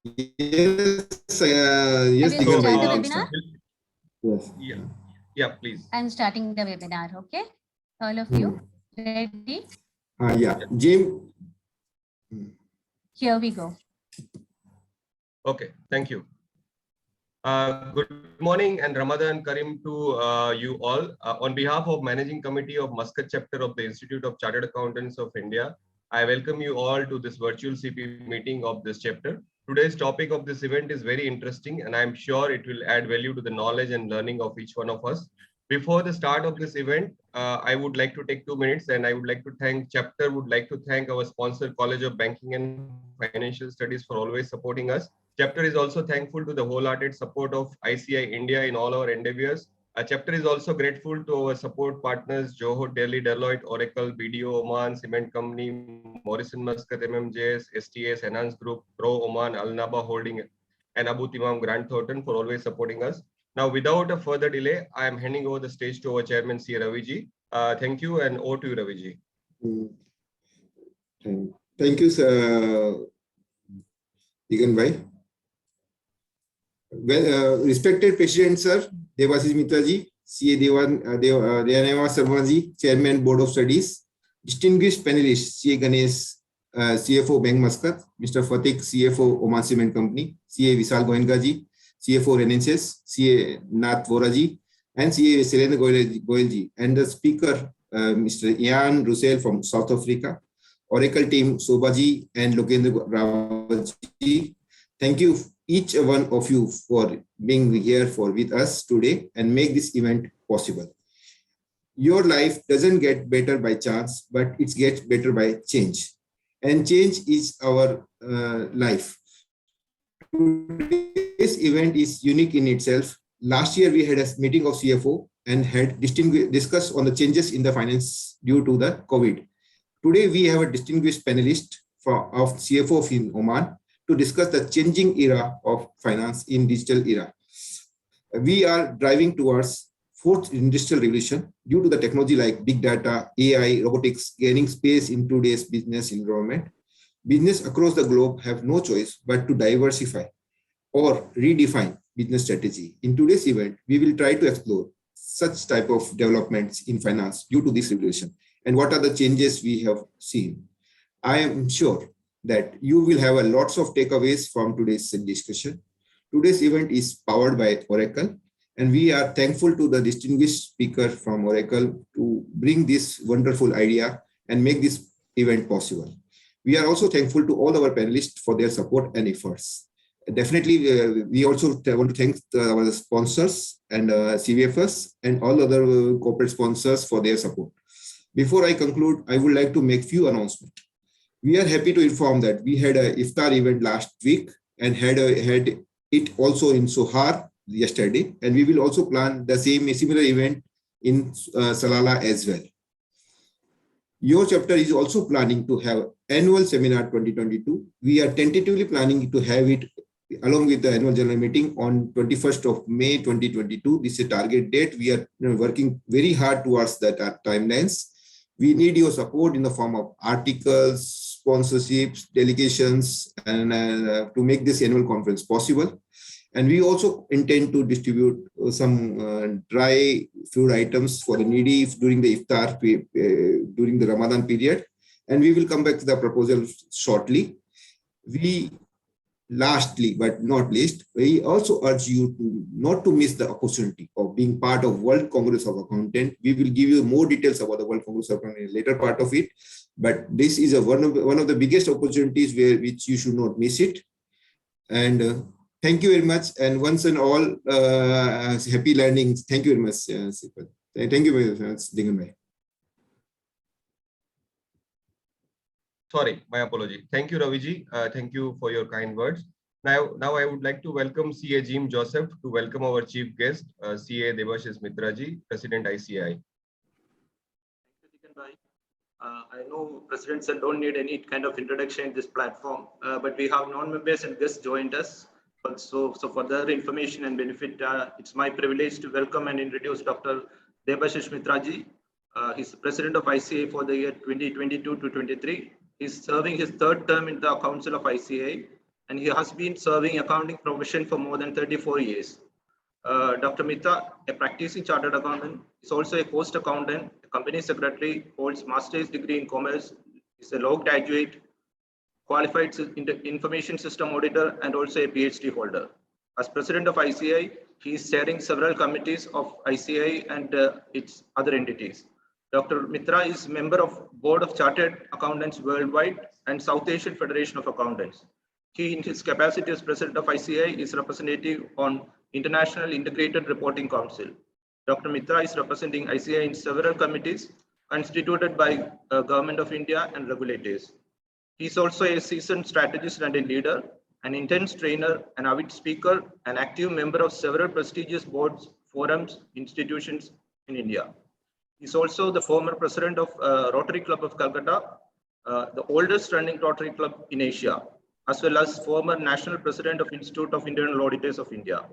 Yes, yes, Have you started the webinar? Yes. Yeah, please. I'm starting the webinar, okay? All of you, ready? Yeah, Jim. Here we go. Okay, thank you. Good morning and Ramadan Karim to you all. On behalf of Managing Committee of Muscat Chapter of the Institute of Chartered Accountants of India, I welcome you all to this virtual CPE meeting of this chapter. Today's topic of this event is very interesting and I'm sure it will add value to the knowledge and learning of each one of us. Before the start of this event, I would like to take 2 minutes and I would like to thank chapter, would like to thank our sponsor College of Banking and Financial Studies for always supporting us. Chapter is also thankful to the wholehearted support of ICI India in all our endeavors. Chapter is also grateful to our support partners, Johor, Delhi, Deloitte, Oracle, BDO, Oman, Cement Company, Morrison Muscat, MMJS, STS, Enhance Group, Pro Oman, Al Naba Holding, and Abu Timam Grant Thornton for always supporting us. Now, without a further delay, I am handing over the stage to our chairman, C. Raviji. Thank you, and over to you, Raviji. Thank you, sir. Degan Bhai. Well, respected President, sir, Debashish Mitraji, CA Devaneva Sarmaji, Chairman, Board of Studies, distinguished panelists, CA Ganesh, CFO, Bank Muscat, Mr. Fatik, CFO, Oman Cement Company, CA Vishal Goenkaji, CFO, Renaissance, CA Nath Voraji, and CA Selena Goelji, and the speaker, Mr. Ian Russell from South Africa, Oracle team, Sobaji and Lokendra Rawalji. Thank you, each one of you, for being here with us today and make this event possible. Your life doesn't get better by chance, but it gets better by change. And change is our life. Today's event is unique in itself. Last year, we had a meeting of CFO and had discussed on the changes in the finance due to the COVID. Today, we have a distinguished panelist of CFO in Oman to discuss the changing era of finance in digital era. We are driving towards fourth industrial revolution due to the technology like big data, AI, robotics gaining space in today's business environment. Business across the globe have no choice but to diversify or redefine business strategy. In today's event, we will try to explore such type of developments in finance due to this revolution and what are the changes we have seen. I am sure that you will have lots of takeaways from today's discussion. Today's event is powered by Oracle, and we are thankful to the distinguished speaker from Oracle to bring this wonderful idea and make this event possible. We are also thankful to all our panelists for their support and efforts. Definitely, we also want to thank our sponsors and CVFS and all other corporate sponsors for their support. Before I conclude, I would like to make few announcements. We are happy to inform that we had an iftar event last week and had it also in Sohar yesterday, and we will also plan the similar event in Salalah as well. Your chapter is also planning to have annual seminar 2022. We are tentatively planning to have it along with the annual general meeting on 21st of May 2022. This is a target date. We are working very hard towards that timelines. We need your support in the form of articles, sponsorships, delegations, and to make this annual conference possible. And we also intend to distribute some dry food items for the needy during the iftar, during the Ramadan period. And we will come back to the proposal shortly. Lastly, but not least, we also urge you not to miss the opportunity of being part of World Congress of Accountant. We will give you more details about the World Congress of Accountant in the later part of it. But this is one of the biggest opportunities which you should not miss it. And thank you very much. And once and all, happy learning. Thank you very much, Sipal. Thank you very much, Dingan. Sorry, my apology. Thank you, Raviji. Thank you for your kind words. Now I would like to welcome CA Jim Joseph to welcome our chief guest, CA Debashish Mitraji, President ICI. Thank you, Dekan Bhai. I know presidents don't need any kind of introduction in this platform, but we have non-members and guests joined us. So for their information and benefit, it's my privilege to welcome and introduce Dr. Debashish Mitraji. He's the president of ICA for the year 2022 to 23. He's serving his third term in the Council of ICA. and he has been serving accounting profession for more than 34 years. Dr. Mitra, a practicing chartered accountant, is also a post accountant, a company secretary, holds master's degree in commerce, is a law graduate, qualified information system auditor, and also a PhD holder. As president of ICI, he is chairing several committees of ICI and its other entities. Dr. Mitra is member of Board of Chartered Accountants Worldwide and South Asian Federation of Accountants. He, in his capacity as president of ICI, is representative on International Integrated Reporting Council. Dr. Mitra is representing ICI in several committees constituted by Government of India and regulators. He is also a seasoned strategist and a leader, an intense trainer, an avid speaker, an active member of several prestigious boards, forums, institutions in India. He is also the former president of Rotary Club of Calcutta, the oldest running Rotary Club in Asia, as well as former national president of Institute of Internal Auditors of India.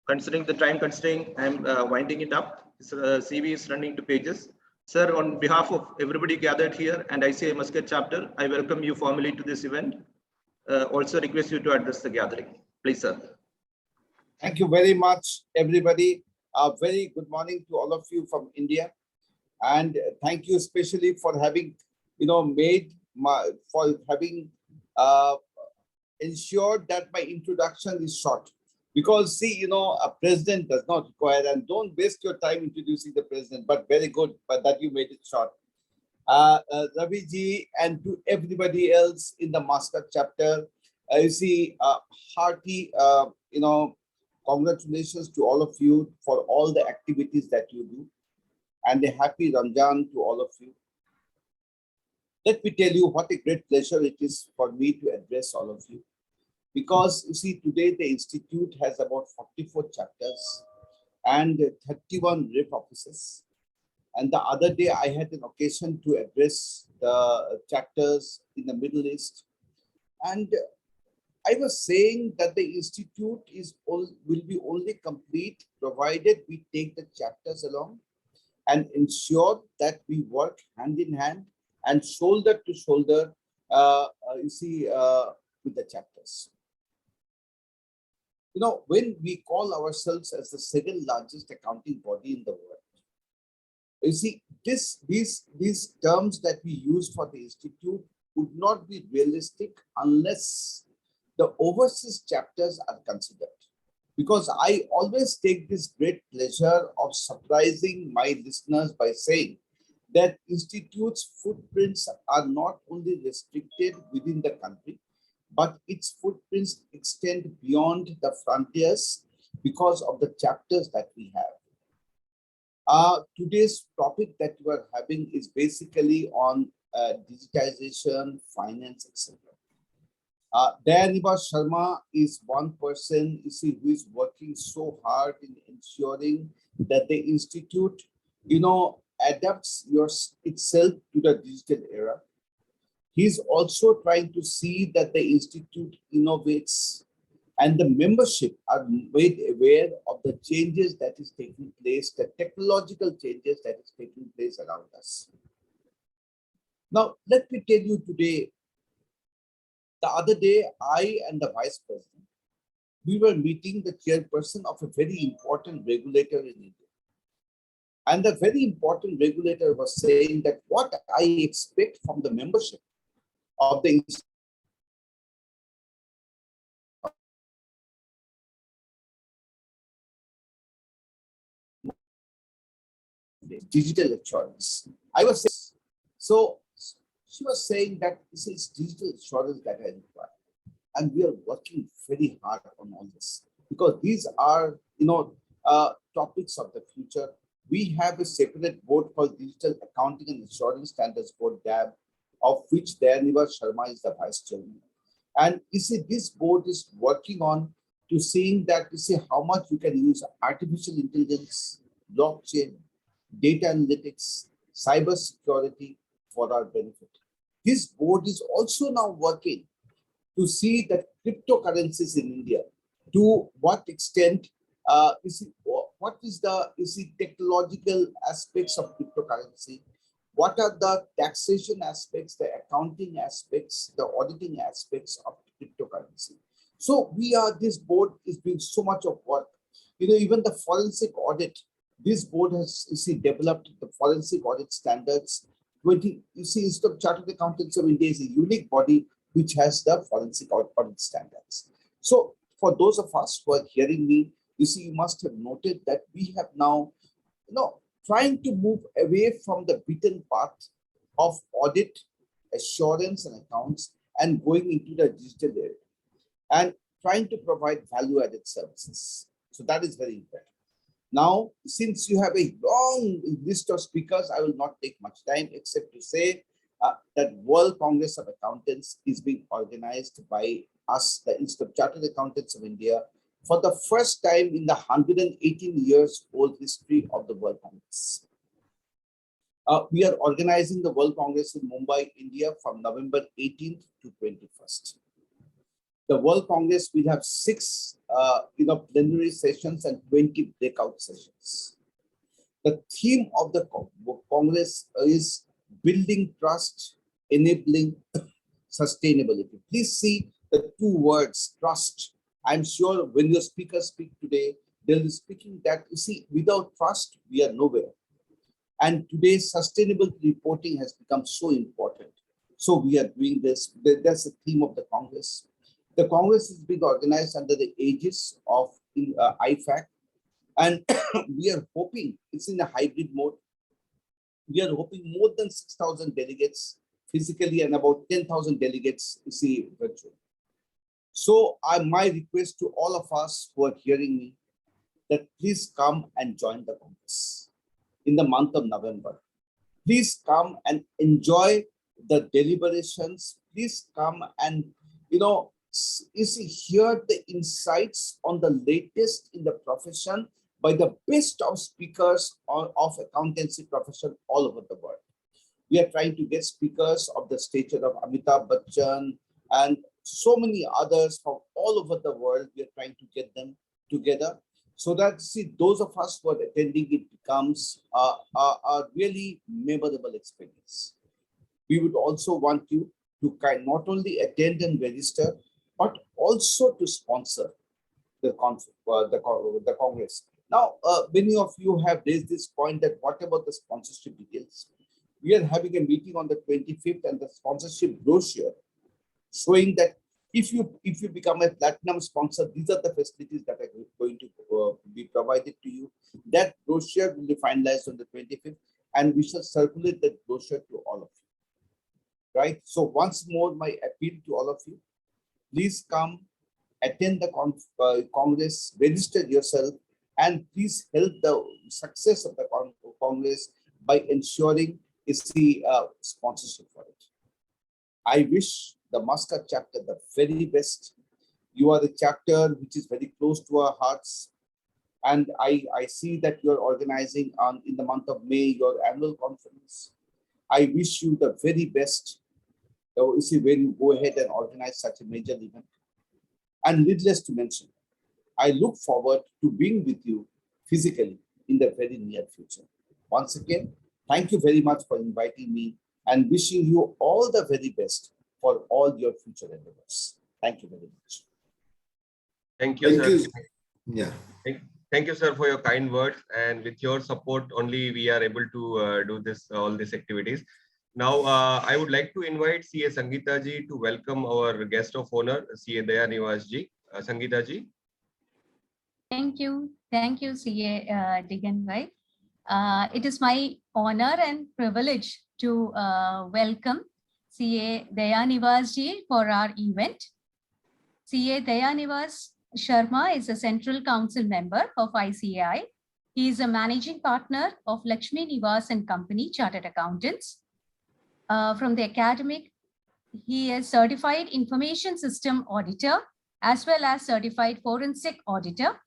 Considering the time constraint, I'm winding it up. His CV is running to pages. Sir, on behalf of everybody gathered here and ICI Muscat chapter, I welcome you formally to this event. Also request you to address the gathering. Please, sir. Thank you very much, everybody. A very good morning to all of you from India. And thank you especially for having, ensured that my introduction is short. Because see, a president does not require, and don't waste your time introducing the president, but very good, but that you made it short. Ravi ji, and to everybody else in the Muscat chapter, you see, hearty, congratulations to all of you for all the activities that you do, and a happy Ramzan to all of you. Let me tell you what a great pleasure it is for me to address all of you. Because you see, today the institute has about 44 chapters and 31 rep offices. And the other day I had an occasion to address the chapters in the Middle East. And I was saying that the institute will be only complete provided we take the chapters along and ensure that we work hand in hand and shoulder to shoulder, with the chapters. When we call ourselves as the second largest accounting body in the world, you see, these terms that we use for the institute would not be realistic unless the overseas chapters are considered. Because I always take this great pleasure of surprising my listeners by saying that institute's footprints are not only restricted within the country, but its footprints extend beyond the frontiers because of the chapters that we have. Today's topic that we are having is basically on digitization, finance, etc. Dayaniba Sharma is one person, you see, who is working so hard in ensuring that the institute, adapts itself to the digital era. He's also trying to see that the institute innovates and the membership are made aware of the changes that is taking place, the technological changes that is taking place around us. Now, let me tell you today, the other day, I and the Vice President, we were meeting the chairperson of a very important regulator in India. And the very important regulator was saying that what I expect from the membership of the digital assurance. I was saying, so she was saying that this is digital assurance that I require. And we are working very hard on all this because these are, topics of the future. We have a separate board called Digital Accounting and Assurance Standards Board, DAB, of which Dayaniba Sharma is the vice chairman. And you see, this board is working on to seeing that, how much we can use artificial intelligence, blockchain, data analytics, cyber security for our benefit. This board is also now working to see that cryptocurrencies in India, to what extent, what is the technological aspects of cryptocurrency? What are the taxation aspects, the accounting aspects, the auditing aspects of cryptocurrency. So this board is doing so much of work. Even the forensic audit, this board has developed the forensic audit standards. Institute of Chartered Accountants of India is a unique body which has the forensic audit standards. So for those of us who are hearing me, you must have noted that we have now, trying to move away from the beaten path of audit, assurance and accounts and going into the digital area and trying to provide value-added services. So that is very important. Now, since you have a long list of speakers, I will not take much time except to say that World Congress of Accountants is being organized by us, the Institute of Chartered Accountants of India, for the first time in the 118 years old history of the World Congress. We are organizing the World Congress in Mumbai, India from November 18th to 21st. The World Congress will have 6 plenary sessions and 20 breakout sessions. The theme of the Congress is building trust, enabling sustainability. Please see the 2 words, trust. I'm sure when your speakers speak today, they'll be speaking that, without trust, we are nowhere. And today's sustainability reporting has become so important. So we are doing this. That's the theme of the Congress. The Congress is being organized under the aegis of IFAC. And we are hoping, it's in a hybrid mode. We are hoping more than 6,000 delegates physically and about 10,000 delegates virtually. So my request to all of us who are hearing me, that please come and join the Congress in the month of November. Please come and enjoy the deliberations. Please come and, hear the insights on the latest in the profession by the best of speakers of accountancy profession all over the world. We are trying to get speakers of the stature of Amitabh Bachchan and so many others from all over the world. We are trying to get them together so that, those of us who are attending, it becomes a really memorable experience. We would also want you to not only attend and register, but also to sponsor the Congress. Now, many of you have raised this point that what about the sponsorship details? We are having a meeting on the 25th and the sponsorship brochure showing that if you become a platinum sponsor, these are the facilities that are going to be provided to you. That brochure will be finalized on the 25th and we shall circulate that brochure to all of you. Right? So once more, my appeal to all of you, please come, attend the Congress, register yourself, and please help the success of the Congress by ensuring sponsorship for it. I wish the Muscat chapter the very best. You are the chapter which is very close to our hearts. And I see that you're organizing in the month of May, your annual conference. I wish you the very best. When you go ahead and organize such a major event. And needless to mention, I look forward to being with you physically in the very near future. Once again, thank you very much for inviting me and wishing you all the very best for all your future endeavors. Thank you very much. Thank you, sir. Yeah. Thank you, sir, for your kind words. And with your support only, we are able to do all these activities. Now, I would like to invite CA Sangeeta ji to welcome our guest of honor, CA Daya Nivas ji. Sangeeta ji. Thank you, CA Digan bhai. It is my honor and privilege to welcome CA Daya Nivas ji for our event. CA Daya Nivas Sharma is a Central Council member of ICAI. He is a managing partner of Lakshmi Nivas and Company Chartered Accountants. From the academic, he is certified information system auditor as well as certified forensic auditor.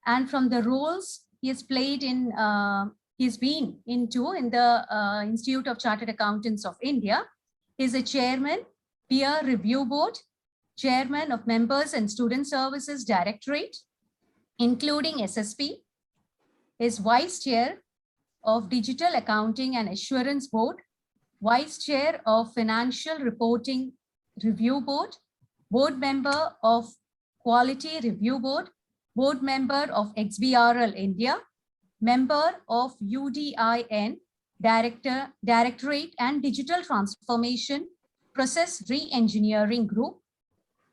And from the roles he has played in, he's been into in the Institute of Chartered Accountants of India. He's a chairman, peer review board, chairman of Members and Student Services Directorate, including SSP. Is vice chair of Digital Accounting and Assurance Board, vice chair of Financial Reporting Review Board, board member of Quality Review Board, board member of XBRL India, member of UDIN, Directorate and Digital Transformation Process Re-Engineering Group,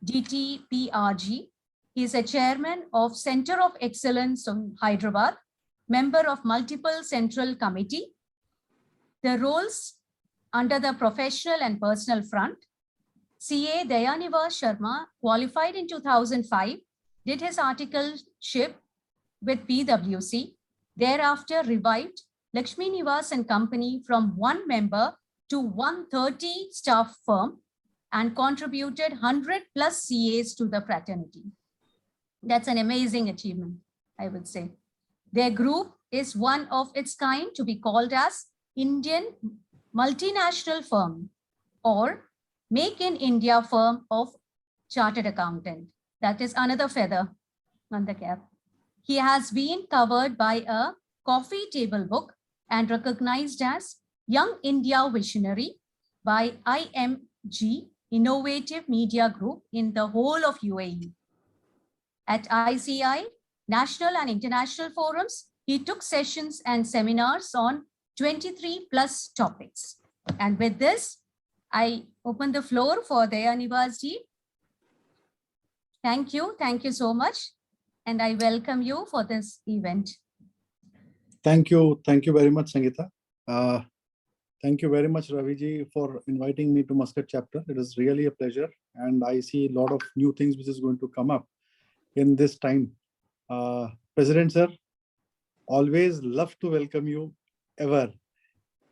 DTPRG. He is a chairman of Center of Excellence in Hyderabad, member of multiple central committee. The roles under the professional and personal front. CA Dayanivas Sharma qualified in 2005, did his articleship with PwC, thereafter revived Lakshmi Nivas and Company from 1 member to 130 staff firm and contributed 100 plus CAs to the fraternity. That's an amazing achievement, I would say. Their group is one of its kind to be called as Indian multinational firm or Make in India firm of chartered accountant. That is another feather on the cap. He has been covered by a coffee table book and recognized as Young India Visionary by IMG Innovative Media Group in the whole of UAE. At ICI, national and international forums, he took sessions and seminars on 23 plus topics. And with this, I open the floor for Dayanivas ji. Thank you so much. And I welcome you for this event. Thank you very much, Sangeeta. Thank you very much, Ravi ji, for inviting me to Muscat chapter. It is really a pleasure. And I see a lot of new things which is going to come up in this time. President sir, always love to welcome you ever.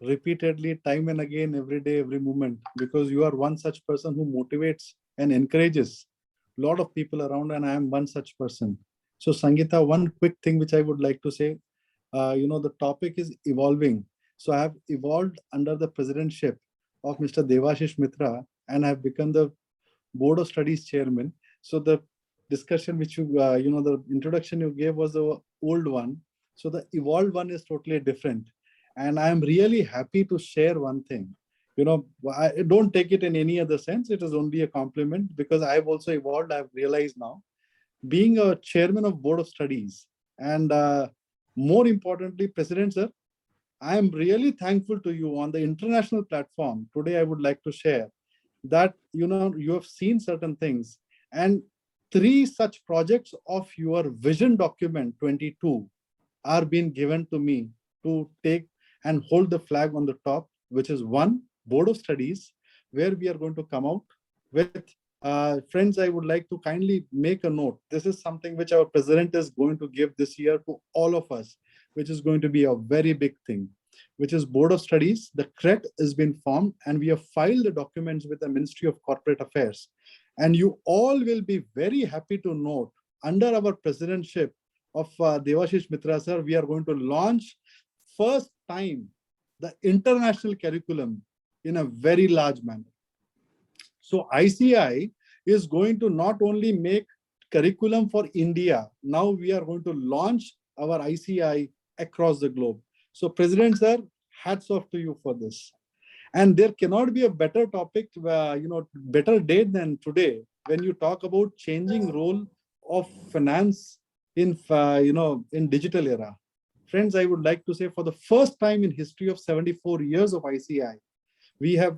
Repeatedly, time and again, every day, every moment, because you are one such person who motivates and encourages a lot of people around, and I am one such person. So Sangeeta, one quick thing which I would like to say, the topic is evolving. So I have evolved under the presidentship of Mr. Devashish Mitra, and I have become the Board of Studies chairman. So the discussion which you, the introduction you gave was the old one. So the evolved one is totally different. And I am really happy to share one thing. I don't take it in any other sense. It is only a compliment because I've also evolved. I've realized now, being a chairman of Board of Studies, and more importantly, President sir, I am really thankful to you on the international platform. Today, I would like to share that, you have seen certain things, and 3 such projects of your vision document 22 are being given to me to take and hold the flag on the top, which is 1, Board of Studies, where we are going to come out with, friends, I would like to kindly make a note. This is something which our president is going to give this year to all of us, which is going to be a very big thing, which is Board of Studies. The CRET has been formed and we have filed the documents with the Ministry of Corporate Affairs. And you all will be very happy to note, under our presidentship of Devashish Mitra sir, we are going to launch first time the international curriculum in a very large manner. So ICI is going to not only make curriculum for India, now we are going to launch our ICI across the globe. So President sir, hats off to you for this. And there cannot be a better topic, better date than today when you talk about changing role of finance in, in digital era. Friends, I would like to say for the first time in history of 74 years of ICI, we have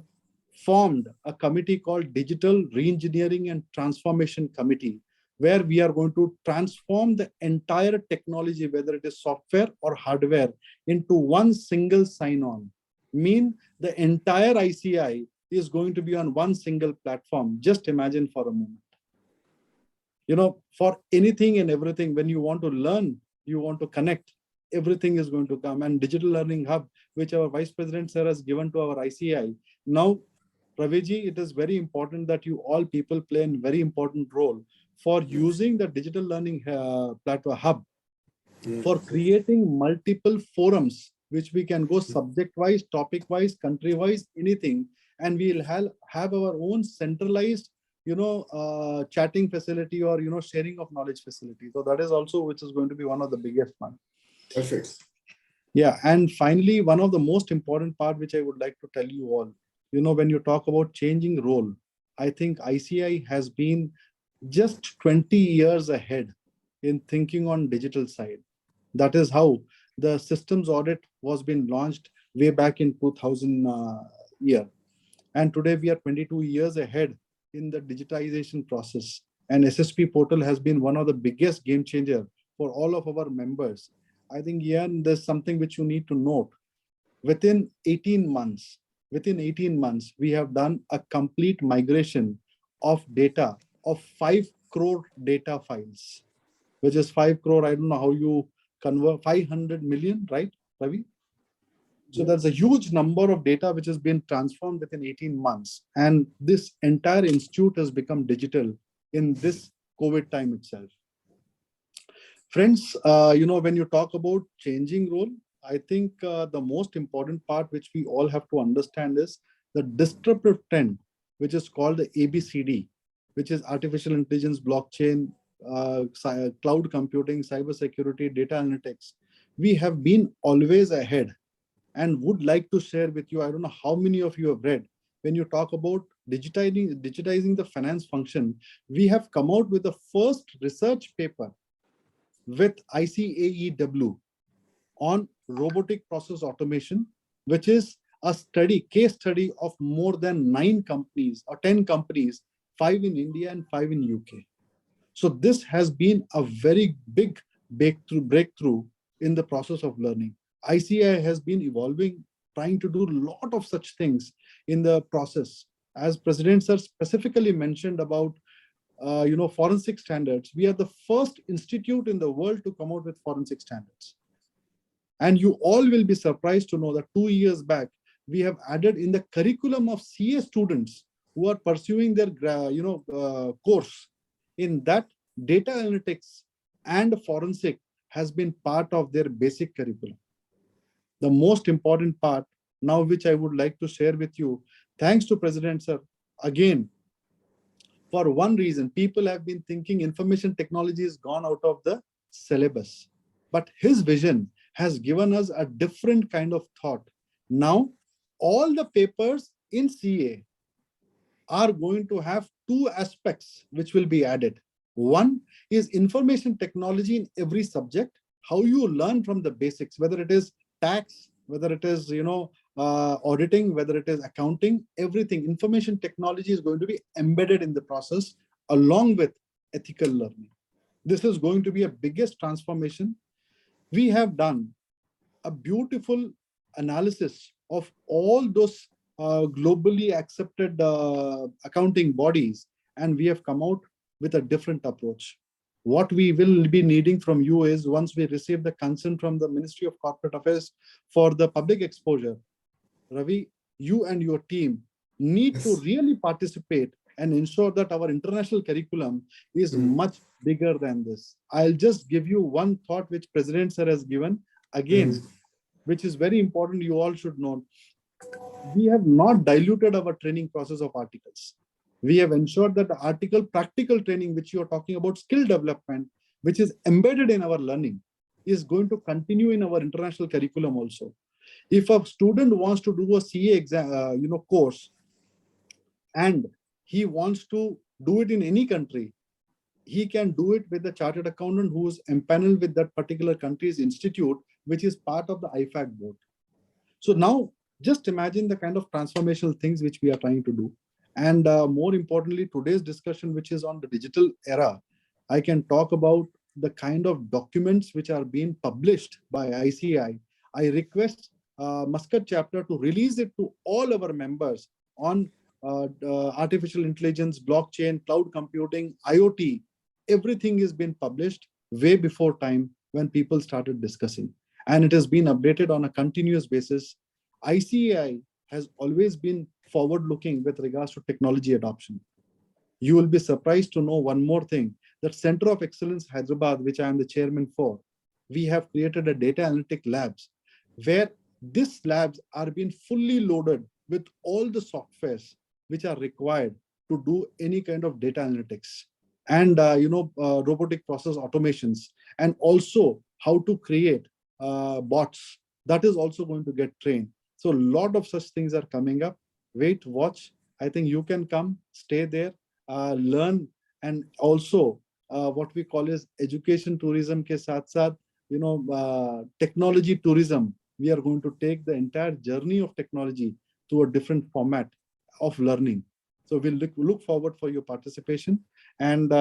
formed a committee called Digital Reengineering and Transformation Committee, where we are going to transform the entire technology, whether it is software or hardware, into one single sign-on. Mean the entire ICI is going to be on one single platform. Just imagine for a moment. For anything and everything, when you want to learn, you want to connect, everything is going to come. And Digital Learning Hub, which our Vice President sir has given to our ICI. Now, Raviji, it is very important that you all people play a very important role for using the Digital Learning Platform Hub for creating multiple forums, which we can go subject-wise, topic-wise, country-wise, anything. And we'll have our own centralized, chatting facility or, sharing of knowledge facility. So that is also, which is going to be one of the biggest one. Perfect. Yeah. And finally, one of the most important part, which I would like to tell you all, when you talk about changing role, I think ICI has been just 20 years ahead in thinking on digital side. That is how the systems audit was being launched way back in 2000 year. And today we are 22 years ahead in the digitization process. And SSP portal has been one of the biggest game changer for all of our members. I think, Ian, there's something which you need to note. Within 18 months, we have done a complete migration of data of 5 crore data files, which is 5 crore. I don't know how you convert 500 million, right, Ravi? So that's a huge number of data which has been transformed within 18 months. And this entire institute has become digital in this COVID time itself. Friends, when you talk about changing role, I think the most important part which we all have to understand is the disruptive trend, which is called the ABCD, which is artificial intelligence, blockchain, cloud computing, cybersecurity, data analytics. We have been always ahead and would like to share with you. I don't know how many of you have read. When you talk about digitizing the finance function, we have come out with the first research paper with ICAEW on robotic process automation, which is a case study of more than 9 companies or 10 companies, 5 in India and 5 in UK. So this has been a very big breakthrough in the process of learning. ICI has been evolving, trying to do a lot of such things in the process. As President Sir specifically mentioned about forensic standards, we are the first institute in the world to come out with forensic standards. And you all will be surprised to know that 2 years back, we have added in the curriculum of CA students who are pursuing their course, in that data analytics and forensic has been part of their basic curriculum. The most important part now, which I would like to share with you, thanks to President Sir, again, for one reason, people have been thinking information technology has gone out of the syllabus. But his vision has given us a different kind of thought. Now, all the papers in CA are going to have 2 aspects which will be added. One is information technology in every subject, how you learn from the basics, whether it is tax, whether it is auditing, whether it is accounting, everything. Information technology is going to be embedded in the process along with ethical learning. This is going to be a biggest transformation. We have done a beautiful analysis of all those globally accepted accounting bodies, and we have come out with a different approach. What we will be needing from you is, once we receive the consent from the Ministry of Corporate Affairs for the public exposure, Ravi, you and your team need to really participate and ensure that our international curriculum is much bigger than this. I'll just give you one thought which President Sir has given, again, which is very important, you all should know. We have not diluted our training process of articles. We have ensured that the article practical training, which you are talking about, skill development, which is embedded in our learning, is going to continue in our international curriculum also. If a student wants to do a CA exam, course, and he wants to do it in any country, he can do it with the chartered accountant who is empaneled with that particular country's institute, which is part of the IFAC board. So now, just imagine the kind of transformational things which we are trying to do. And more importantly, today's discussion, which is on the digital era, I can talk about the kind of documents which are being published by ICI. I request Muscat chapter to release it to all our members on artificial intelligence, blockchain, cloud computing, IoT. Everything is being published way before time when people started discussing. And it has been updated on a continuous basis. ICI has always been forward-looking with regards to technology adoption. You will be surprised to know one more thing, that Center of Excellence Hyderabad, which I am the chairman for, we have created a data analytic labs where these labs are being fully loaded with all the softwares which are required to do any kind of data analytics and robotic process automations, and also how to create bots. That is also going to get trained. So a lot of such things are coming up. Wait, watch. I think you can come, stay there, learn, and also what we call as education tourism ke saath saath, technology tourism. We are going to take the entire journey of technology to a different format of learning. So we'll look forward for your participation. And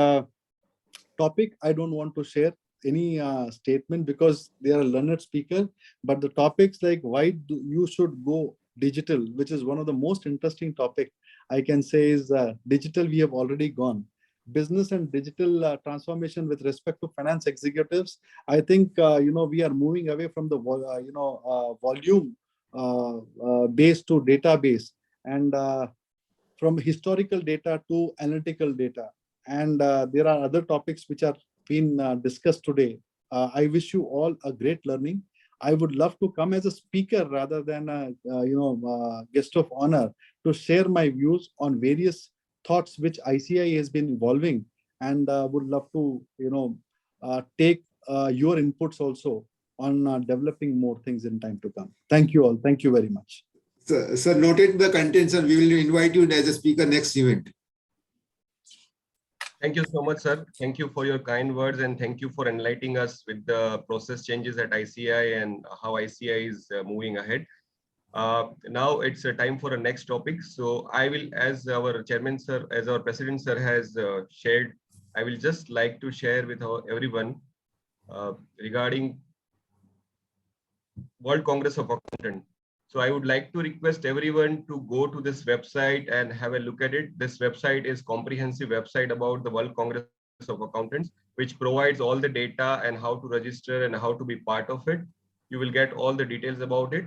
topic, I don't want to share any statement because they are a learned speaker, but the topics like why you should go digital, which is one of the most interesting topic I can say is digital. We have already gone. Business and digital transformation with respect to finance executives. I think we are moving away from the volume base to database, and from historical data to analytical data. And there are other topics which are being discussed today. I wish you all a great learning. I would love to come as a speaker rather than a guest of honor to share my views on various thoughts which ICI has been evolving, and would love to take your inputs also on developing more things in time to come. Thank you all. Thank you very much. Sir, noted the contents, and we will invite you as a speaker next event. Thank you so much, sir. Thank you for your kind words, and thank you for enlightening us with the process changes at ICI and how ICI is moving ahead. Now it's a time for a next topic. So I will, as our chairman sir, as our president sir has shared, I will just like to share with everyone regarding World Congress of Accountants. So I would like to request everyone to go to this website and have a look at it. This website is comprehensive website about the World Congress of Accountants, which provides all the data and how to register and how to be part of it. You will get all the details about it.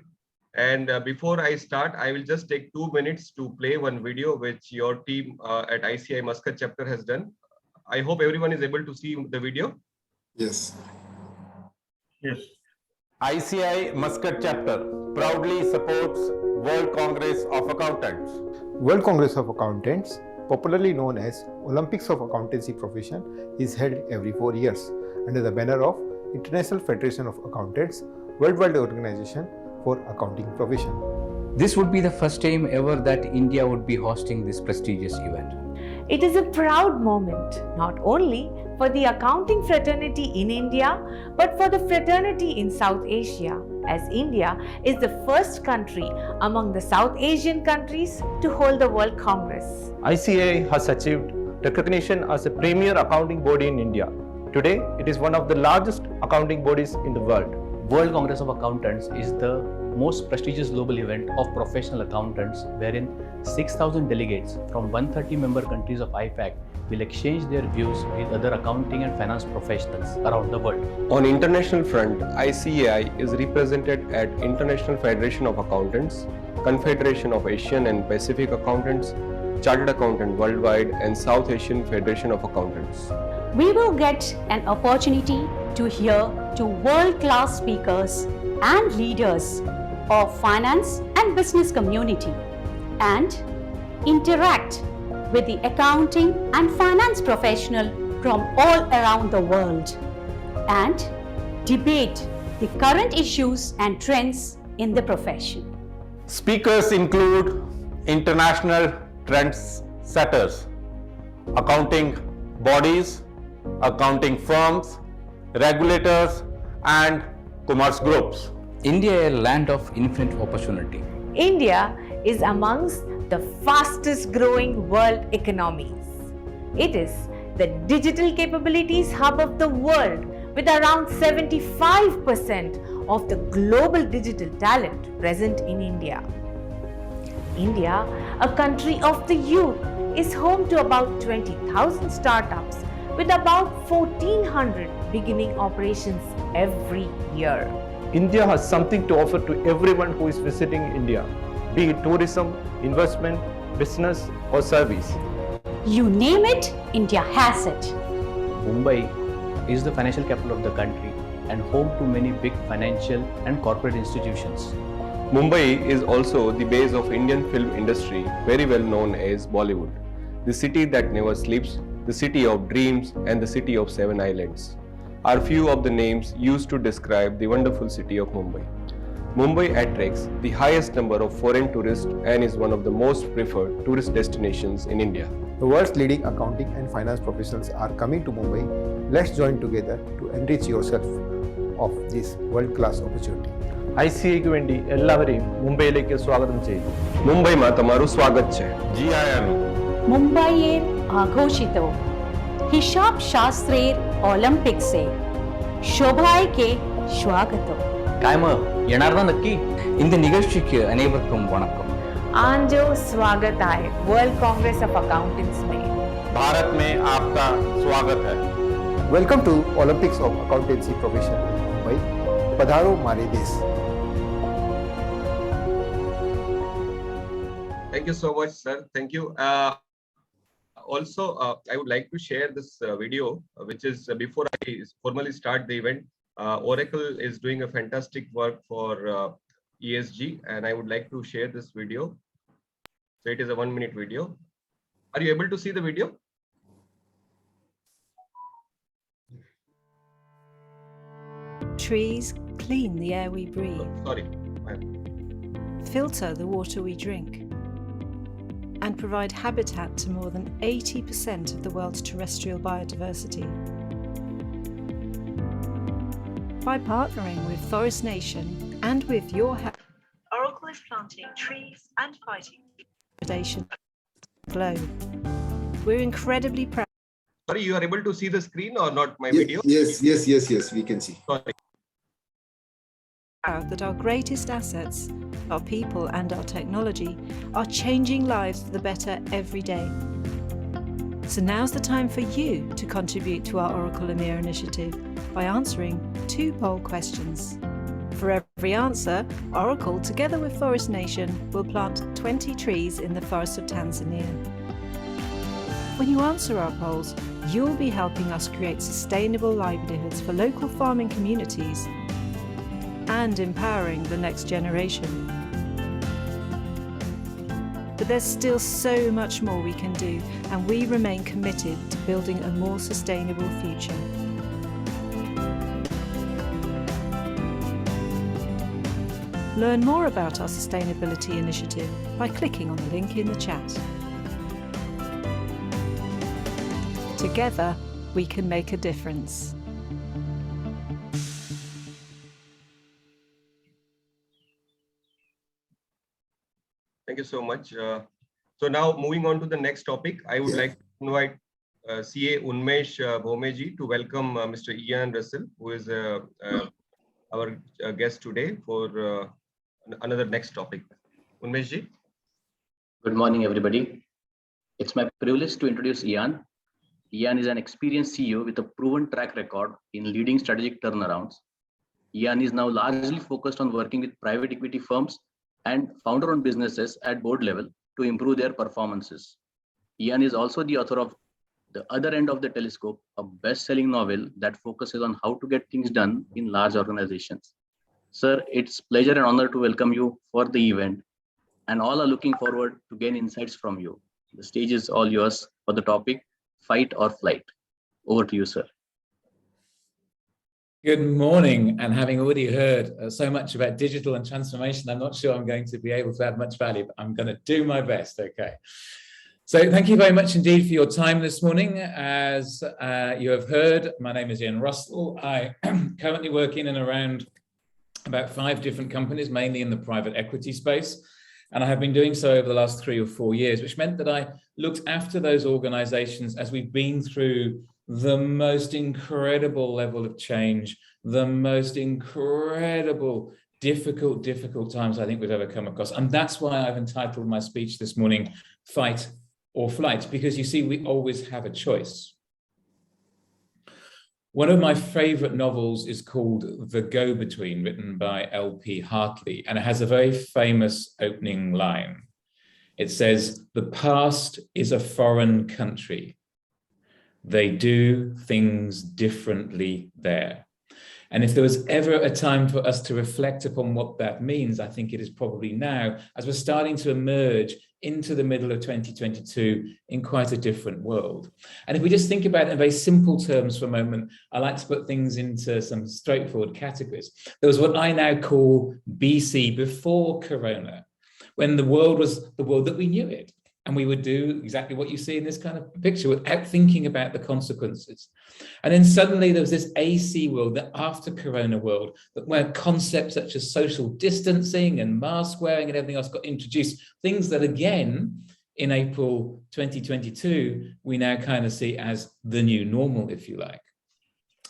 And before I start, I will just take 2 minutes to play one video which your team at ICI Muscat chapter has done. I hope everyone is able to see the video. Yes. Yes. ICI Muscat chapter proudly supports World Congress of Accountants. World Congress of Accountants, popularly known as Olympics of Accountancy Profession, is held every 4 years under the banner of International Federation of Accountants, worldwide organization for accounting profession. This would be the first time ever that India would be hosting this prestigious event. It is a proud moment, not only for the accounting fraternity in India, but for the fraternity in South Asia, as India is the first country among the South Asian countries to hold the World Congress. ICI has achieved recognition as a premier accounting body in India. Today, it is one of the largest accounting bodies in the world. World Congress of Accountants is the most prestigious global event of professional accountants, wherein 6,000 delegates from 130 member countries of IFAC will exchange their views with other accounting and finance professionals around the world. On international front, ICAI is represented at International Federation of Accountants, Confederation of Asian and Pacific Accountants, Chartered Accountant Worldwide, and South Asian Federation of Accountants. We will get an opportunity to hear to world-class speakers and leaders of finance and business community and interact with the accounting and finance professional from all around the world and debate the current issues and trends in the profession. Speakers include international trendsetters, accounting bodies, accounting firms, regulators, and commerce groups. India, a land of infinite opportunity. India is amongst the fastest growing world economies. It is the digital capabilities hub of the world with around 75% of the global digital talent present in India. India, a country of the youth, is home to about 20,000 startups with about 1,400 beginning operations every year. India has something to offer to everyone who is visiting India, be it tourism, investment, business, or service. You name it, India has it. Mumbai is the financial capital of the country and home to many big financial and corporate institutions. Mumbai is also the base of Indian film industry, very well known as Bollywood, the city that never sleeps, the city of dreams, and the city of 7 islands are few of the names used to describe the wonderful city of Mumbai. Mumbai attracts the highest number of foreign tourists and is one of the most preferred tourist destinations in India. The world's leading accounting and finance professionals are coming to Mumbai. Let's join together to enrich yourself of this world-class opportunity. ICAക്ക് വേണ്ടി എല്ലാവരെയും മുംബൈയിലേക്ക് സ്വാഗതം ചെയ്യുന്നു. મુંબઈમાં તમારું સ્વાગત છે. જી આયાનું. મુંબઈર આઘોષિતો હિસાબ શાસ્ત્રેર ऑलिम्पिक्से शोभाय के स्वागतो. काय मग येणार ना नक्की? இந்த நிகழ்ச்சிக்கு அனைவருக்கும் வணக்கம். आंजो स्वागत है वर्ल्ड कांग्रेस ऑफ अकाउंटेंट्स में. ભારત में आपका स्वागत है. Welcome to Olympics of Accountancy Profession Mumbai. Padharo Mare Desh. Thank you so much, sir. Thank you. Also, I would like to share this video, which is before I formally start the event. Oracle is doing a fantastic work for ESG, and I would like to share this video. So it is a 1-minute video. Are you able to see the video? Trees clean the air we breathe. Oh, sorry. Filter the water we drink, and provide habitat to more than 80% of the world's terrestrial biodiversity. By partnering with Forest Nation and with your help, Oracle is planting trees and fighting degradation globe. We're incredibly proud. Sorry, you are able to see the screen or not? My video? Yes, we can see. Sorry. That our greatest assets, our people and our technology, are changing lives for the better every day. So now's the time for you to contribute to our Oracle EMEA initiative by answering 2 poll questions. For every answer, Oracle, together with Forest Nation, will plant 20 trees in the forests of Tanzania. When you answer our polls, you'll be helping us create sustainable livelihoods for local farming communities and empowering the next generation. But there's still so much more we can do, and we remain committed to building a more sustainable future. Learn more about our sustainability initiative by clicking on the link in the chat. Together, we can make a difference. Thank you so much. So now moving on to the next topic, I would like to invite CA Unmesh Bhomeji to welcome Mr. Ian Russell, who is our guest today for another next topic. Unmesh ji. Good morning, everybody. It's my privilege to introduce Ian. Ian is an experienced CEO with a proven track record in leading strategic turnarounds. Ian is now largely focused on working with private equity firms and founder-owned businesses at board level to improve their performances. Ian is also the author of The Other End of the Telescope, a best-selling novel that focuses on how to get things done in large organizations. Sir, it's pleasure and honor to welcome you for the event, and all are looking forward to gain insights from you. The stage is all yours for the topic, Fight or Flight. Over to you, sir. Good morning, and having already heard so much about digital and transformation, I'm not sure I'm going to be able to add much value, but I'm going to do my best, okay? So thank you very much indeed for your time this morning. As you have heard, my name is Ian Russell. I am currently working in around about 5 different companies, mainly in the private equity space. And I have been doing so over the last 3 or 4 years, which meant that I looked after those organizations as we've been through the most incredible level of change, the most incredible, difficult times I think we've ever come across. And that's why I've entitled my speech this morning, Fight or Flight, because you see, we always have a choice. One of my favorite novels is called The Go-Between, written by L.P. Hartley, and it has a very famous opening line. It says, "The past is a foreign country. They do things differently there." And if there was ever a time for us to reflect upon what that means, I think it is probably now, as we're starting to emerge into the middle of 2022 in quite a different world. And if we just think about it in very simple terms for a moment, I like to put things into some straightforward categories. There was what I now call BC, before Corona, when the world was the world that we knew it. And we would do exactly what you see in this kind of picture without thinking about the consequences. And then suddenly there was this AC world, the after Corona world, where concepts such as social distancing and mask wearing and everything else got introduced. Things that, again, in April 2022, we now kind of see as the new normal, if you like.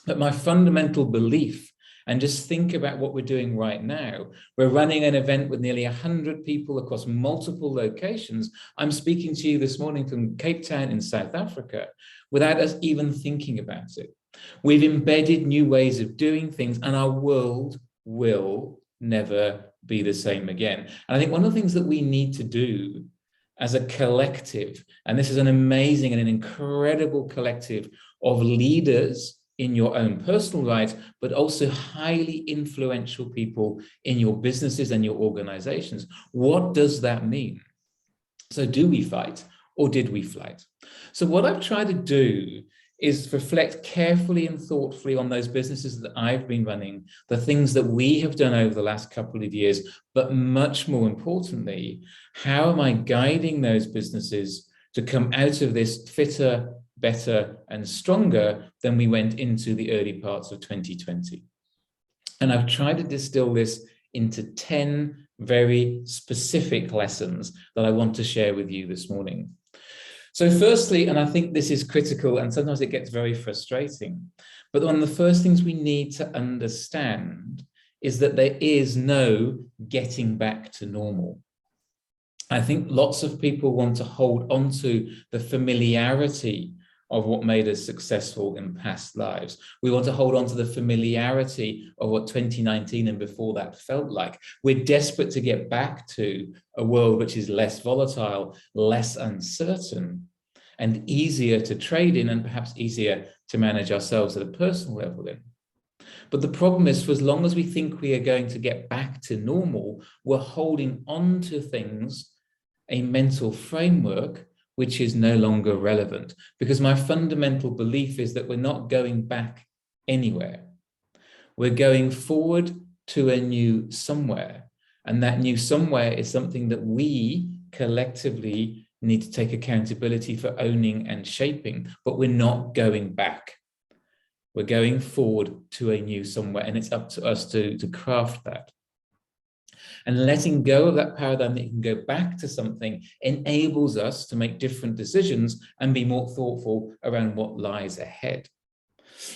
But my fundamental belief, and just think about what we're doing right now. We're running an event with nearly 100 people across multiple locations. I'm speaking to you this morning from Cape Town in South Africa without us even thinking about it. We've embedded new ways of doing things, and our world will never be the same again. And I think one of the things that we need to do as a collective, and this is an amazing and an incredible collective of leaders in your own personal right, but also highly influential people in your businesses and your organizations. What does that mean? So do we fight, or did we flight? So what I've tried to do is reflect carefully and thoughtfully on those businesses that I've been running, the things that we have done over the last couple of years, but much more importantly, how am I guiding those businesses to come out of this fitter, better and stronger than we went into the early parts of 2020. And I've tried to distill this into 10 very specific lessons that I want to share with you this morning. So firstly, and I think this is critical and sometimes it gets very frustrating, but one of the first things we need to understand is that there is no getting back to normal. I think lots of people want to hold on to the familiarity of what made us successful in past lives. We want to hold on to the familiarity of what 2019 and before that felt like. We're desperate to get back to a world which is less volatile, less uncertain, and easier to trade in, and perhaps easier to manage ourselves at a personal level in. But the problem is, for as long as we think we are going to get back to normal, we're holding on to things, a mental framework, which is no longer relevant, because my fundamental belief is that we're not going back anywhere. We're going forward to a new somewhere, and that new somewhere is something that we collectively need to take accountability for owning and shaping, but we're not going back. We're going forward to a new somewhere, and it's up to us to craft that. And letting go of that paradigm that you can go back to something enables us to make different decisions and be more thoughtful around what lies ahead.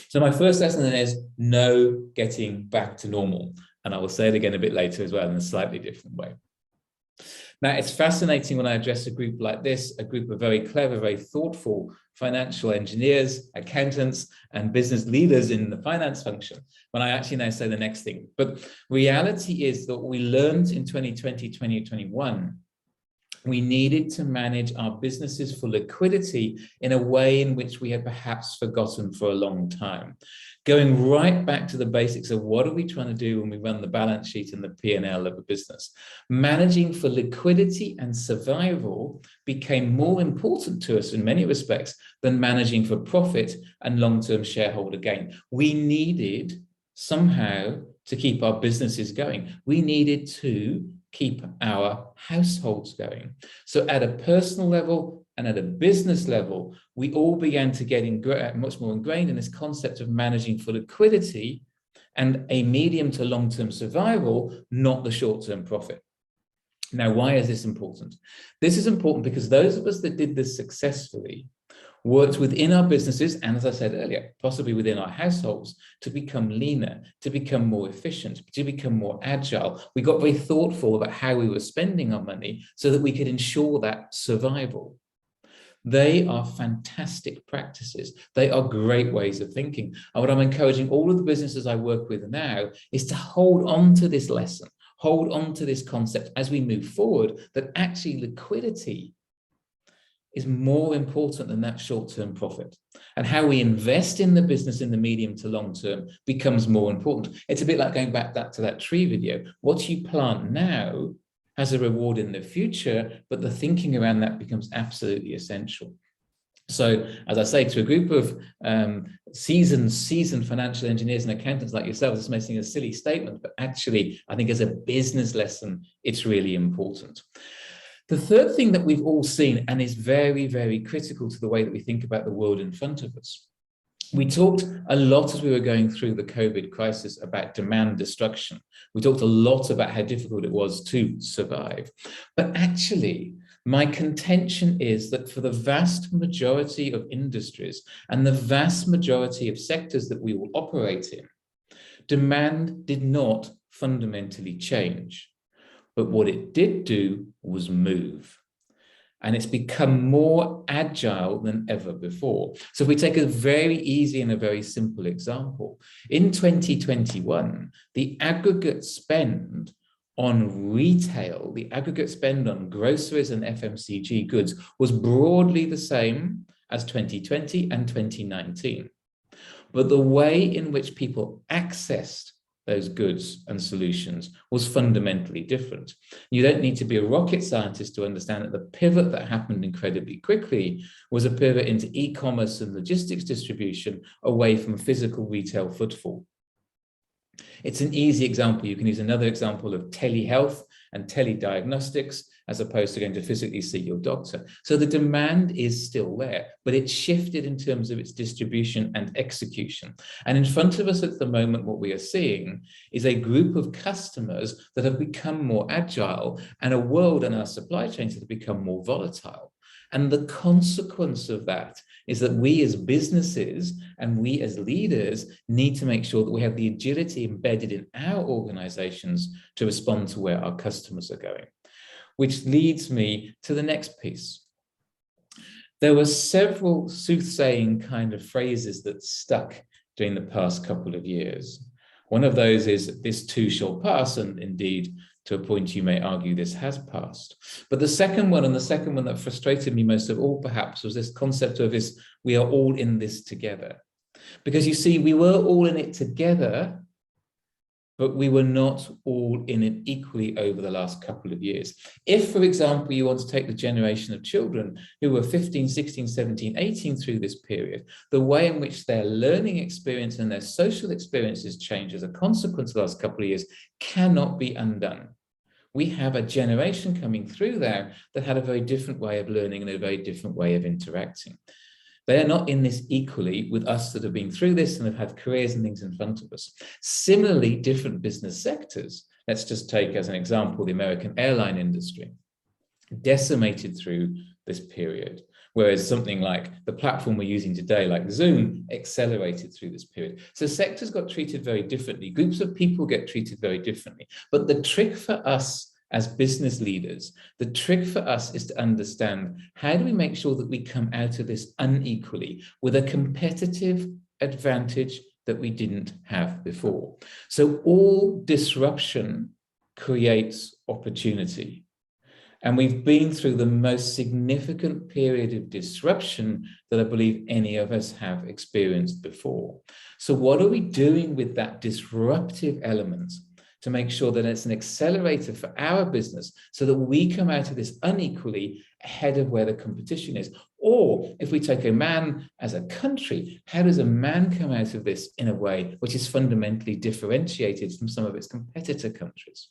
So my first lesson is no getting back to normal. And I will say it again a bit later as well in a slightly different way. Now, it's fascinating when I address a group like this, a group of very clever, very thoughtful financial engineers, accountants, and business leaders in the finance function, when I actually now say the next thing. But reality is that what we learned in 2020, 2021, we needed to manage our businesses for liquidity in a way in which we had perhaps forgotten for a long time. Going right back to the basics of what are we trying to do when we run the balance sheet and the P&L of a business. Managing for liquidity and survival became more important to us in many respects than managing for profit and long-term shareholder gain. We needed somehow to keep our businesses going. We needed to keep our households going. So at a personal level and at a business level, we all began to get much more ingrained in this concept of managing for liquidity and a medium to long-term survival, not the short-term profit. Now, why is this important? This is important because those of us that did this successfully worked within our businesses, and as I said earlier, possibly within our households, to become leaner, to become more efficient, to become more agile. We got very thoughtful about how we were spending our money so that we could ensure that survival. They are fantastic practices. They are great ways of thinking. And what I'm encouraging all of the businesses I work with now is to hold on to this lesson, hold on to this concept as we move forward, that actually liquidity is more important than that short-term profit. And how we invest in the business in the medium to long term becomes more important. It's a bit like going back to that tree video. What you plant now has a reward in the future, but the thinking around that becomes absolutely essential. So, as I say, to a group of seasoned financial engineers and accountants like yourselves, this may seem a silly statement, but actually, I think as a business lesson, it's really important. The third thing that we've all seen, and is very, very critical to the way that we think about the world in front of us. We talked a lot as we were going through the COVID crisis about demand destruction. We talked a lot about how difficult it was to survive. But actually, my contention is that for the vast majority of industries and the vast majority of sectors that we will operate in, demand did not fundamentally change. But what it did do was move. And it's become more agile than ever before. So if we take a very easy and a very simple example, in 2021, the aggregate spend on retail, the aggregate spend on groceries and FMCG goods was broadly the same as 2020 and 2019. But the way in which people accessed those goods and solutions was fundamentally different. You don't need to be a rocket scientist to understand that the pivot that happened incredibly quickly was a pivot into e-commerce and logistics distribution away from physical retail footfall. It's an easy example. You can use another example of telehealth and telediagnostics as opposed to going to physically see your doctor. So the demand is still there, but it's shifted in terms of its distribution and execution. And in front of us at the moment, what we are seeing is a group of customers that have become more agile and a world and our supply chains that have become more volatile. And the consequence of that is that we as businesses and we as leaders need to make sure that we have the agility embedded in our organizations to respond to where our customers are going. Which leads me to the next piece. There were several soothsaying kind of phrases that stuck during the past couple of years. One of those is, "This too shall pass," and indeed, to a point you may argue this has passed. But the second one, and the second one that frustrated me most of all perhaps, was this concept of this, we are all in this together. Because you see, we were all in it together, but we were not all in it equally over the last couple of years. If, for example, you want to take the generation of children who were 15, 16, 17, 18 through this period, the way in which their learning experience and their social experiences change as a consequence of the last couple of years cannot be undone. We have a generation coming through there that had a very different way of learning and a very different way of interacting. They are not in this equally with us that have been through this and have had careers and things in front of us. Similarly, different business sectors, let's just take as an example, the American airline industry, decimated through this period. Whereas something like the platform we're using today, like Zoom, accelerated through this period. So sectors got treated very differently. Groups of people get treated very differently. But the trick for us as business leaders, the trick for us is to understand, how do we make sure that we come out of this unequally with a competitive advantage that we didn't have before? So all disruption creates opportunity. And we've been through the most significant period of disruption that I believe any of us have experienced before. So what are we doing with that disruptive element to make sure that it's an accelerator for our business so that we come out of this unequally ahead of where the competition is? Or if we take Oman as a country, how does Oman come out of this in a way which is fundamentally differentiated from some of its competitor countries?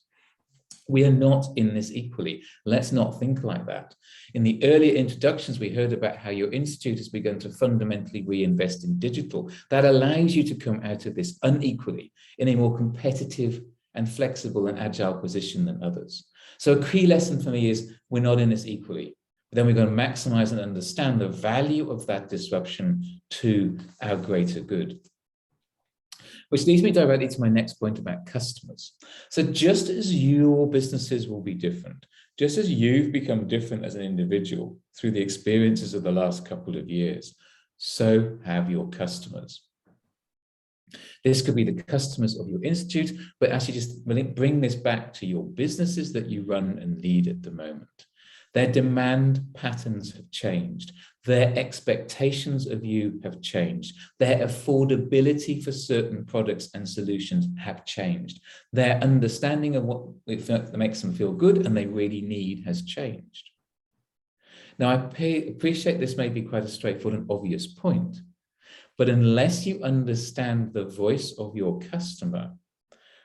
We are not in this equally. Let's not think like that. In the earlier introductions, we heard about how your institute has begun to fundamentally reinvest in digital. That allows you to come out of this unequally in a more competitive and flexible and agile position than others. So a key lesson for me is we're not in this equally. But then we're going to maximize and understand the value of that disruption to our greater good. Which leads me directly to my next point about customers. So just as your businesses will be different, just as you've become different as an individual through the experiences of the last couple of years, so have your customers. This could be the customers of your institute, but actually just bring this back to your businesses that you run and lead at the moment. Their demand patterns have changed. Their expectations of you have changed. Their affordability for certain products and solutions have changed. Their understanding of what makes them feel good and they really need has changed. Now, I appreciate this may be quite a straightforward and obvious point, but unless you understand the voice of your customer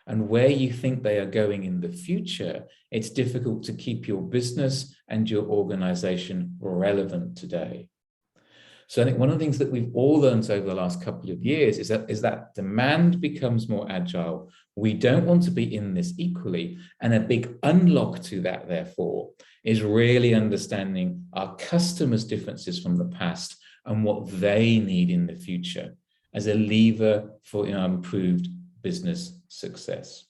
and where you think they are going in the future, it's difficult to keep your business and your organization relevant today. So I think one of the things that we've all learned over the last couple of years is that demand becomes more agile. We don't want to be in this equally. And a big unlock to that, therefore, is really understanding our customers' differences from the past and what they need in the future as a lever for improved business success.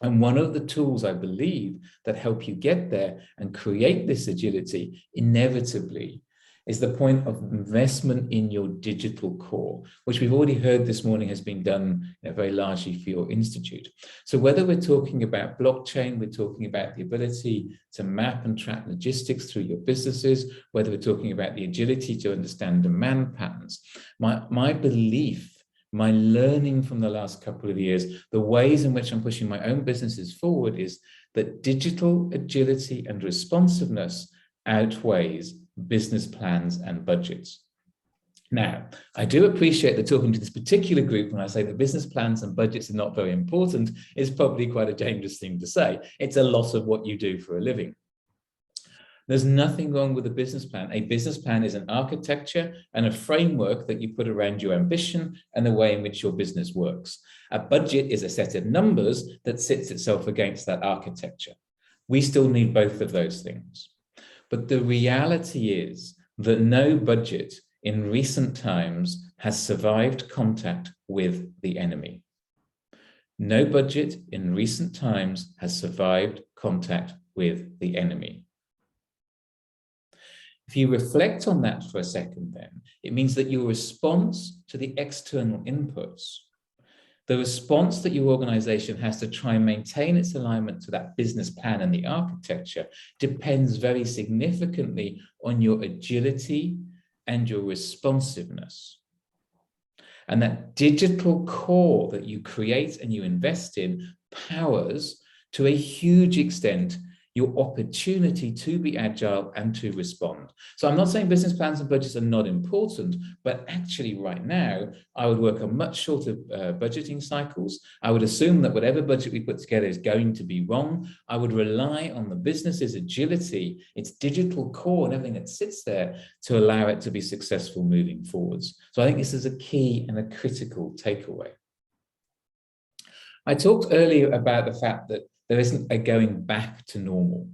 And one of the tools, I believe, that help you get there and create this agility inevitably is the point of investment in your digital core, which we've already heard this morning has been done very largely for your institute. So whether we're talking about blockchain, we're talking about the ability to map and track logistics through your businesses, whether we're talking about the agility to understand demand patterns, my belief, my learning from the last couple of years, the ways in which I'm pushing my own businesses forward is that digital agility and responsiveness outweighs business plans and budgets. Now, I do appreciate that talking to this particular group when I say that business plans and budgets are not very important is probably quite a dangerous thing to say. It's a lot of what you do for a living. There's nothing wrong with a business plan. A business plan is an architecture and a framework that you put around your ambition and the way in which your business works. A budget is a set of numbers that sits itself against that architecture. We still need both of those things. But the reality is that no budget in recent times has survived contact with the enemy. No budget in recent times has survived contact with the enemy. If you reflect on that for a second, then it means that your response to the external inputs, the response that your organization has to try and maintain its alignment to that business plan and the architecture depends very significantly on your agility and your responsiveness. And that digital core that you create and you invest in powers, to a huge extent, your opportunity to be agile and to respond. So I'm not saying business plans and budgets are not important, but actually right now, I would work on much shorter budgeting cycles. I would assume that whatever budget we put together is going to be wrong. I would rely on the business's agility, its digital core and everything that sits there to allow it to be successful moving forwards. So I think this is a key and a critical takeaway. I talked earlier about the fact that there isn't a going back to normal.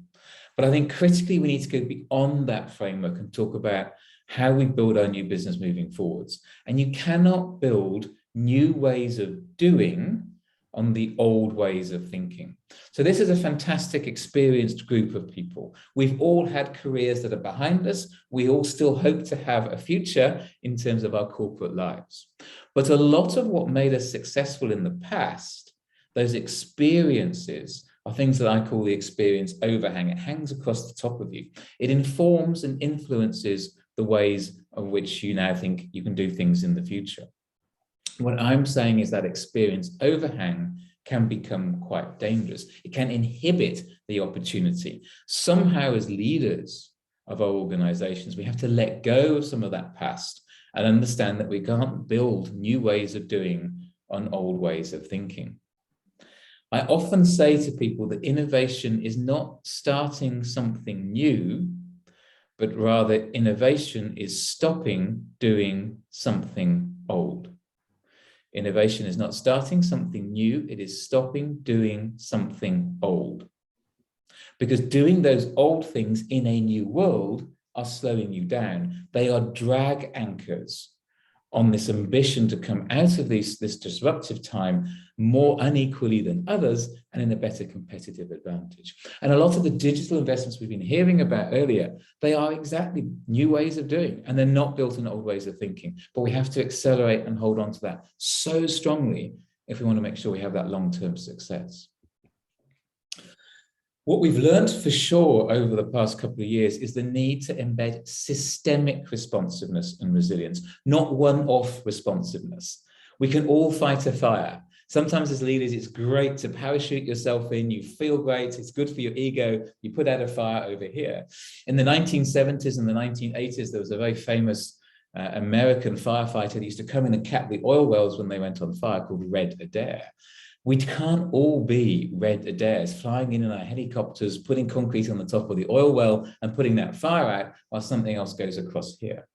But I think critically, we need to go beyond that framework and talk about how we build our new business moving forwards. And you cannot build new ways of doing on the old ways of thinking. So this is a fantastic, experienced group of people. We've all had careers that are behind us. We all still hope to have a future in terms of our corporate lives. But a lot of what made us successful in the past, those experiences, are things that I call the experience overhang. It hangs across the top of you. It informs and influences the ways in which you now think you can do things in the future. What I'm saying is that experience overhang can become quite dangerous. It can inhibit the opportunity. Somehow, as leaders of our organizations, we have to let go of some of that past and understand that we can't build new ways of doing on old ways of thinking. I often say to people that innovation is not starting something new, but rather innovation is stopping doing something old. Innovation is not starting something new, it is stopping doing something old. Because doing those old things in a new world are slowing you down. They are drag anchors on this ambition to come out of this disruptive time more unequally than others and in a better competitive advantage. And a lot of the digital investments we've been hearing about earlier, they are exactly new ways of doing, and they're not built on old ways of thinking. But we have to accelerate and hold on to that so strongly if we want to make sure we have that long-term success. What we've learned for sure over the past couple of years is the need to embed systemic responsiveness and resilience, not one-off responsiveness. We can all fight a fire. Sometimes as leaders, it's great to parachute yourself in, you feel great, it's good for your ego, you put out a fire over here. In the 1970s and the 1980s, there was a very famous American firefighter that used to come in and cap the oil wells when they went on fire, called Red Adair. We can't all be Red Adairs, flying in our helicopters, putting concrete on the top of the oil well and putting that fire out while something else goes across here.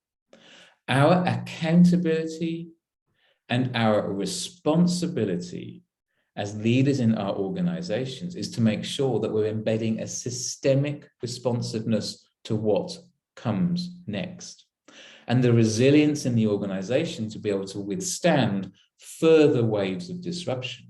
Our accountability and our responsibility as leaders in our organizations is to make sure that we're embedding a systemic responsiveness to what comes next, and the resilience in the organization to be able to withstand further waves of disruption.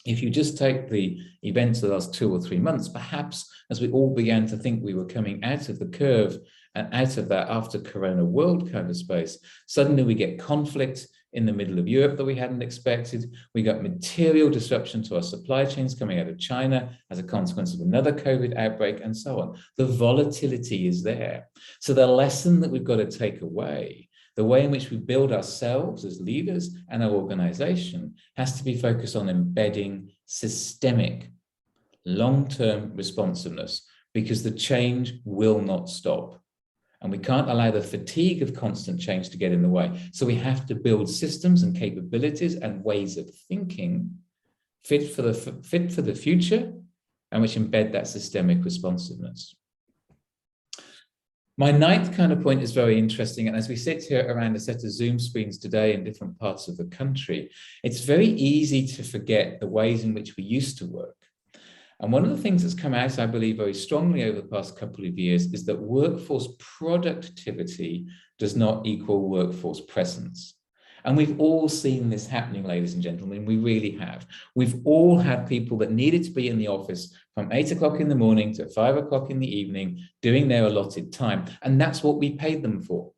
If you just take the events of the last 2 or 3 months, perhaps as we all began to think we were coming out of the curve and out of that after Corona world kind of space, suddenly we get conflict in the middle of Europe that we hadn't expected. We got material disruption to our supply chains coming out of China as a consequence of another COVID outbreak and so on. The volatility is there. So the lesson that we've got to take away, the way in which we build ourselves as leaders and our organization, has to be focused on embedding systemic, long-term responsiveness, because the change will not stop. And we can't allow the fatigue of constant change to get in the way. So we have to build systems and capabilities and ways of thinking fit for the future, and which embed that systemic responsiveness. My ninth kind of point is very interesting. And as we sit here around a set of Zoom screens today in different parts of the country, it's very easy to forget the ways in which we used to work. And one of the things that's come out, I believe, very strongly over the past couple of years is that workforce productivity does not equal workforce presence. And we've all seen this happening, ladies and gentlemen, we really have. We've all had people that needed to be in the office from 8 o'clock in the morning to 5 o'clock in the evening, doing their allotted time. And that's what we paid them for.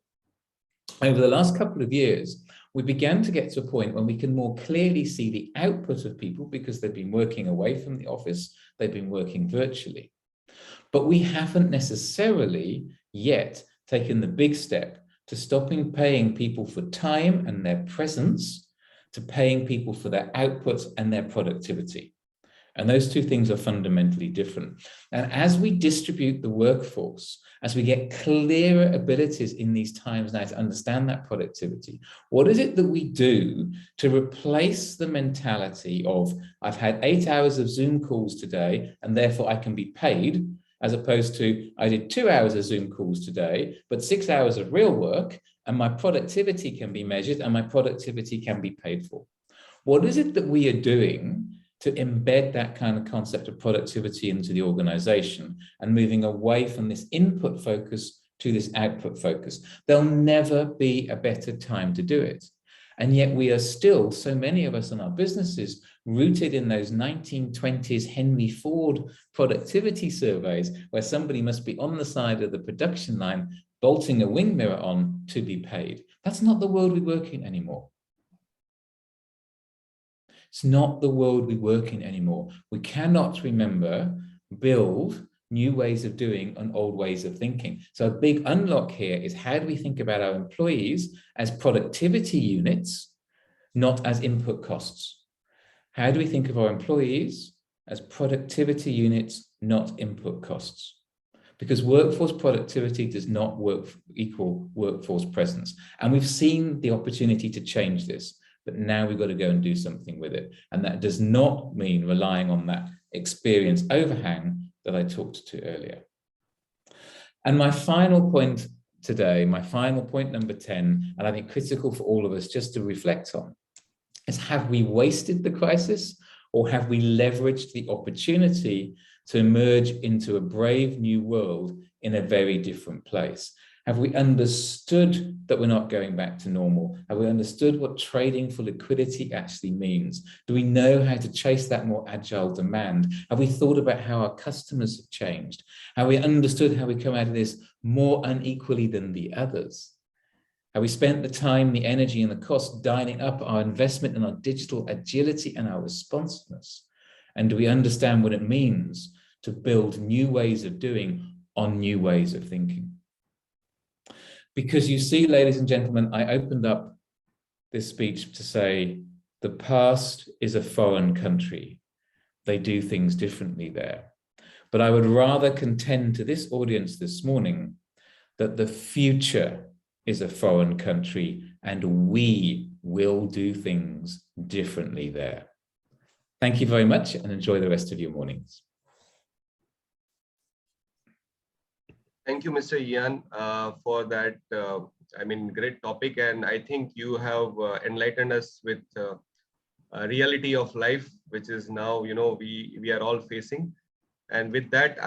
Over the last couple of years, we began to get to a point when we can more clearly see the output of people because they've been working away from the office, they've been working virtually. But we haven't necessarily yet taken the big step to stopping paying people for time and their presence, to paying people for their output and their productivity. And those two things are fundamentally different. And as we distribute the workforce, as we get clearer abilities in these times now to understand that productivity, what is it that we do to replace the mentality of, I've had 8 hours of Zoom calls today, and therefore I can be paid, as opposed to, I did 2 hours of Zoom calls today, but 6 hours of real work, and my productivity can be measured and my productivity can be paid for. What is it that we are doing to embed that kind of concept of productivity into the organization and moving away from this input focus to this output focus? There'll never be a better time to do it. And yet we are still, so many of us in our businesses, rooted in those 1920s Henry Ford productivity surveys, where somebody must be on the side of the production line, bolting a wing mirror on to be paid. That's not the world we work in anymore. It's not the world we work in anymore. We cannot, remember, build new ways of doing and old ways of thinking. So a big unlock here is, how do we think about our employees as productivity units, not as input costs? How do we think of our employees as productivity units, not input costs? Because workforce productivity does not equal workforce presence. And we've seen the opportunity to change this. But now we've got to go and do something with it. And that does not mean relying on that experience overhang that I talked to earlier. And my final point today, my final point number 10, and I think critical for all of us just to reflect on, is, have we wasted the crisis, or have we leveraged the opportunity to emerge into a brave new world in a very different place? Have we understood that we're not going back to normal? Have we understood what trading for liquidity actually means? Do we know how to chase that more agile demand? Have we thought about how our customers have changed? Have we understood how we come out of this more unequally than the others? Have we spent the time, the energy, and the cost dialing up our investment in our digital agility and our responsiveness? And do we understand what it means to build new ways of doing on new ways of thinking. Because you see, ladies and gentlemen, I opened up this speech to say the past is a foreign country. They do things differently there. But I would rather contend to this audience this morning that the future is a foreign country and we will do things differently there. Thank you very much and enjoy the rest of your mornings. Thank you, Mr. Ian, for that, great topic. And I think you have enlightened us with a reality of life, which is now, we are all facing. And with that,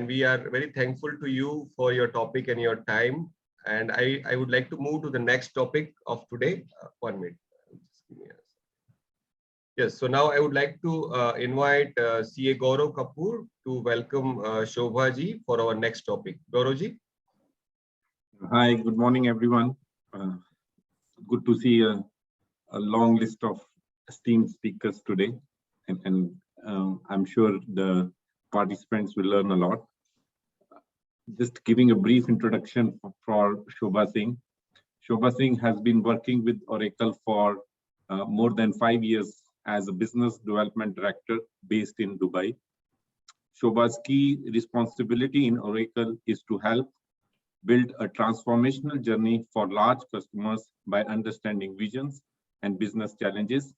we are very thankful to you for your topic and your time. And I would like to move to the next topic of today. 1 minute. Yes, so now I would like to invite CA Gaurav Kapoor to welcome Shobha ji for our next topic. Gaurav ji. Hi, good morning, everyone. Good to see a long list of esteemed speakers today. And I'm sure the participants will learn a lot. Just giving a brief introduction for Shobha Singh. Shobha Singh has been working with Oracle for more than 5 years as a business development director based in Dubai. Shobha's key responsibility in Oracle is to help build a transformational journey for large customers by understanding visions and business challenges.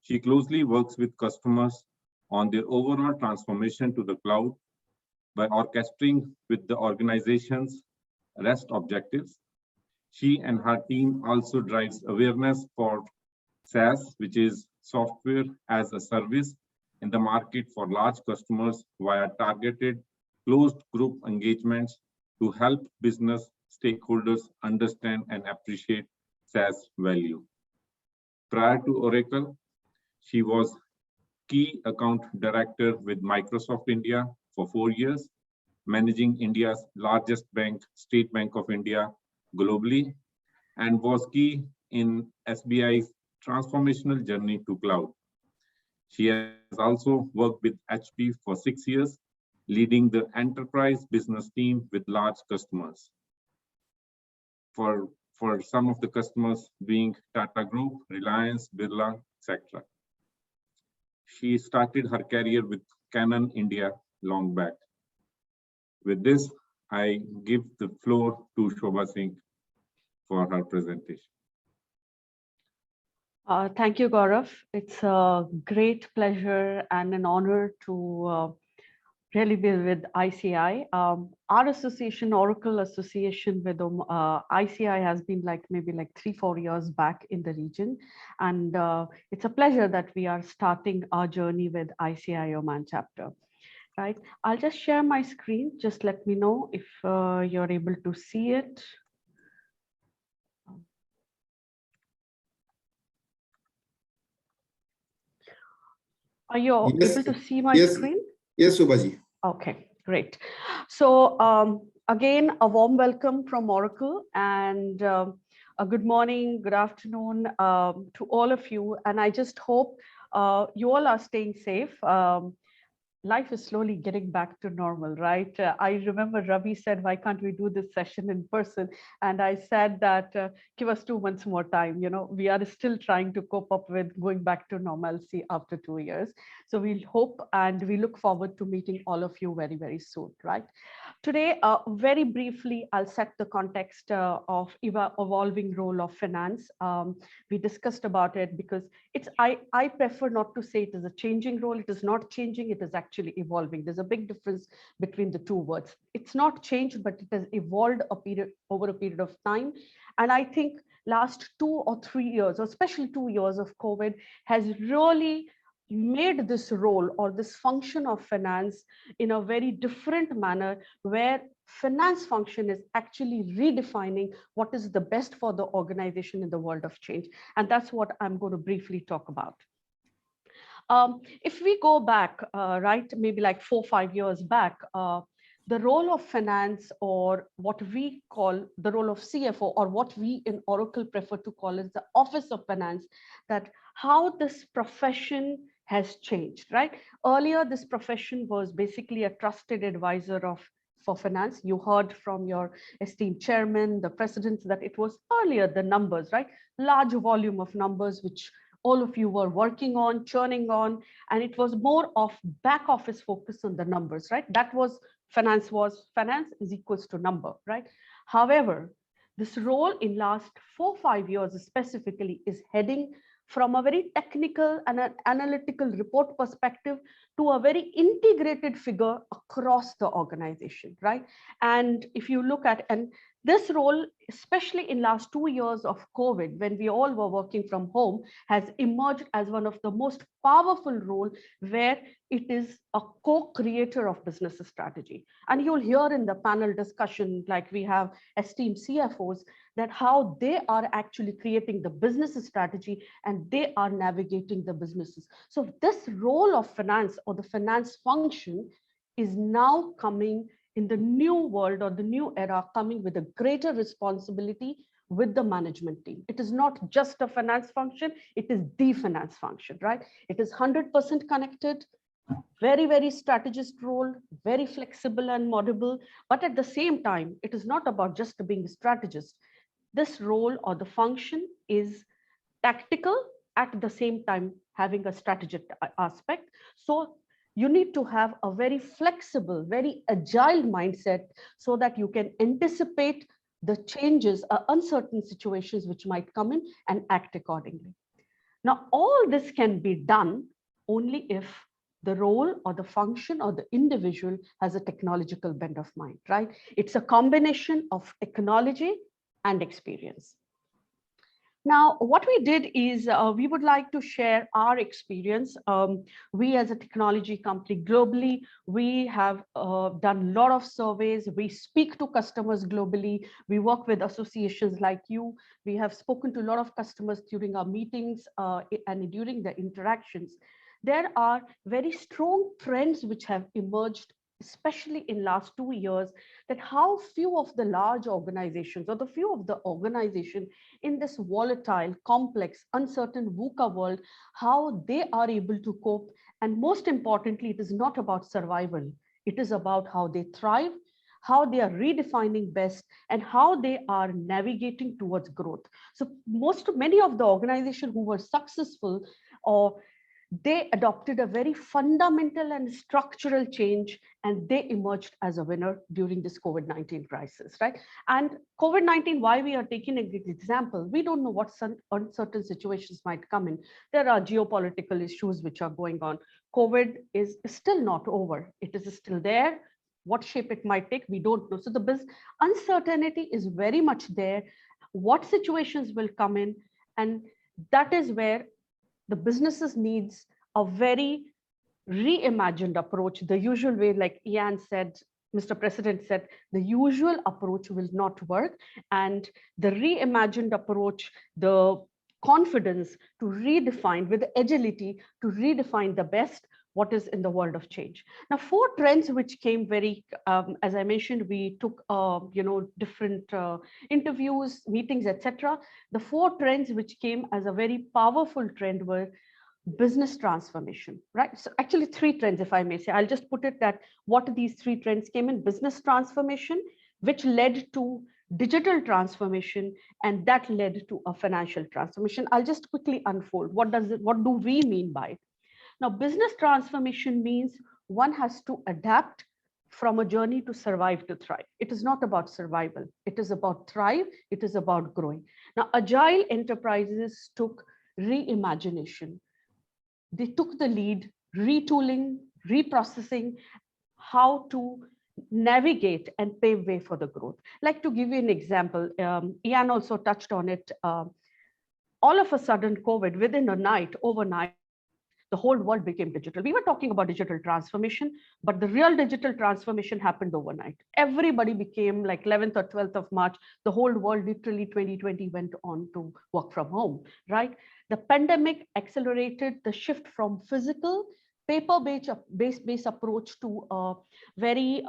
She closely works with customers on their overall transformation to the cloud by orchestrating with the organization's REST objectives. She and her team also drives awareness for SaaS, which is software as a service, in the market for large customers via targeted closed group engagements to help business stakeholders understand and appreciate SaaS value. Prior to Oracle, she was key account director with Microsoft India for 4 years, managing India's largest bank, State Bank of India, globally, and was key in SBI's transformational journey to cloud. She has also worked with HP for 6 years, leading the enterprise business team with large customers. For some of the customers being Tata Group, Reliance, Birla, etc. She started her career with Canon India long back. With this, I give the floor to Shobha Singh for her presentation. Thank you, Gaurav. It's a great pleasure and an honor to really be with ICI. Our association, Oracle Association with ICI has been maybe 3-4 years back in the region. And it's a pleasure that we are starting our journey with ICI Oman chapter. Right. I'll just share my screen. Just let me know if you're able to see it. Are you able to see my screen? Yes, Shobhaji. Okay, great. So again, a warm welcome from Oracle and a good morning, good afternoon to all of you. And I just hope you all are staying safe. Life is slowly getting back to normal, right? I remember Ravi said, why can't we do this session in person? And I said that, give us 2 months more time. We are still trying to cope up with going back to normalcy after 2 years. So we'll hope and we look forward to meeting all of you very, very soon, right? Today, very briefly, I'll set the context of evolving role of finance. We discussed about it because I prefer not to say it is a changing role. It is not changing, it is actually evolving. There's a big difference between the two words. It's not changed, but it has evolved over a period of time. And I think last 2 or 3 years, or especially 2 years of COVID has really made this role or this function of finance in a very different manner, where finance function is actually redefining what is the best for the organization in the world of change. And that's what I'm going to briefly talk about. If we go back, right, maybe 4 or 5 years back, the role of finance, or what we call the role of CFO, or what we in Oracle prefer to call is the Office of Finance, that how this profession has changed, right? Earlier, this profession was basically a trusted advisor for finance. You heard from your esteemed chairman, the presidents, that it was earlier the numbers, right? Large volume of numbers, which all of you were working on, churning on, and it was more of back office focus on the numbers, right? That was finance is equals to number, right? However, this role in last 4-5 years specifically is heading from a very technical and an analytical report perspective to a very integrated figure across the organization, right? And if you look at, and this role, especially in last 2 years of COVID, when we all were working from home, has emerged as one of the most powerful role where it is a co-creator of business strategy. And you'll hear in the panel discussion, like we have esteemed CFOs, that how they are actually creating the business strategy and they are navigating the businesses. So this role of finance or the finance function is now coming in the new world or the new era, coming with a greater responsibility with the management team. It is not just a finance function, it is the finance function, right? It is 100% connected, very, very strategist role, very flexible and moldable, but at the same time, it is not about just being a strategist. This role or the function is tactical, at the same time having a strategic aspect. So you need to have a very flexible, very agile mindset so that you can anticipate the changes, uncertain situations which might come in and act accordingly. Now, all this can be done only if the role or the function or the individual has a technological bent of mind, right? It's a combination of technology and experience. Now, what we did is we would like to share our experience. We as a technology company globally, we have done a lot of surveys. We speak to customers globally. We work with associations like you. We have spoken to a lot of customers during our meetings and during the interactions. There are very strong trends which have emerged, especially in last 2 years, that how few of the large organizations or the few of the organization in this volatile, complex, uncertain VUCA world, how they are able to cope. And most importantly, it is not about survival. It is about how they thrive, how they are redefining best, and how they are navigating towards growth. So many of the organizations who were successful, or they adopted a very fundamental and structural change, and they emerged as a winner during this COVID-19 crisis, right? And COVID-19, why we are taking an example, we don't know what uncertain situations might come in. There are geopolitical issues which are going on. COVID is still not over. It is still there. What shape it might take, we don't know. So the uncertainty is very much there. What situations will come in? And that is where the businesses needs a very reimagined approach. The usual way, like Ian said, Mr. President said, the usual approach will not work. And the reimagined approach, the confidence to redefine with agility, to redefine the best, what is in the world of change. Now, 4 trends which came very, as I mentioned, we took, different interviews, meetings, etc. The 4 trends which came as a very powerful trend were business transformation, right? So actually 3 trends, if I may say. I'll just put it that what these 3 trends came in: business transformation, which led to digital transformation, and that led to a financial transformation. I'll just quickly unfold. What do we mean by it? Now, business transformation means one has to adapt from a journey to survive to thrive. It is not about survival. It is about thrive. It is about growing. Now, agile enterprises took reimagination. They took the lead, retooling, reprocessing, how to navigate and pave way for the growth. Like, to give you an example, Ian also touched on it. All of a sudden, COVID, within a night, overnight, the whole world became digital. We were talking about digital transformation, but the real digital transformation happened overnight. Everybody became, like 11th or 12th of March, the whole world literally 2020 went on to work from home, right? The pandemic accelerated the shift from physical paper-based approach to a very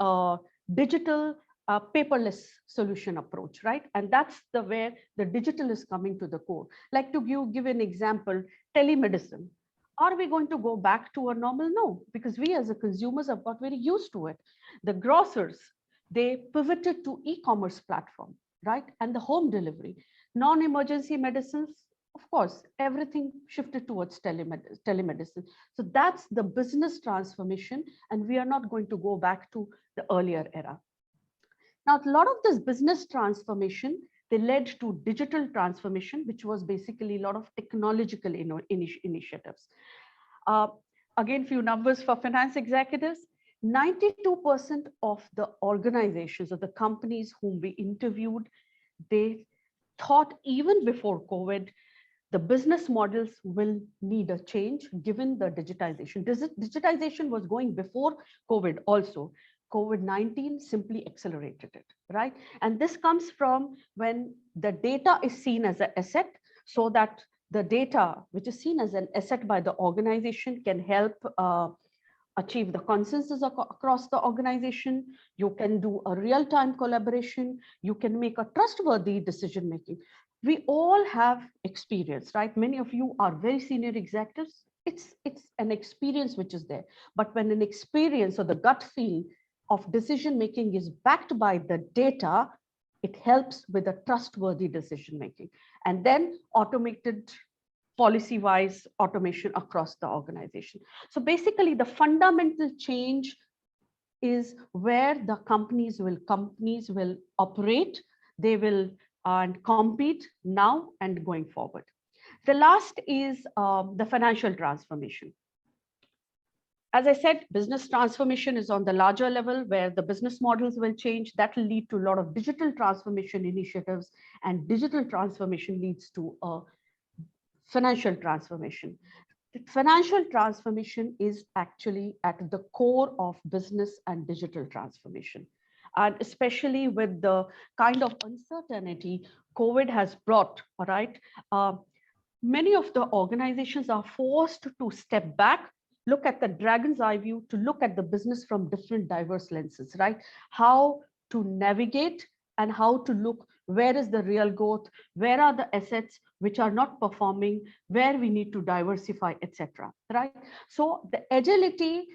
digital paperless solution approach, right? And that's where the digital is coming to the core. Like, to give an example, telemedicine. Are we going to go back to a normal? No, because we as a consumers have got very used to it. The grocers, they pivoted to e-commerce platform, right? And the home delivery. Non-emergency medicines, of course, everything shifted towards telemedicine. So that's the business transformation, and we are not going to go back to the earlier era. Now, a lot of this business transformation, they led to digital transformation, which was basically a lot of technological initiatives. Again, few numbers for finance executives. 92% of the organizations or the companies whom we interviewed, they thought even before COVID, the business models will need a change given the digitization. Digitization was going before COVID also. COVID-19 simply accelerated it, right? And this comes from when the data is seen as an asset, so that the data, which is seen as an asset by the organization, can help achieve the consensus across the organization. You can do a real-time collaboration. You can make a trustworthy decision-making. We all have experience, right? Many of you are very senior executives. It's an experience which is there. But when an experience or the gut feel of decision-making is backed by the data, it helps with a trustworthy decision-making. And then automated policy-wise automation across the organization. So basically the fundamental change is where the companies will operate, they will and compete now and going forward. The last is the financial transformation. As I said, business transformation is on the larger level where the business models will change. That will lead to a lot of digital transformation initiatives, and digital transformation leads to a financial transformation. The financial transformation is actually at the core of business and digital transformation. And especially with the kind of uncertainty COVID has brought, all right, many of the organizations are forced to step back, look at the dragon's eye view, to look at the business from different diverse lenses, right? How to navigate and how to look, where is the real growth, where are the assets which are not performing, where we need to diversify, etc. Right? So the agility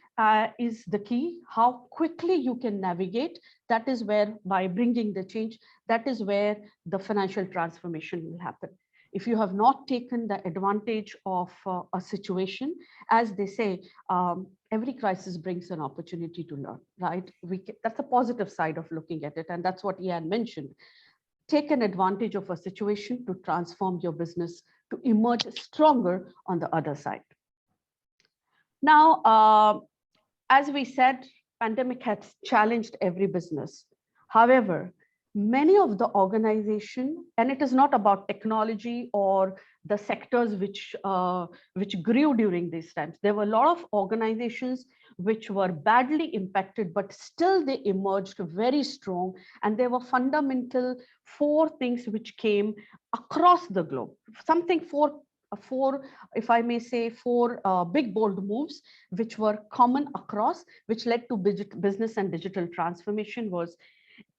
is the key, how quickly you can navigate. That is where, by bringing the change, that is where the financial transformation will happen. If you have not taken the advantage of a situation, as they say, every crisis brings an opportunity to learn, right? That's a positive side of looking at it. And that's what Ian mentioned. Take an advantage of a situation to transform your business, to emerge stronger on the other side. Now, as we said, pandemic has challenged every business. However, many of the organization, and it is not about technology or the sectors which grew during these times. There were a lot of organizations which were badly impacted, but still they emerged very strong. And there were fundamental 4 things which came across the globe. Something four, if I may say, 4 big bold moves which were common across, which led to business and digital transformation. Was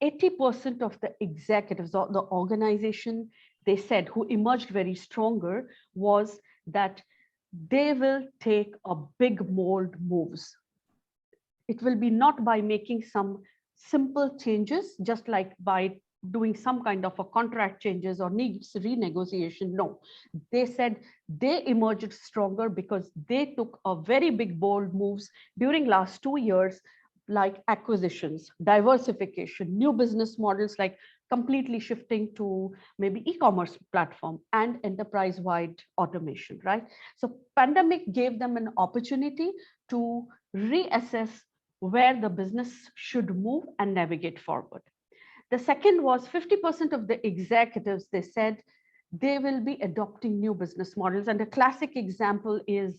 80% of the executives or the organization, they said, who emerged very stronger, was that they will take a big bold moves. It will be not by making some simple changes, just like by doing some kind of a contract changes or needs renegotiation. No, they said they emerged stronger because they took a very big bold moves during last 2 years, like acquisitions, diversification, new business models, like completely shifting to maybe e-commerce platform and enterprise-wide automation, right? So pandemic gave them an opportunity to reassess where the business should move and navigate forward. The second was 50% of the executives, they said they will be adopting new business models. And a classic example is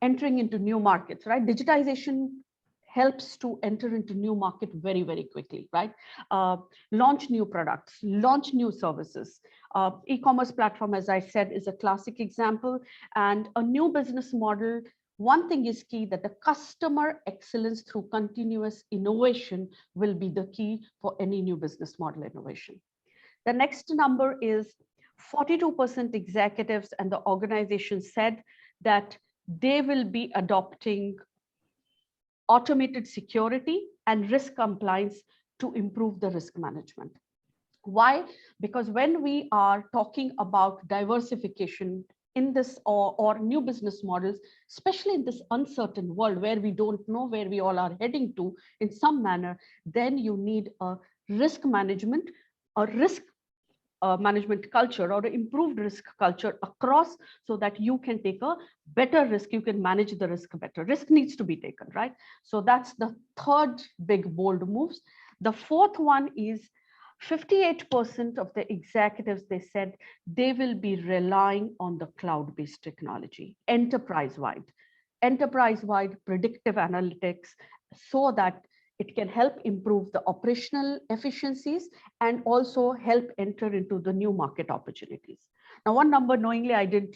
entering into new markets, right? Digitization helps to enter into new market very, very quickly, right? Launch new products, launch new services. E-commerce platform, as I said, is a classic example. And a new business model, one thing is key, that the customer excellence through continuous innovation will be the key for any new business model innovation. The next number is 42% executives and the organization said that they will be adopting automated security and risk compliance to improve the risk management. Why? Because when we are talking about diversification in this or new business models, especially in this uncertain world where we don't know where we all are heading to in some manner, then you need a risk management, a risk management culture or improved risk culture across, so that you can take a better risk, you can manage the risk better. Risk needs to be taken, right? So that's the third big bold moves. The fourth one is 58% of the executives, they said they will be relying on the cloud-based technology, enterprise-wide predictive analytics, so that it can help improve the operational efficiencies and also help enter into the new market opportunities. Now, one number, knowingly, I didn't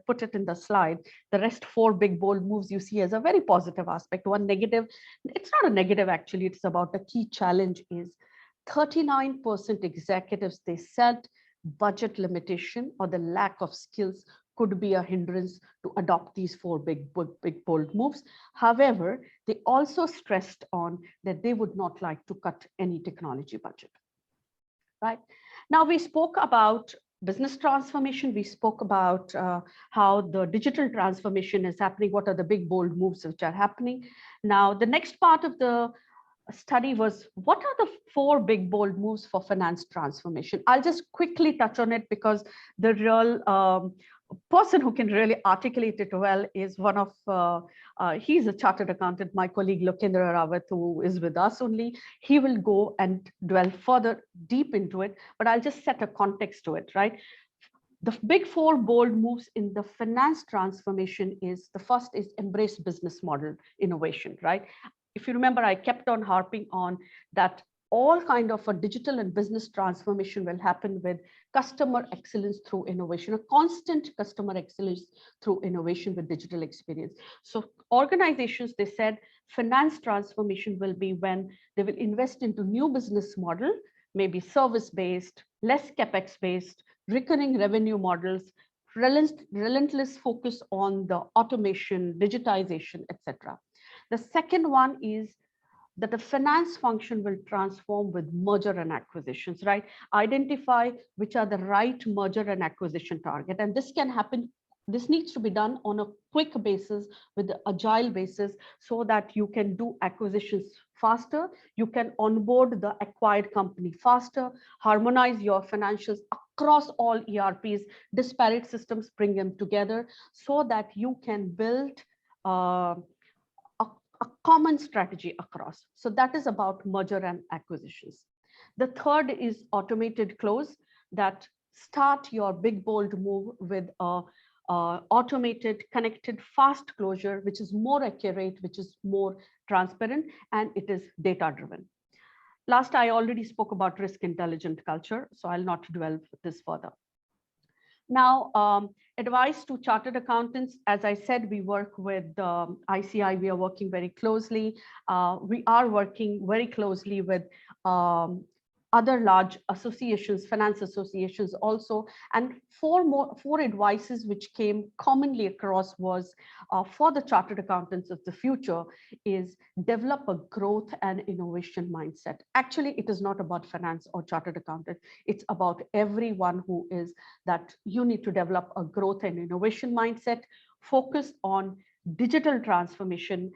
put it in the slide. The rest 4 big bold moves you see as a very positive aspect. One negative, it's not a negative actually, it's about the key challenge is 39% executives, they said budget limitation or the lack of skills could be a hindrance to adopt these 4 big bold moves. However, they also stressed on that they would not like to cut any technology budget. Right now, we spoke about business transformation. We spoke about how the digital transformation is happening. What are the big bold moves which are happening? Now, the next part of the study was, what are the 4 big bold moves for finance transformation? I'll just quickly touch on it because the real person who can really articulate it well is one of, he's a chartered accountant, my colleague Lokendra Rawat, who is with us only. He will go and dwell further deep into it, but I'll just set a context to it, right? The big 4 bold moves in the finance transformation is, the first is embrace business model innovation, right? If you remember, I kept on harping on that all kind of a digital and business transformation will happen with customer excellence through innovation, a constant customer excellence through innovation with digital experience. So organizations, they said, finance transformation will be when they will invest into new business model, maybe service-based, less CapEx-based, recurring revenue models, relentless focus on the automation, digitization, etc. The second one is that the finance function will transform with merger and acquisitions, right? Identify which are the right merger and acquisition target. And this can happen, this needs to be done on a quick basis with the agile basis, so that you can do acquisitions faster, you can onboard the acquired company faster, harmonize your financials across all ERPs, disparate systems, bring them together so that you can build a common strategy across. So that is about merger and acquisitions. The third is automated close, that start your big bold move with a automated, connected, fast closure, which is more accurate, which is more transparent, and it is data driven. Last, I already spoke about risk intelligent culture, so I'll not dwell this further. Now, advice to chartered accountants. As I said, we work with ICI. We are working very closely. We are working very closely with other large associations, finance associations also. And four advices which came commonly across was for the chartered accountants of the future is develop a growth and innovation mindset. Actually, it is not about finance or chartered accountant. It's about everyone who is that you need to develop a growth and innovation mindset, focus on digital transformation,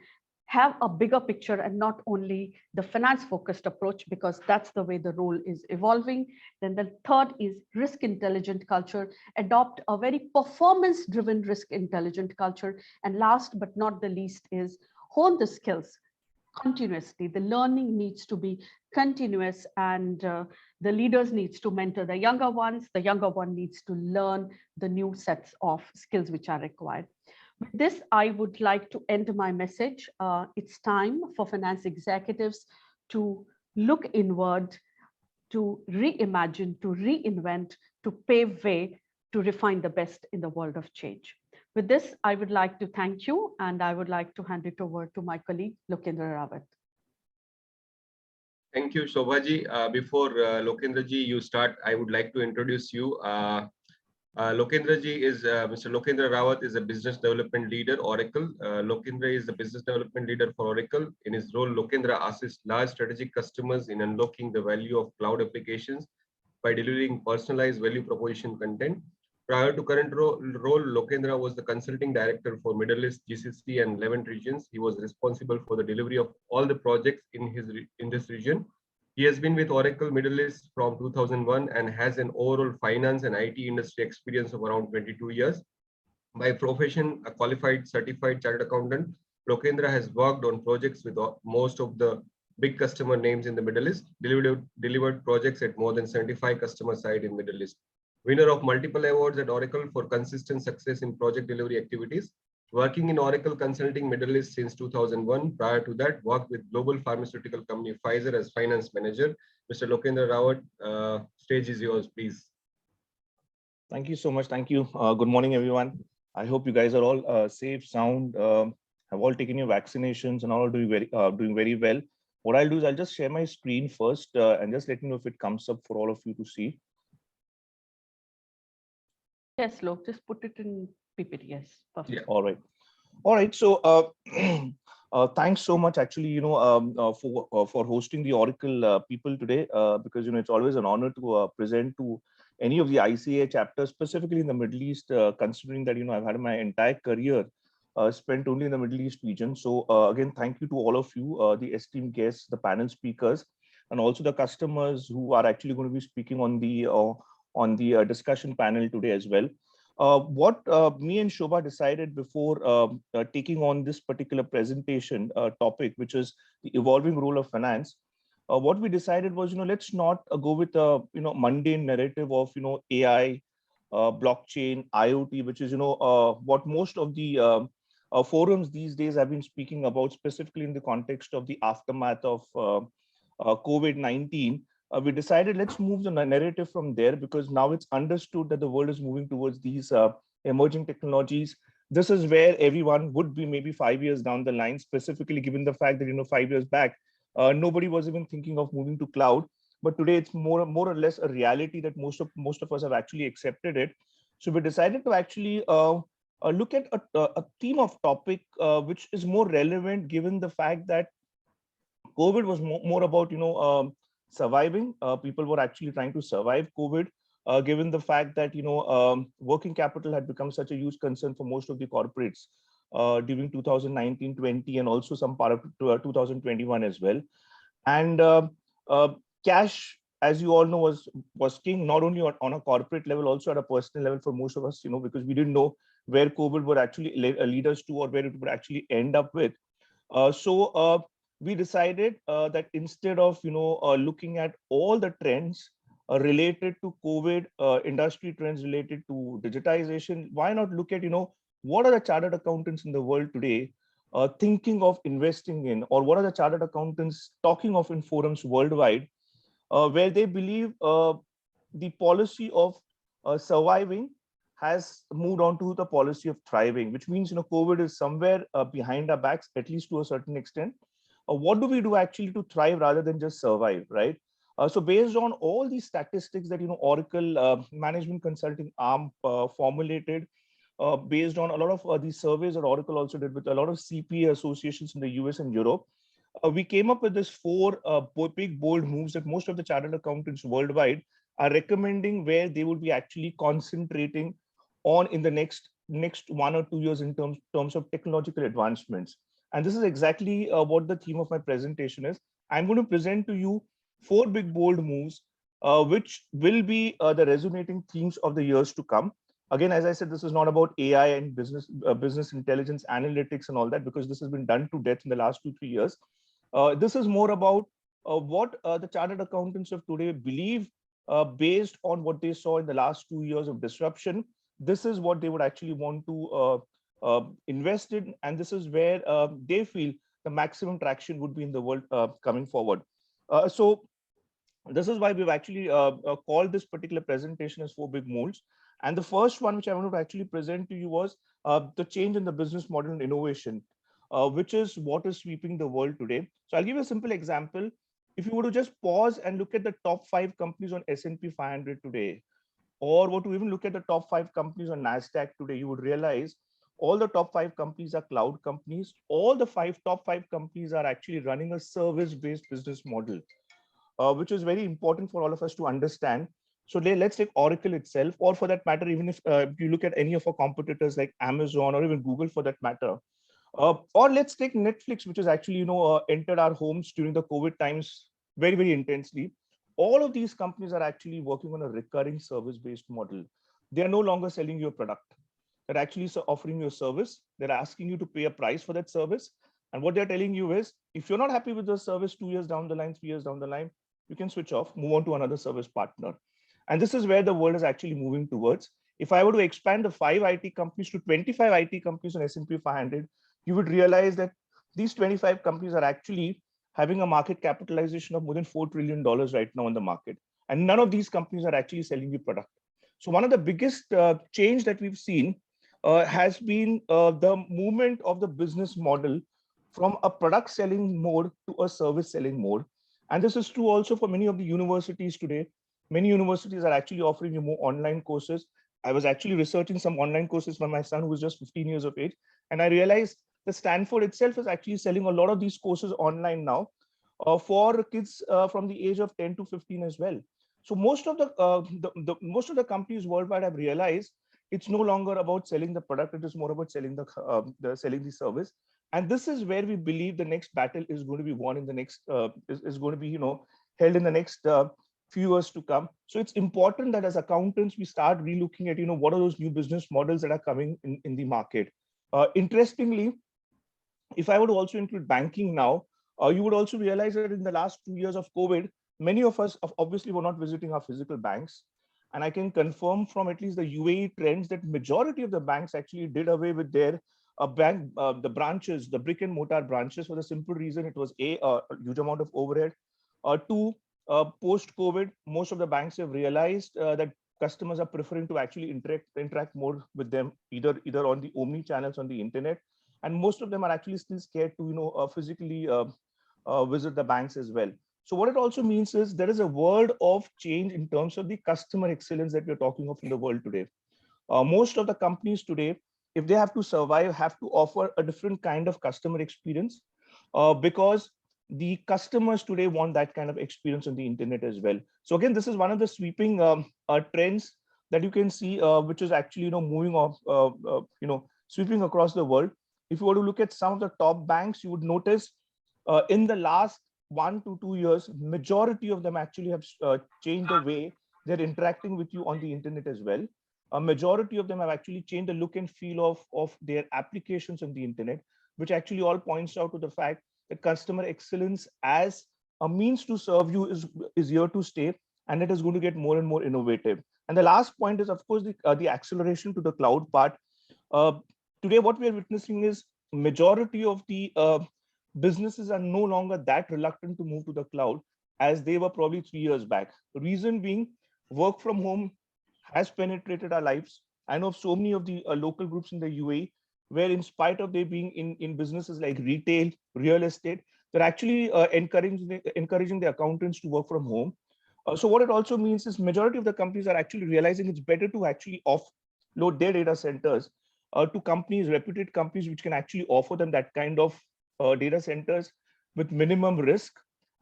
have a bigger picture and not only the finance focused approach, because that's the way the role is evolving. Then the third is risk intelligent culture, adopt a very performance driven risk intelligent culture. And last but not the least is hone the skills continuously. The learning needs to be continuous, and the leaders needs to mentor the younger ones. The younger one needs to learn the new sets of skills which are required. With this, I would like to end my message. It's time for finance executives to look inward, to reimagine, to reinvent, to pave way, to refine the best in the world of change. With this, I would like to thank you, and I would like to hand it over to my colleague, Lokendra Rawat. Thank you, Shobhaji. Before Lokendra ji, you start, I would like to introduce you. Lokendra ji is Mr. Lokendra Rawat is a business development leader, Oracle. Lokendra is the business development leader for Oracle. In his role, Lokendra assists large strategic customers in unlocking the value of cloud applications by delivering personalized value proposition content. Prior to current role, Lokendra was the consulting director for Middle East, GCC, and Levant regions. He was responsible for the delivery of all the projects in this region. He has been with Oracle Middle East from 2001 and has an overall finance and IT industry experience of around 22 years. By profession, a qualified certified chartered accountant, Lokendra has worked on projects with most of the big customer names in the Middle East, delivered projects at more than 75 customer sites in Middle East. Winner of multiple awards at Oracle for consistent success in project delivery activities. Working in Oracle Consulting Middle East since 2001. Prior to that, worked with global pharmaceutical company Pfizer as finance manager. Mr. Lokendra Rawat, stage is yours, please. Thank you so much. Thank you. Good morning, everyone. I hope you guys are all safe, sound, have all taken your vaccinations and all doing very well. What I'll do is I'll just share my screen first and just let me know if it comes up for all of you to see. Yes, look, just put it in PPT. Yes, perfect. Yeah. All right. So thanks so much, actually, for hosting the Oracle people today, because it's always an honor to present to any of the ICA chapters, specifically in the Middle East, considering that I've had my entire career spent only in the Middle East region. So again, thank you to all of you, the esteemed guests, the panel speakers, and also the customers who are actually going to be speaking on the discussion panel today as well. What me and Shobha decided before taking on this particular presentation topic, which is the evolving role of finance, what we decided was, let's not go with a mundane narrative of AI, blockchain, IoT, which is what most of the forums these days have been speaking about, specifically in the context of the aftermath of COVID-19. We decided let's move the narrative from there, because now it's understood that the world is moving towards these emerging technologies. This is where everyone would be maybe 5 years down the line, specifically given the fact that 5 years back, nobody was even thinking of moving to cloud. But today it's more or less a reality that most of us have actually accepted it. So we decided to actually look at a theme of topic which is more relevant, given the fact that COVID was more about surviving. People were actually trying to survive COVID, given the fact that working capital had become such a huge concern for most of the corporates during 2019-20, and also some part of 2021 as well. And cash, as you all know, was king, not only on a corporate level, also at a personal level for most of us, because we didn't know where COVID would actually lead us to, or where it would actually end up with. So we decided that instead of looking at all the trends related to COVID, industry trends related to digitization, why not look at what are the chartered accountants in the world today thinking of investing in, or what are the chartered accountants talking of in forums worldwide, where they believe the policy of surviving has moved on to the policy of thriving, which means COVID is somewhere behind our backs, at least to a certain extent. What do we do actually to thrive rather than just survive, right? So based on all these statistics that Oracle management consulting arm formulated, based on a lot of these surveys that Oracle also did with a lot of CPE associations in the US and Europe, we came up with this 4 big bold moves that most of the chartered accountants worldwide are recommending, where they will be actually concentrating on in the next 1 or 2 years in terms of technological advancements. And this is exactly what the theme of my presentation is. I'm going to present to you 4 big bold moves, which will be the resonating themes of the years to come. Again, as I said, this is not about AI and business intelligence, analytics and all that, because this has been done to death in the last 2-3 years. This is more about what the chartered accountants of today believe, based on what they saw in the last 2 years of disruption. This is what they would actually want to invest in, and this is where they feel the maximum traction would be in the world coming forward. So this is why we've actually called this particular presentation as 4 big moves. And the first one, which I wanted to actually present to you, was the change in the business model and innovation, which is what is sweeping the world today. So I'll give you a simple example. If you were to just pause and look at the top 5 companies on S&P 500 today, or were to even look at the top 5 companies on NASDAQ today, you would realize all the top 5 companies are cloud companies. All the top 5 companies are actually running a service-based business model, which is very important for all of us to understand. So let's take Oracle itself, or for that matter, even if you look at any of our competitors like Amazon or even Google for that matter, or let's take Netflix, which has actually entered our homes during the COVID times very, very intensely. All of these companies are actually working on a recurring service-based model. They are no longer selling you a product. They're actually offering you a service. They're asking you to pay a price for that service. And what they're telling you is, if you're not happy with the service 2 years down the line, 3 years down the line, you can switch off, move on to another service partner. And this is where the world is actually moving towards. If I were to expand the 5 IT companies to 25 IT companies on S&P 500, you would realize that these 25 companies are actually having a market capitalization of more than $4 trillion right now on the market. And none of these companies are actually selling you product. So one of the biggest change that we've seen has been the movement of the business model from a product selling mode to a service selling mode. And this is true also for many of the universities today. Many universities are actually offering you more online courses. I was actually researching some online courses for my son, who was just 15 years of age. And I realized that Stanford itself is actually selling a lot of these courses online now for kids from the age of 10 to 15 as well. So most of the companies worldwide have realized it's no longer about selling the product. It is more about selling the service. And this is where we believe the next battle is going to be won in the next is going to be held in the next few years to come. So it's important that as accountants we start relooking at what are those new business models that are coming in the market. Interestingly, if I were to also include banking now, you would also realize that in the last 2 years of COVID, many of us obviously were not visiting our physical banks. And I can confirm from at least the UAE trends that majority of the banks actually did away with their the branches, the brick and mortar branches, for the simple reason it was a huge amount of overhead. Two, post-COVID, most of the banks have realized that customers are preferring to actually interact more with them, either on the omni channels on the internet, and most of them are actually still scared to physically visit the banks as well. So what it also means is there is a world of change in terms of the customer excellence that we're talking of in the world today. Most of the companies today, if they have to survive, have to offer a different kind of customer experience because the customers today want that kind of experience on the internet as well. So again, this is one of the sweeping trends that you can see, which is actually moving off, sweeping across the world. If you were to look at some of the top banks, you would notice in the last 1 to 2 years, majority of them actually have changed the way they're interacting with you on the internet as well. A majority of them have actually changed the look and feel of their applications on the internet, which actually all points out to the fact that customer excellence as a means to serve you is here to stay, and it is going to get more and more innovative. And the last point is, of course, the acceleration to the cloud part. Today, what we are witnessing is majority of the businesses are no longer that reluctant to move to the cloud as they were probably 3 years back. The reason being, work from home has penetrated our lives. I know of so many of the local groups in the UAE where, in spite of they being in businesses like retail, real estate, they're actually encouraging the accountants to work from home. So what it also means is majority of the companies are actually realizing it's better to actually offload their data centers to companies, reputed companies, which can actually offer them that kind of data centers with minimum risk,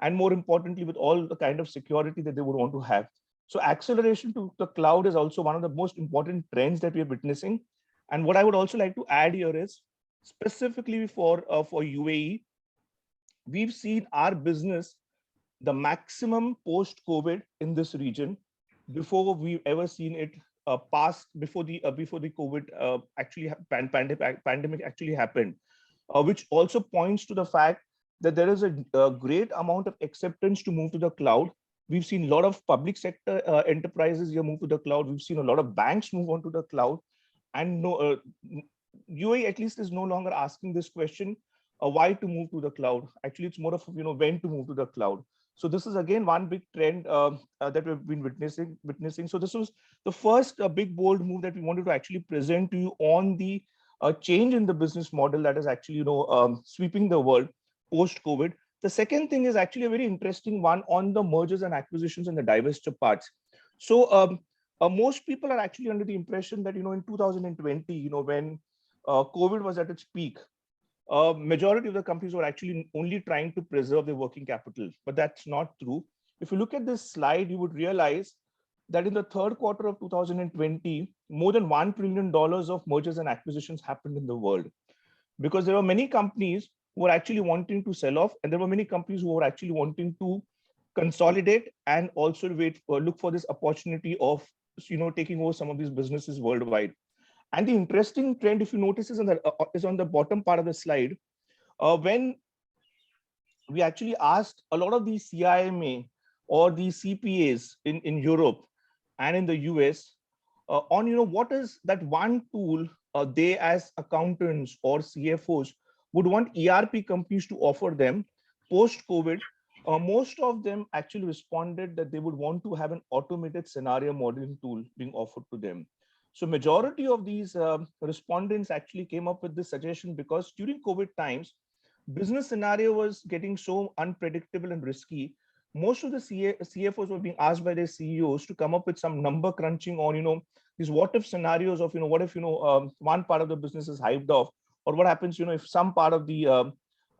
and more importantly, with all the kind of security that they would want to have. So acceleration to the cloud is also one of the most important trends that we are witnessing. And what I would also like to add here is, specifically for UAE, we've seen our business the maximum post-COVID in this region before we've ever seen it before the COVID pandemic actually happened, which also points to the fact that there is a great amount of acceptance to move to the cloud. We've seen a lot of public sector enterprises here move to the cloud. We've seen a lot of banks move on to the cloud, and UAE at least is no longer asking this question, why to move to the cloud. Actually, it's more of when to move to the cloud. So this is again one big trend that we've been witnessing. So this was the first big bold move that we wanted to actually present to you on the change in the business model that is actually sweeping the world post-COVID. The second thing is actually a very interesting one on the mergers and acquisitions and the divestiture parts. So most people are actually under the impression that, in 2020, when COVID was at its peak, majority of the companies were actually only trying to preserve their working capital, but that's not true. If you look at this slide, you would realize that in the third quarter of 2020, more than $1 trillion of mergers and acquisitions happened in the world, because there were many companies who were actually wanting to sell off, and there were many companies who were actually wanting to consolidate and also look for this opportunity of taking over some of these businesses worldwide. And the interesting trend, if you notice, is on the bottom part of the slide. When we actually asked a lot of these CIMA or these CPAs in Europe and in the US on what is that one tool they as accountants or CFOs would want ERP companies to offer them post-COVID, most of them actually responded that they would want to have an automated scenario modeling tool being offered to them. So majority of these respondents actually came up with this suggestion because during COVID times, business scenario was getting so unpredictable and risky. Most of the CFOs were being asked by their CEOs to come up with some number crunching on, these what if scenarios of, what if, one part of the business is hived off, or what happens, if some part of the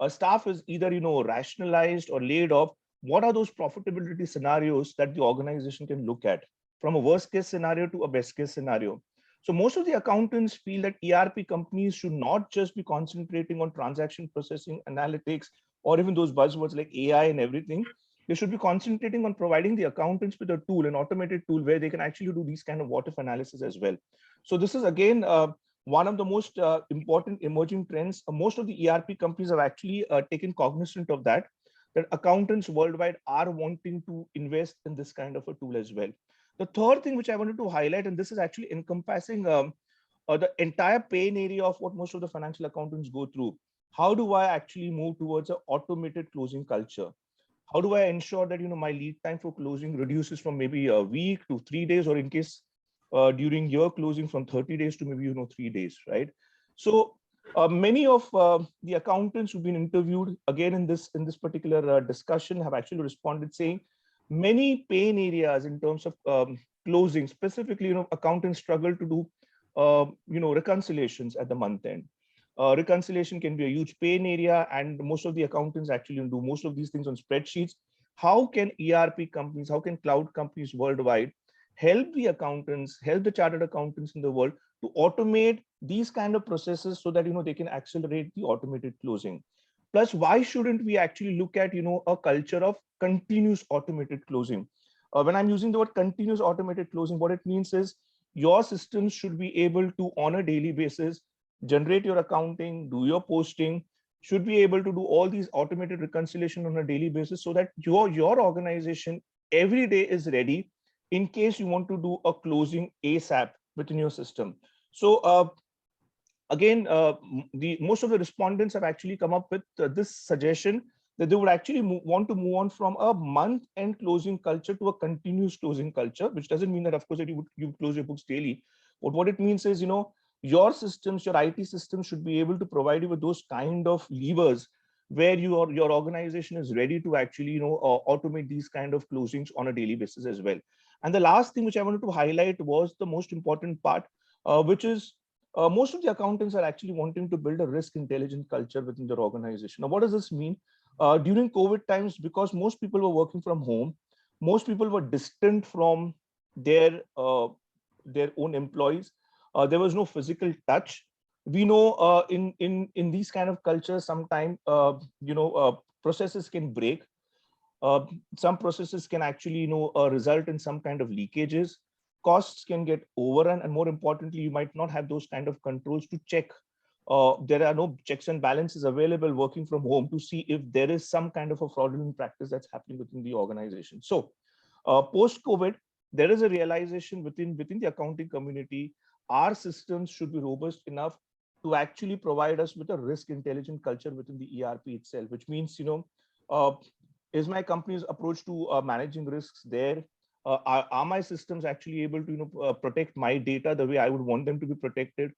staff is either, rationalized or laid off. What are those profitability scenarios that the organization can look at, from a worst case scenario to a best case scenario? So most of the accountants feel that ERP companies should not just be concentrating on transaction processing, analytics, or even those buzzwords like AI and everything. They should be concentrating on providing the accountants with a tool, an automated tool, where they can actually do these kind of what if analysis as well. So this is again one of the most important emerging trends. Most of the ERP companies have actually taken cognizance of that accountants worldwide are wanting to invest in this kind of a tool as well. The third thing which I wanted to highlight, and this is actually encompassing the entire pain area of what most of the financial accountants go through. How do I actually move towards an automated closing culture? How do I ensure that my lead time for closing reduces from maybe a week to 3 days, or in case during year closing from 30 days to maybe 3 days, right? So many of the accountants who've been interviewed again in this particular discussion have actually responded saying many pain areas in terms of closing, specifically, accountants struggle to do, reconciliations at the month end. Reconciliation can be a huge pain area, and most of the accountants actually do most of these things on spreadsheets. How can ERP companies, how can cloud companies worldwide help the accountants, help the chartered accountants in the world to automate these kind of processes so that they can accelerate the automated closing? Plus, why shouldn't we actually look at a culture of continuous automated closing? When I'm using the word continuous automated closing, what it means is your systems should be able to, on a daily basis, generate your accounting, do your posting, should be able to do all these automated reconciliation on a daily basis, so that your organization every day is ready in case you want to do a closing ASAP within your system. So again, most of the respondents have actually come up with this suggestion that they would actually want to move on from a month-end closing culture to a continuous closing culture, which doesn't mean that, of course, that you close your books daily. But what it means is, your systems, your IT systems should be able to provide you with those kind of levers where your organization is ready to actually, automate these kind of closings on a daily basis as well. And the last thing which I wanted to highlight was the most important part, which is most of the accountants are actually wanting to build a risk intelligent culture within their organization. Now, what does this mean? During COVID times, because most people were working from home, most people were distant from their own employees. There was no physical touch. We know in these kind of cultures, sometimes processes can break. Some processes can actually result in some kind of leakages. Costs can get overrun, and more importantly, you might not have those kind of controls to check. There are no checks and balances available working from home to see if there is some kind of a fraudulent practice that's happening within the organization. So post-COVID, there is a realization within the accounting community, our systems should be robust enough to actually provide us with a risk intelligent culture within the ERP itself, which means, is my company's approach to managing risks there? Are my systems actually able to protect my data the way I would want them to be protected?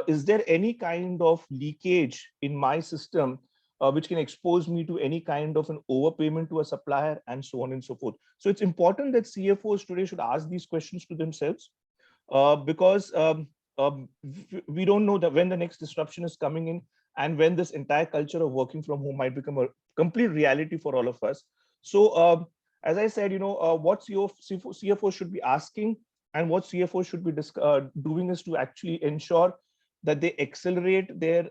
Is there any kind of leakage in my system which can expose me to any kind of an overpayment to a supplier and so on and so forth. So it's important that CFOs today should ask these questions to themselves because we don't know that when the next disruption is coming in and when this entire culture of working from home might become a complete reality for all of us. So as I said, what CFO should be asking and what CFO should be doing is to actually ensure that they accelerate their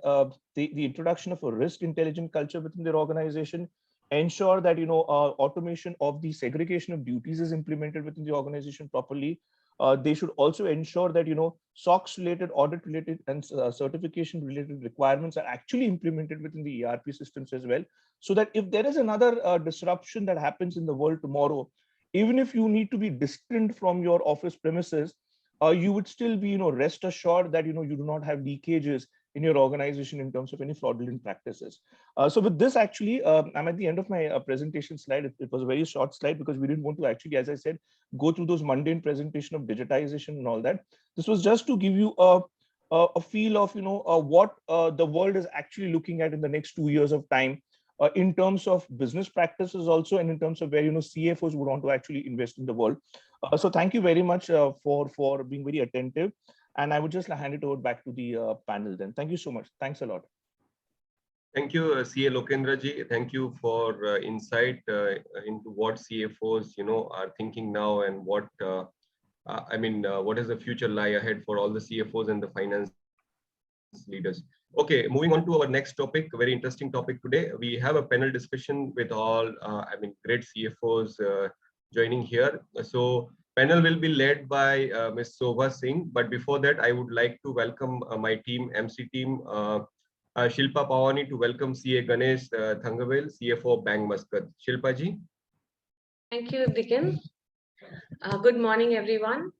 the introduction of a risk intelligent culture within their organization, ensure that automation of the segregation of duties is implemented within the organization properly. They should also ensure that SOX related, audit related, and certification related requirements are actually implemented within the ERP systems as well, so that if there is another disruption that happens in the world tomorrow, even if you need to be distant from your office premises, you would still be rest assured that you do not have leakages in your organization in terms of any fraudulent practices. So with this, actually, I'm at the end of my presentation slide. It was a very short slide because we didn't want to actually, as I said, go through those mundane presentation of digitization and all that. This was just to give you a feel of what the world is actually looking at in the next 2 years of time, in terms of business practices also, and in terms of where CFOs would want to actually invest in the world. So thank you very much for being very attentive. And I would just hand it over back to the panel then. Thank you so much. Thanks a lot. Thank you, CA Lokendra ji. Thank you for insight into what CFOs, are thinking now and what, what is the future lie ahead for all the CFOs and the finance leaders. Okay, moving on to our next topic, a very interesting topic today. We have a panel discussion with all, great CFOs joining here. So panel will be led by Ms. Sobha Singh. But before that, I would like to welcome my team, MC team, Shilpa Pawani, to welcome CA Ganesh Thangavel, CFO of Bank Muscat. Shilpa ji. Thank you, Diken. Good morning, everyone.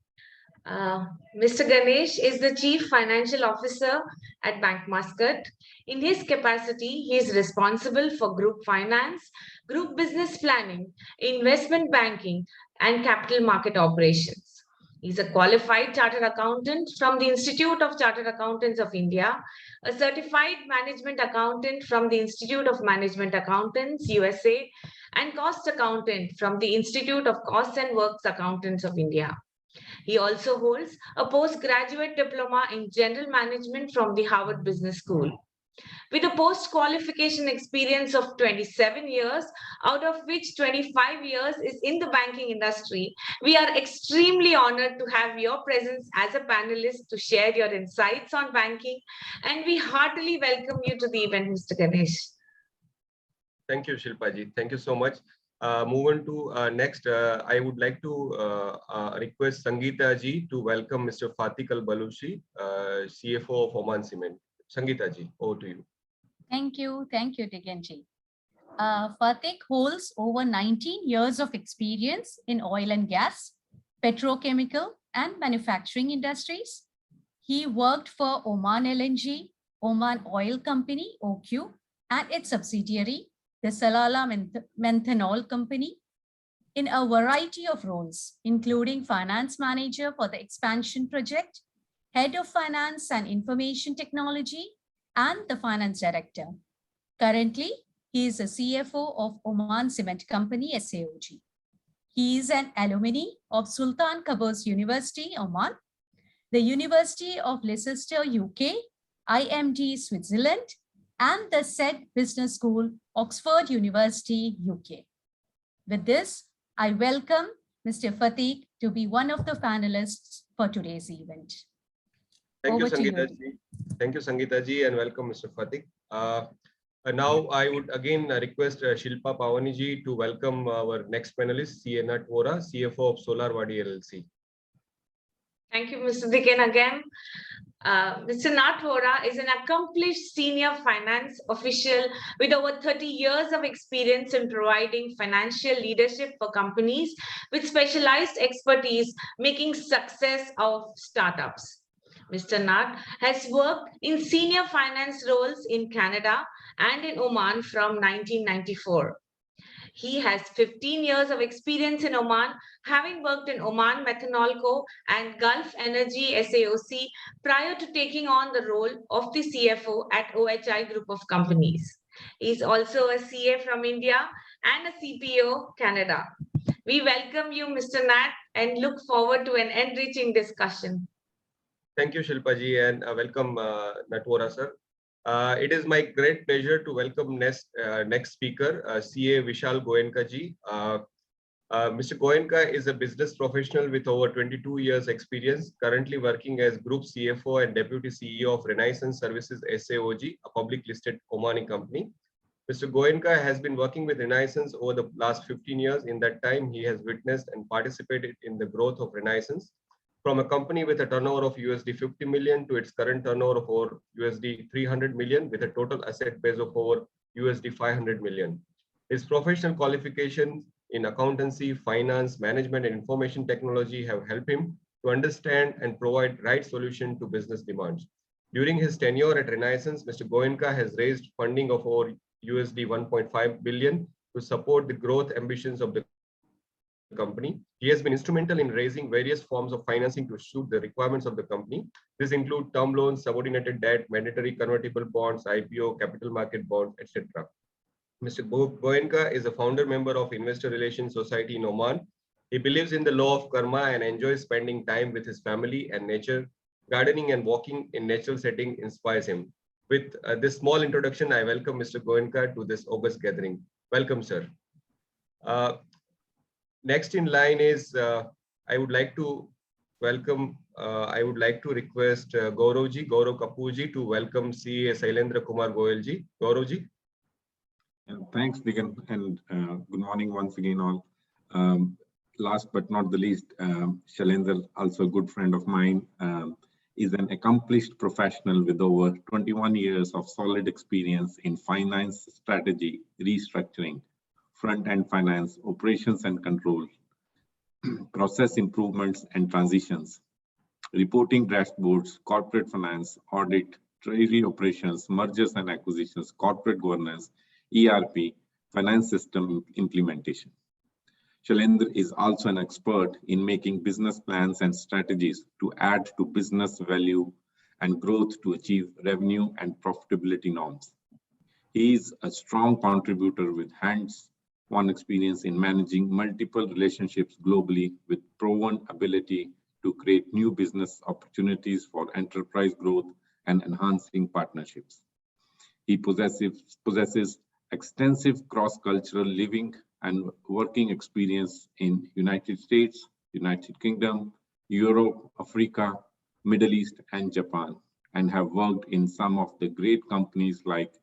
Mr. Ganesh is the Chief Financial Officer at Bank Muscat. In his capacity, he is responsible for group finance, group business planning, investment banking, and capital market operations. He's a qualified chartered accountant from the Institute of Chartered Accountants of India, a certified management accountant from the Institute of Management Accountants, USA, and cost accountant from the Institute of Costs and Works Accountants of India. He also holds a postgraduate diploma in general management from the Harvard Business School. With a post-qualification experience of 27 years, out of which 25 years is in the banking industry, we are extremely honored to have your presence as a panelist to share your insights on banking, and we heartily welcome you to the event, Mr. Ganesh. Thank you, Shilpa ji. Thank you so much. Moving to next, I would like to request Sangeeta ji to welcome Mr. Fatih Al-Balushi, CFO of Oman Cement. Sangeeta ji, over to you. Thank you, Diken ji. Fatih holds over 19 years of experience in oil and gas, petrochemical, and manufacturing industries. He worked for Oman LNG, Oman Oil Company, OQ, and its subsidiary, the Salala Methanol Company, in a variety of roles, including finance manager for the expansion project, head of finance and information technology, and the finance director. Currently, he is a CFO of Oman Cement Company, SAOG. He is an alumni of Sultan Qaboos University, Oman, the University of Leicester, UK, IMD, Switzerland, and the SED Business School, Oxford University, UK. With this, I welcome Mr. Fatih to be one of the panelists for today's event. Thank you, Sangeeta ji. Thank you, Sangeeta ji, and welcome, Mr. Fatih. Now, I would again request Shilpa Pawani ji to welcome our next panelist, CA Nat Vora, CFO of Solarwadi LLC. Thank you, Mr. Diken, again. Mr. Nat Vora is an accomplished senior finance official with over 30 years of experience in providing financial leadership for companies with specialized expertise, making success of startups. Mr. Nat has worked in senior finance roles in Canada and in Oman from 1994. He has 15 years of experience in Oman, having worked in Oman Methanol Co. and Gulf Energy SAOC prior to taking on the role of the CFO at OHI Group of Companies. He's also a CA from India and a CPO Canada. We welcome you, Mr. Nat, and look forward to an enriching discussion. Thank you, Shilpa ji, and welcome, Natvora sir. It is my great pleasure to welcome next speaker, CA Vishal Goenka ji. Mr. Goenka is a business professional with over 22 years experience, currently working as Group CFO and Deputy CEO of Renaissance Services SAOG, a public listed Omani company. Mr. Goenka has been working with Renaissance over the last 15 years. In that time, he has witnessed and participated in the growth of Renaissance from a company with a turnover of USD 50 million to its current turnover of over USD 300 million with a total asset base of over USD 500 million. His professional qualifications in accountancy, finance, management, and information technology have helped him to understand and provide right solution to business demands. During his tenure at Renaissance, Mr. Goenka has raised funding of over USD 1.5 billion to support the growth ambitions of the company. He has been instrumental in raising various forms of financing to suit the requirements of the company. This includes term loans, subordinated debt, mandatory convertible bonds, IPO, capital market bonds, etc. Mr. Goenka is a founder member of Investor Relations Society in Oman. He believes in the law of karma and enjoys spending time with his family and nature. Gardening and walking in natural setting inspires him. With this small introduction, I welcome Mr. Goenka to this august gathering. Welcome, sir. Next in line is I would like to request Gaurav Kapoor ji to welcome CA Sailendra Kumar Goyal ji. Gaurav ji. Thanks, Digan, and good morning once again all. Last but not the least, Shailendra, also a good friend of mine, is an accomplished professional with over 21 years of solid experience in finance strategy, restructuring, front-end finance, operations and control, process improvements and transitions, reporting dashboards, corporate finance, audit, treasury operations, mergers and acquisitions, corporate governance, ERP, finance system implementation. Shailendra is also an expert in making business plans and strategies to add to business value and growth to achieve revenue and profitability norms. He is a strong contributor with hands-on experience in managing multiple relationships globally with proven ability to create new business opportunities for enterprise growth and enhancing partnerships. He possesses extensive cross-cultural living and working experience in United States, United Kingdom, Europe, Africa, Middle East, and Japan, and have worked in some of the great companies like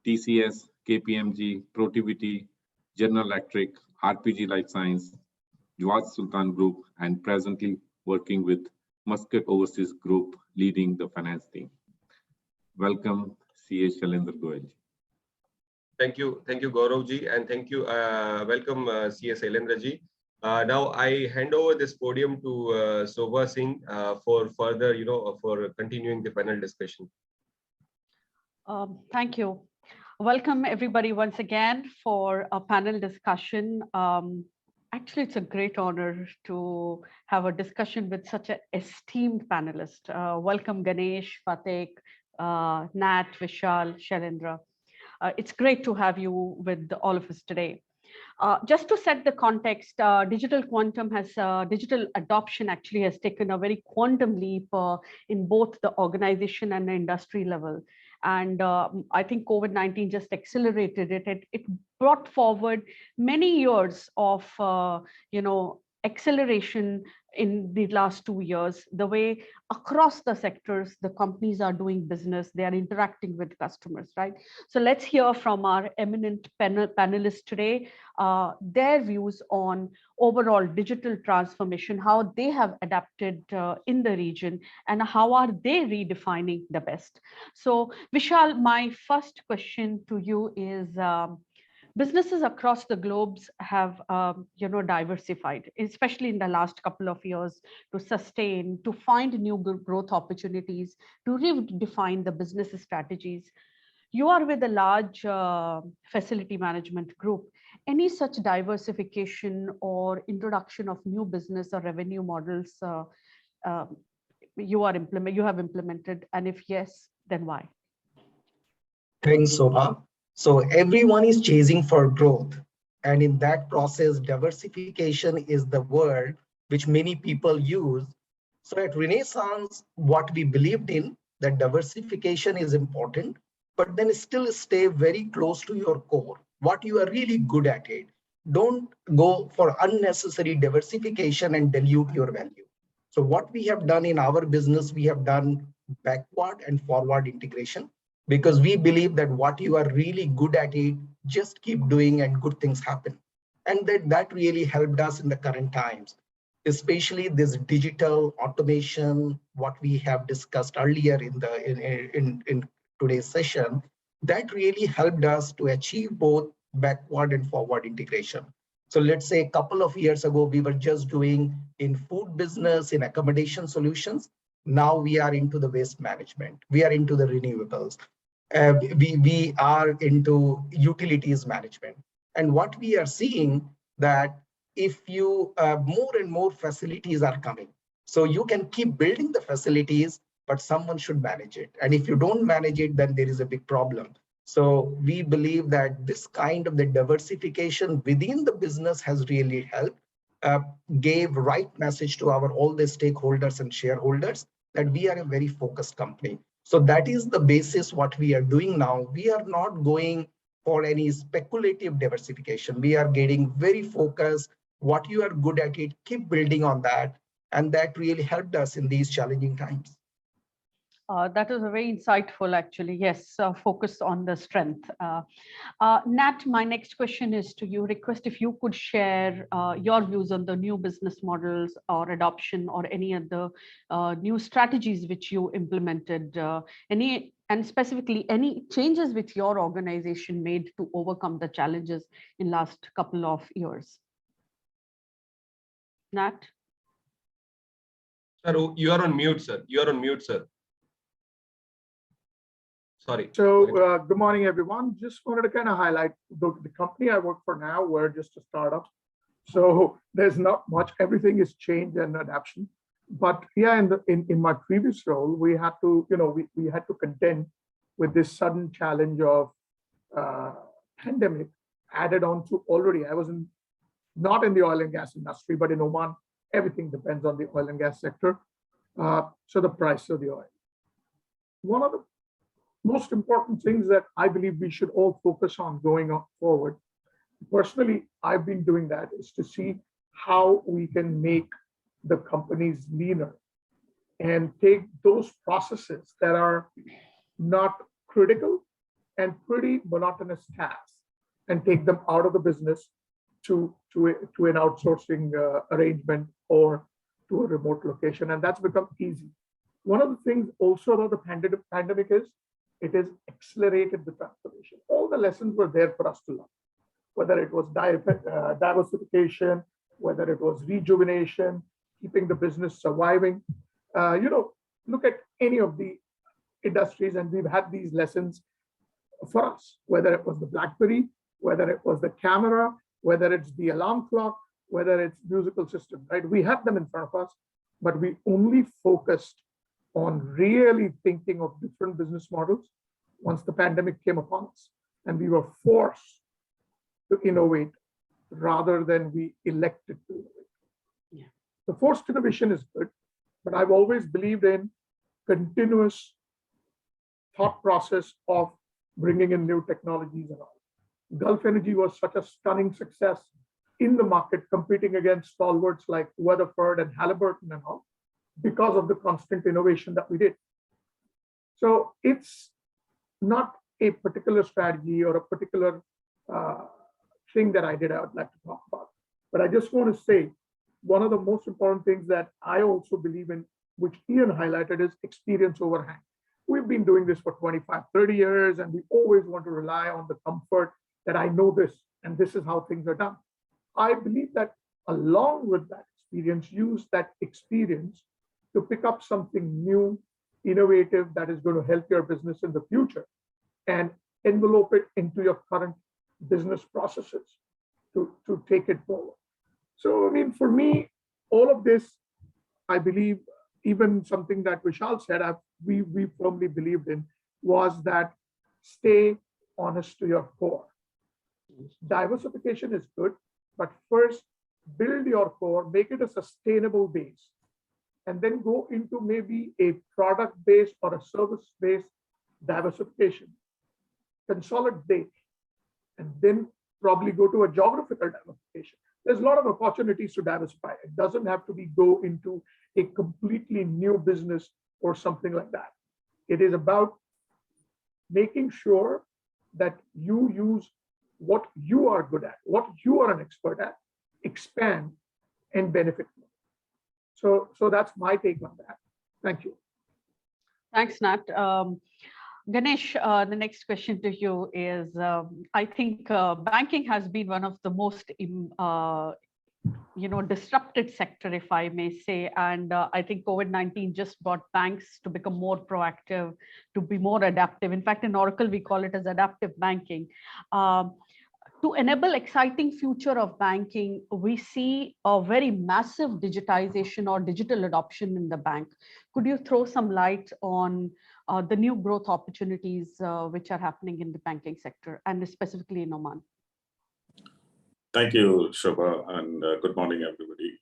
TCS, KPMG, Protiviti, General Electric, RPG Life Science, Jawad Sultan Group, and presently working with Muscat Overseas Group, leading the finance team. Welcome, CA Shailendra Goyal. Thank you, Gaurav ji, and thank you. Welcome, CA Sailendra ji. Now I hand over this podium to Sobha Singh for further, for continuing the panel discussion. Thank you. Welcome everybody once again for a panel discussion. Actually, it's a great honor to have a discussion with such an esteemed panelist. Welcome Ganesh, Fatek, Nat, Vishal, Shailendra. It's great to have you with all of us today. Just to set the context, digital adoption actually has taken a very quantum leap in both the organization and the industry level. And I think COVID-19 just accelerated it. It brought forward many years of, acceleration in the last 2 years, the way across the sectors, the companies are doing business, they are interacting with customers, right? So let's hear from our eminent panelists today, their views on overall digital transformation, how they have adapted in the region, and how are they redefining the best. So Vishal, my first question to you is, businesses across the globes have, diversified, especially in the last couple of years, to sustain, to find new growth opportunities, to redefine the business strategies. You are with a large facility management group. Any such diversification or introduction of new business or revenue models you have implemented, and if yes, then why? Thanks, Sobha. So everyone is chasing for growth. And in that process, diversification is the word which many people use. So at Renaissance, what we believed in, that diversification is important, but then still stay very close to your core, what you are really good at it. Don't go for unnecessary diversification and dilute your value. So what we have done in our business, we have done backward and forward integration, because we believe that what you are really good at it, just keep doing and good things happen. And that really helped us in the current times, especially this digital automation, what we have discussed earlier in today's session, that really helped us to achieve both backward and forward integration. So let's say a couple of years ago, we were just doing in food business, in accommodation solutions. Now we are into the waste management. We are into the renewables. We are into utilities management. And what we are seeing that if you more and more facilities are coming, so you can keep building the facilities, but someone should manage it. And if you don't manage it, then there is a big problem. So we believe that this kind of the diversification within the business has really helped, gave right message to our all the stakeholders and shareholders that we are a very focused company. So that is the basis what we are doing now. We are not going for any speculative diversification. We are getting very focused. What you are good at it, keep building on that. And that really helped us in these challenging times. That is a very insightful, actually. Yes, focus on the strength. Nat, my next question is to you. Request if you could share your views on the new business models or adoption or any other new strategies which you implemented, and specifically any changes which your organization made to overcome the challenges in last couple of years. Nat? Sir, you are on mute, sir. You are on mute, sir. Sorry. So good morning, everyone. Just wanted to kind of highlight the company I work for now. We're just a startup. So there's not much, everything is change and adaptation. But yeah, in my previous role, we had to, we had to contend with this sudden challenge of pandemic added on to already, I was not in the oil and gas industry, but in Oman, everything depends on the oil and gas sector. So the price of the oil. One of the most important things that I believe we should all focus on going forward. Personally, I've been doing that, is to see how we can make the companies leaner and take those processes that are not critical and pretty monotonous tasks and take them out of the business to an outsourcing arrangement or to a remote location. And that's become easy. One of the things also about the pandemic is it has accelerated the transformation. All the lessons were there for us to learn, whether it was diversification, whether it was rejuvenation, keeping the business surviving. Look at any of the industries, and we've had these lessons for us, whether it was the BlackBerry, whether it was the camera, whether it's the alarm clock, whether it's musical system, right? We had them in front of us, but we only focused on really thinking of different business models once the pandemic came upon us, and we were forced to innovate rather than we elected to innovate. Yeah. The forced innovation is good, but I've always believed in continuous thought process of bringing in new technologies and all. Gulf Energy was such a stunning success in the market, competing against stalwarts like Weatherford and Halliburton and all, because of the constant innovation that we did. So it's not a particular strategy or a particular thing that I would like to talk about. But I just want to say, one of the most important things that I also believe in, which Ian highlighted, is experience overhang. We've been doing this for 25, 30 years, and we always want to rely on the comfort that I know this, and this is how things are done. I believe that along with that experience, use that experience to pick up something new, innovative, that is going to help your business in the future, and envelope it into your current business processes to take it forward. So, I mean, for me, all of this, I believe, even something that Vishal said, we firmly believed in, was that stay honest to your core. Diversification is good, but first build your core, make it a sustainable base, and then go into maybe a product-based or a service-based diversification. Consolidate, and then probably go to a geographical diversification. There's a lot of opportunities to diversify. It doesn't have to be go into a completely new business or something like that. It is about making sure that you use what you are good at, what you are an expert at, expand and benefit more. So that's my take on that. Thank you. Thanks, Nat. Ganesh, the next question to you is, I think banking has been one of the most disrupted sector, if I may say. And I think COVID-19 just got banks to become more proactive, to be more adaptive. In fact, in Oracle, we call it as adaptive banking. To enable exciting future of banking, we see a very massive digitization or digital adoption in the bank. Could you throw some light on the new growth opportunities which are happening in the banking sector and specifically in Oman? Thank you, Shobha, and good morning, everybody.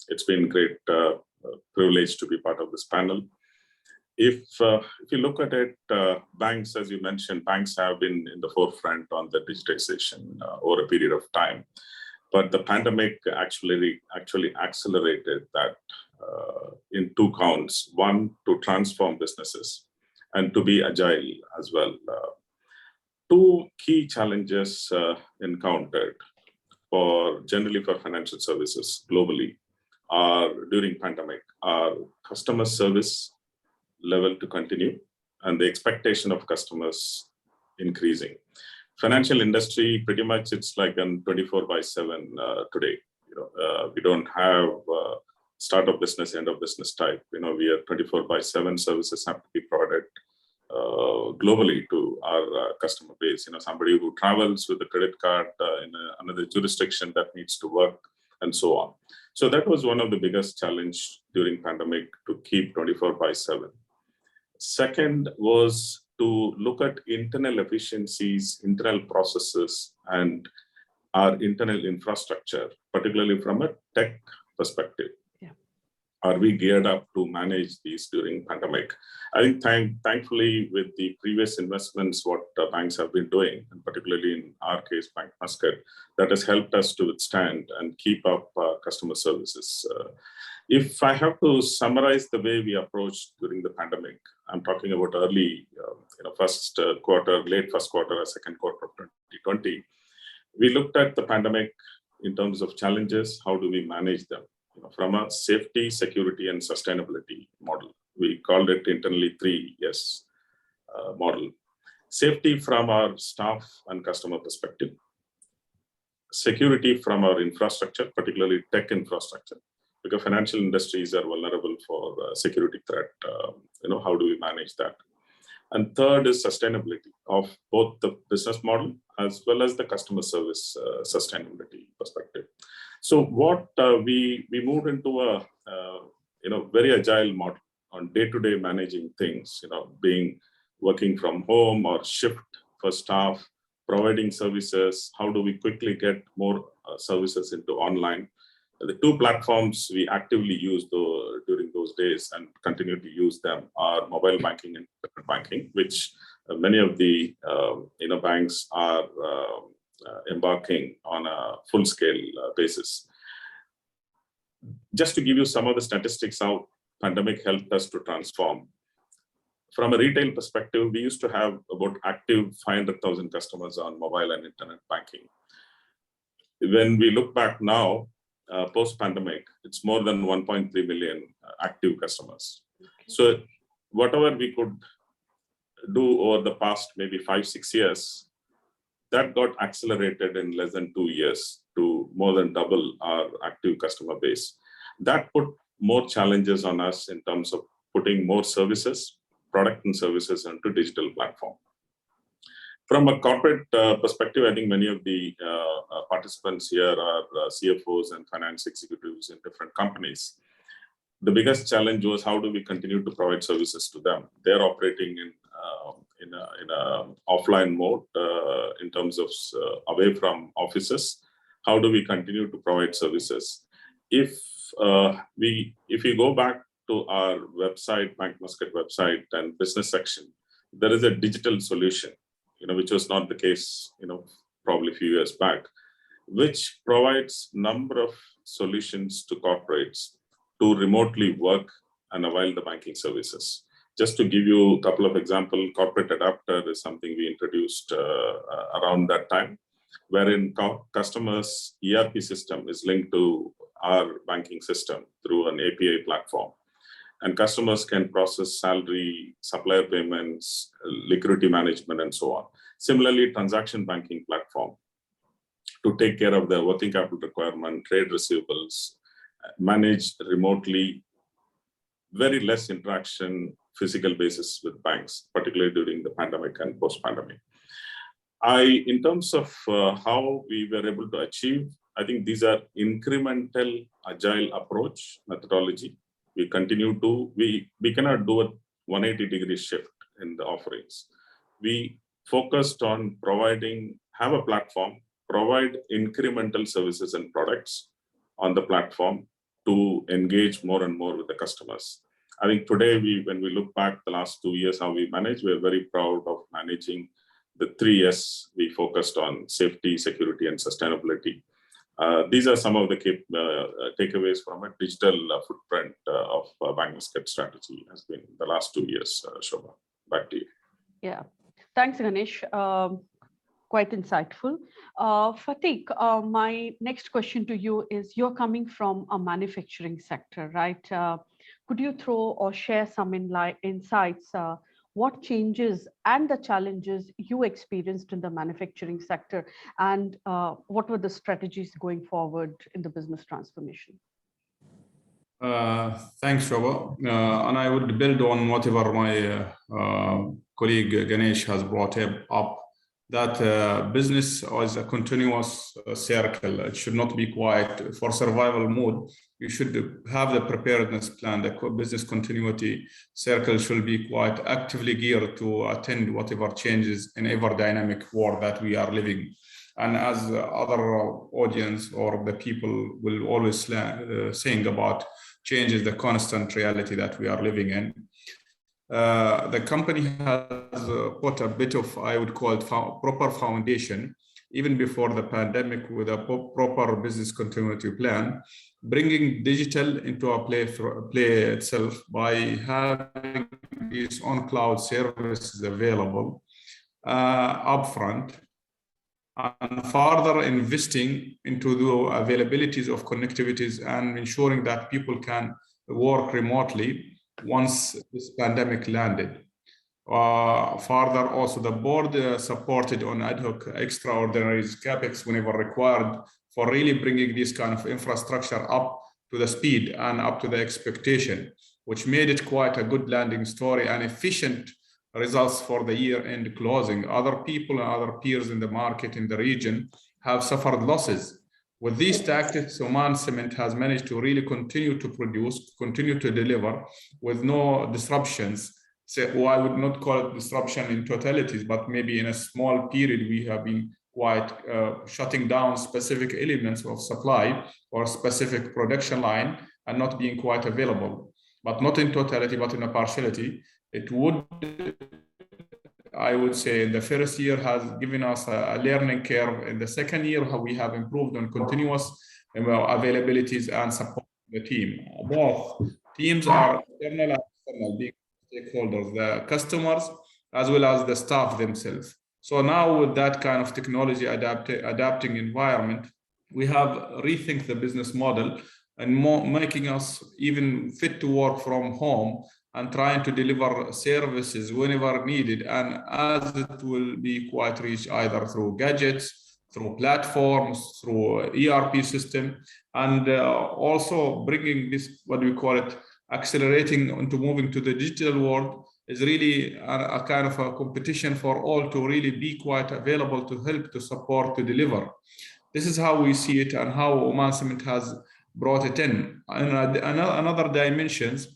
It's been a great privilege to be part of this panel. If you look at it, banks, as you mentioned, banks have been in the forefront on the digitization over a period of time. But the pandemic actually accelerated that in two counts. One, to transform businesses and to be agile as well. Two key challenges encountered generally for financial services globally during pandemic are customer service level to continue and the expectation of customers increasing. Financial industry, pretty much it's like a 24/7 today. We don't have start of business, end of business type. We are 24/7 services have to be provided globally to our customer base. Somebody who travels with a credit card in another jurisdiction that needs to work and so on. So that was one of the biggest challenge during pandemic, to keep 24/7. Second was to look at internal efficiencies, internal processes, and our internal infrastructure, particularly from a tech perspective. Are we geared up to manage these during pandemic? I think thankfully with the previous investments, what banks have been doing, and particularly in our case, Bank Muscat, that has helped us to withstand and keep up customer services. If I have to summarize the way we approached during the pandemic, I'm talking about early, first quarter, late first quarter, or second quarter of 2020. We looked at the pandemic in terms of challenges. How do we manage them? From a safety, security, and sustainability model. We called it internally 3S model. Safety from our staff and customer perspective. Security from our infrastructure, particularly tech infrastructure, because financial industries are vulnerable for security threat. How do we manage that? And third is sustainability of both the business model as well as the customer service sustainability perspective. So what we moved into a very agile model on day-to-day managing things, working from home or shift for staff, providing services. How do we quickly get more services into online? The two platforms we actively used during those days and continue to use them are mobile banking and internet banking, which many of the banks are embarking on a full-scale basis. Just to give you some of the statistics, how pandemic helped us to transform. From a retail perspective, we used to have about active 500,000 customers on mobile and internet banking. When we look back now, post-pandemic, it's more than 1.3 million active customers. Okay. So whatever we could do over the past maybe 5-6 years, that got accelerated in less than 2 years to more than double our active customer base. That put more challenges on us in terms of putting more services, product and services into digital platform. From a corporate perspective, I think many of the participants here are CFOs and finance executives in different companies. The biggest challenge was how do we continue to provide services to them? They're operating a offline mode in terms of away from offices. How do we continue to provide services? If we go back to our website, Bank Muscat website and business section, there is a digital solution, which was not the case, probably a few years back, which provides number of solutions to corporates to remotely work and avail the banking services. Just to give you a couple of examples, Corporate Adapter is something we introduced around that time, wherein customers' ERP system is linked to our banking system through an API platform. And customers can process salary, supplier payments, liquidity management, and so on. Similarly, transaction banking platform to take care of their working capital requirement, trade receivables, manage remotely, very less interaction, physical basis with banks, particularly during the pandemic and post-pandemic. In terms of how we were able to achieve, I think these are incremental, agile approach methodology. We continue to, we cannot do a 180-degree shift in the offerings. We focused on have a platform, provide incremental services and products on the platform to engage more and more with the customers. I think today, when we look back the last 2 years, how we manage, we're very proud of managing the 3 S. We focused on safety, security, and sustainability. These are some of the takeaways from a digital footprint of Bank Muscat strategy has been the last 2 years. Shobha, back to you. Yeah, thanks, Ganesh. Quite insightful. Fatih, my next question to you is, you're coming from a manufacturing sector, right? Could you throw or share some insights? What changes and the challenges you experienced in the manufacturing sector, and what were the strategies going forward in the business transformation? Thanks, Shobha. And I would build on whatever my colleague Ganesh has brought up, that business is a continuous circle. It should not be quiet. For survival mode, you should have the preparedness plan. The business continuity circle should be quite actively geared to attend whatever changes in ever dynamic world that we are living. And as other audience or the people will always saying about changes, the constant reality that we are living in. The company has put a bit of, I would call it, proper foundation, even before the pandemic, with a proper business continuity plan, bringing digital into our play itself by having these on-cloud services available upfront, and further investing into the availabilities of connectivities and ensuring that people can work remotely once this pandemic landed. Further, also the board supported on ad hoc extraordinary capex whenever required for really bringing this kind of infrastructure up to the speed and up to the expectation, which made it quite a good landing story and efficient results for the year-end closing. Other people and other peers in the market in the region have suffered losses. With these tactics, Oman Cement has managed to really continue to produce, continue to deliver with no disruptions. So I would not call it disruption in totalities, but maybe in a small period, we have been quite shutting down specific elements of supply or specific production line and not being quite available, but not in totality, but in a partiality. It would, I would say, the first year has given us a learning curve. In the second year, how we have improved on continuous availabilities and support the team. Both teams are internal and external, being stakeholders, the customers, as well as the staff themselves. So now with that kind of technology adapting environment, we have rethink the business model and making us even fit to work from home and trying to deliver services whenever needed, and as it will be quite reached either through gadgets, through platforms, through ERP system, and also bringing this, what we call it, accelerating into moving to the digital world is really a kind of a competition for all to really be quite available to help, to support, to deliver. This is how we see it and how Oman Cement has brought it in. And another dimensions,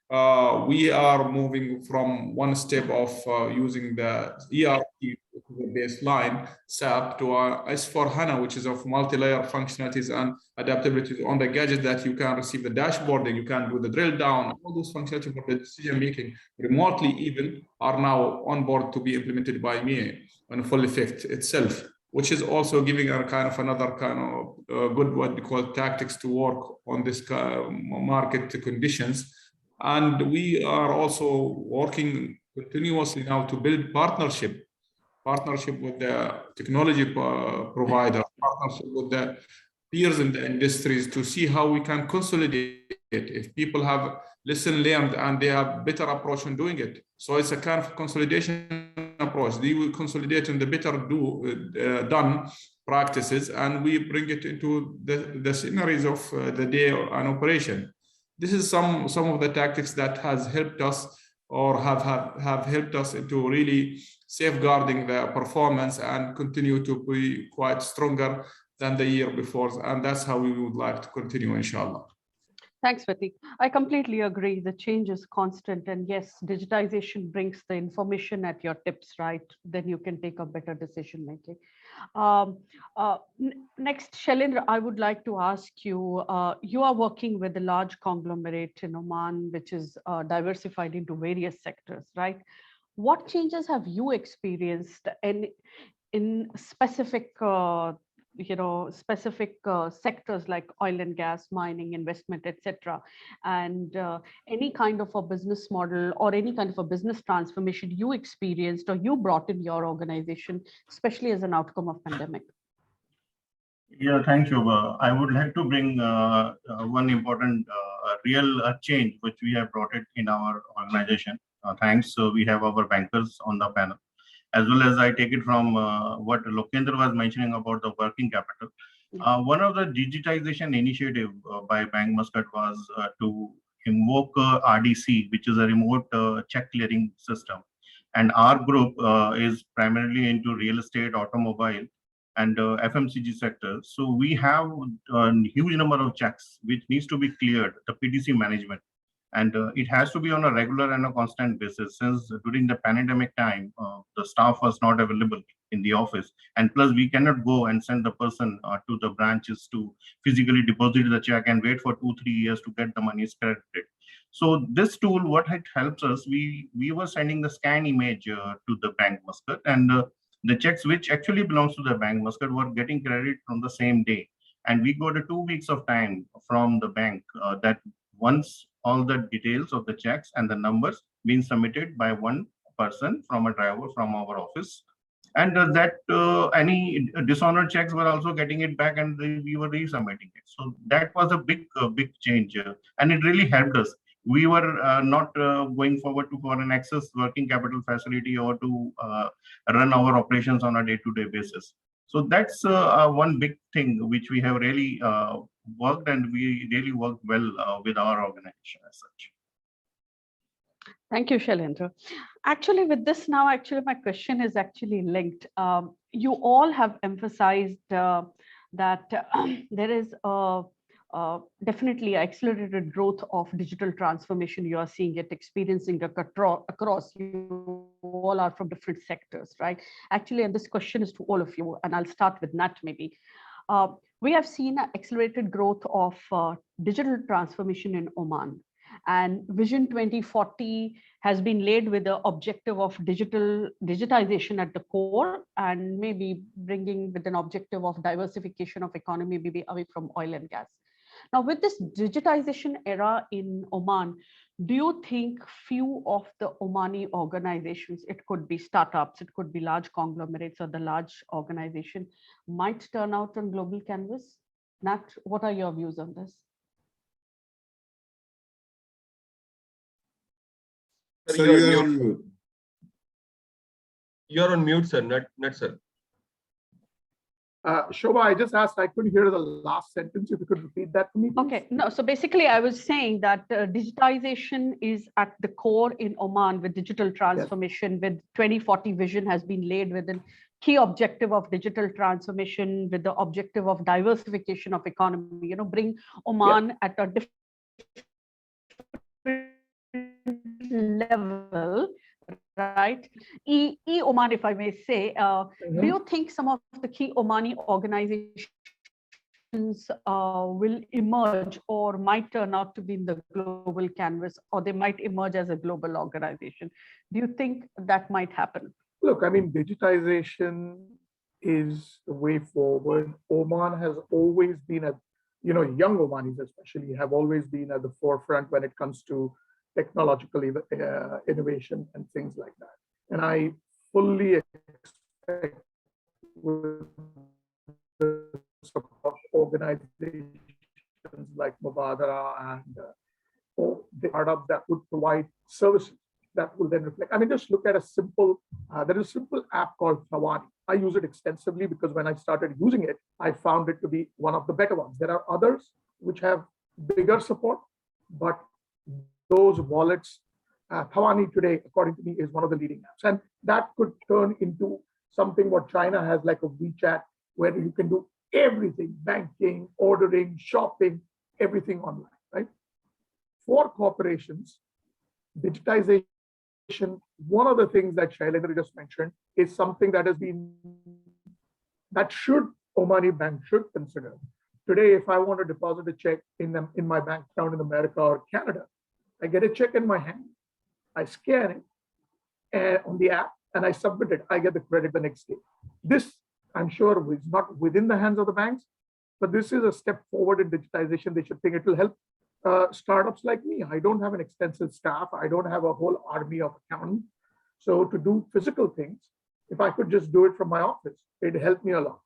we are moving from one step of using the ERP, the baseline SAP, to S/4HANA, which is of multi-layer functionalities and adaptability on the gadget that you can receive the dashboarding, you can do the drill down, all those functionalities for the decision making remotely even are now on board to be implemented by me on full effect itself, which is also giving a kind of another kind of good, what we call tactics to work on this market conditions. And we are also working continuously now to build partnership with the technology provider, partnership with the peers in the industries to see how we can consolidate it. If people have lesson learned and they have better approach in doing it. So it's a kind of consolidation approach. They will consolidate in the better done practices, and we bring it into the scenarios of the day and operation. This is some of the tactics that has helped us or have helped us into really safeguarding the performance and continue to be quite stronger than the year before. And that's how we would like to continue, inshallah. Thanks, Pratik. I completely agree. The change is constant. And yes, digitization brings the information at your tips, right? Then you can take a better decision making. Next, Shailendra, I would like to ask you, you are working with a large conglomerate in Oman, which is diversified into various sectors, right? What changes have you experienced in specific sectors like oil and gas, mining, investment, etc., and any kind of a business model or any kind of a business transformation you experienced or you brought in your organization, especially as an outcome of pandemic? Yeah, thank you. I would like to bring one important real change which we have brought it in our organization. Thanks. So we have our bankers on the panel, as well as I take it from what Lokendra was mentioning about the working capital. One of the digitization initiative by Bank Muscat was to invoke RDC, which is a remote check clearing system. And our group is primarily into real estate, automobile, and FMCG sector. So we have a huge number of checks which needs to be cleared, the PDC management. And it has to be on a regular and a constant basis, since during the pandemic time, the staff was not available in the office. And plus, we cannot go and send the person to the branches to physically deposit the check and wait for 2-3 years to get the money credited. So this tool, what it helps us, we were sending the scan image to the Bank Muscat, and the checks which actually belongs to the Bank Muscat were getting credited from the same day. And we got a 2 weeks of time from the bank that once all the details of the checks and the numbers being submitted by one person from a driver from our office. And that any dishonored checks were also getting it back, and we were resubmitting it. So that was a big change, and it really helped us. We were not going forward for an excess working capital facility or to run our operations on a day-to-day basis. So that's one big thing which we have really worked, and we really worked well with our organization as such. Thank you, Shailendra. Actually, with this now, my question is actually linked. You all have emphasized that there is definitely accelerated growth of digital transformation. You are seeing it, experiencing across. You all are from different sectors, right? Actually, and this question is to all of you, and I'll start with Nat maybe. We have seen an accelerated growth of digital transformation in Oman. And Vision 2040 has been laid with the objective of digitization at the core, and maybe bringing with an objective of diversification of economy, maybe away from oil and gas. Now, with this digitization era in Oman, do you think few of the Omani organizations, it could be startups, it could be large conglomerates or the large organization, might turn out on global canvas? Nat, what are your views on this? So you're on mute. You're on mute, sir. Not sir. Shobha, I just asked, I couldn't hear the last sentence. If you could repeat that for me, please. Okay, no, so basically I was saying that digitization is at the core in Oman with digital transformation, yes. With 2040 vision has been laid with a key objective of digital transformation with the objective of diversification of economy, bring Oman at a different level, right? Oman, if I may say, do you think some of the key Omani organizations will emerge or might turn out to be in the global canvas, or they might emerge as a global organization? Do you think that might happen? Look, I mean, digitization is the way forward. Oman has always been young Omanis especially have always been at the forefront when it comes to technological innovation and things like that. And I fully expect with the support organizations like Mubadara and the startups that would provide services that will then reflect. I mean, just look at a simple, there is a simple app called Thawani. I use it extensively because when I started using it, I found it to be one of the better ones. There are others which have bigger support, but those wallets, Thawani today, according to me, is one of the leading apps. And that could turn into something what China has, like a WeChat, where you can do everything, banking, ordering, shopping, everything online, right? For corporations, digitization, one of the things that Shailendra just mentioned is something that Omani Bank should consider. Today, if I want to deposit a check in my bank account in America or Canada, I get a check in my hand, I scan it on the app, and I submit it. I get the credit the next day. This, I'm sure, is not within the hands of the banks, but this is a step forward in digitization. They should think it will help startups like me. I don't have an extensive staff. I don't have a whole army of accountants. So to do physical things, if I could just do it from my office, it'd help me a lot.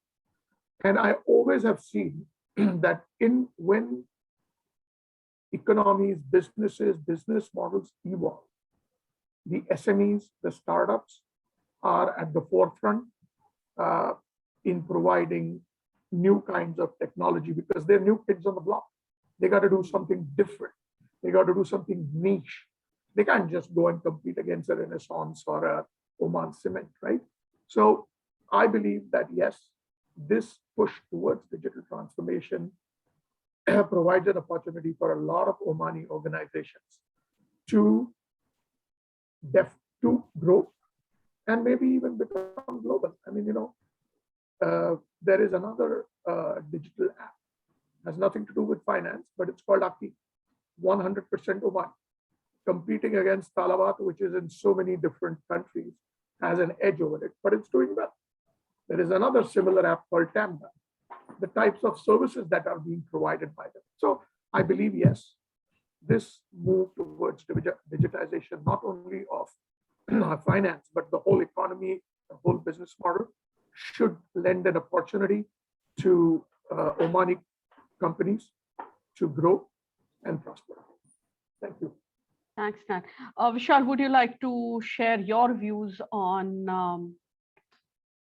And I always have seen that when economies, businesses, business models evolve, the SMEs, the startups are at the forefront in providing new kinds of technology because they're new kids on the block. They got to do something different. They got to do something niche. They can't just go and compete against a Renaissance or a Oman Cement, right? So I believe that, yes, this push towards digital transformation provides an opportunity for a lot of Omani organizations to grow and maybe even become global. I mean, there is another digital app, has nothing to do with finance, but it's called Aki, 100% Oman, competing against Talabat, which is in so many different countries, has an edge over it, but it's doing well. There is another similar app called Tamba, the types of services that are being provided by them. So I believe, yes, this move towards digitization, not only of finance, but the whole economy, the whole business model, should lend an opportunity to Omani companies to grow and prosper. Thank you. Thanks, Nat. Vishal, would you like to share your views on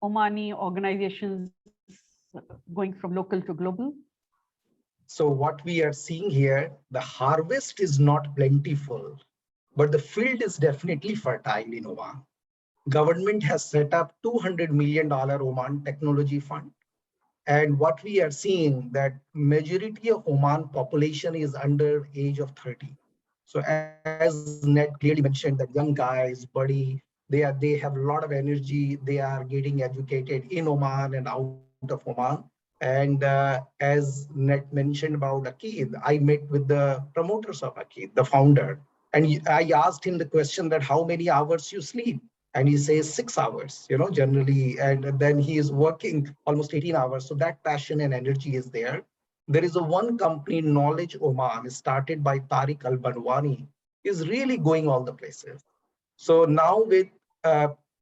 Omani organizations going from local to global? So what we are seeing here, the harvest is not plentiful, but the field is definitely fertile in Oman. Government has set up $200 million Oman Technology Fund. And what we are seeing that majority of Oman population is under age of 30. So as Ned clearly mentioned, that young guys, buddy, they have a lot of energy. They are getting educated in Oman and out of Oman. And as Ned mentioned about Akid, I met with the promoters of Akid, the founder. And I asked him the question that how many hours you sleep? And he says 6 hours, generally. And then he is working almost 18 hours. So that passion and energy is there. There is a one company, Knowledge Oman, started by Tariq Al-Banwani, is really going all the places. So now with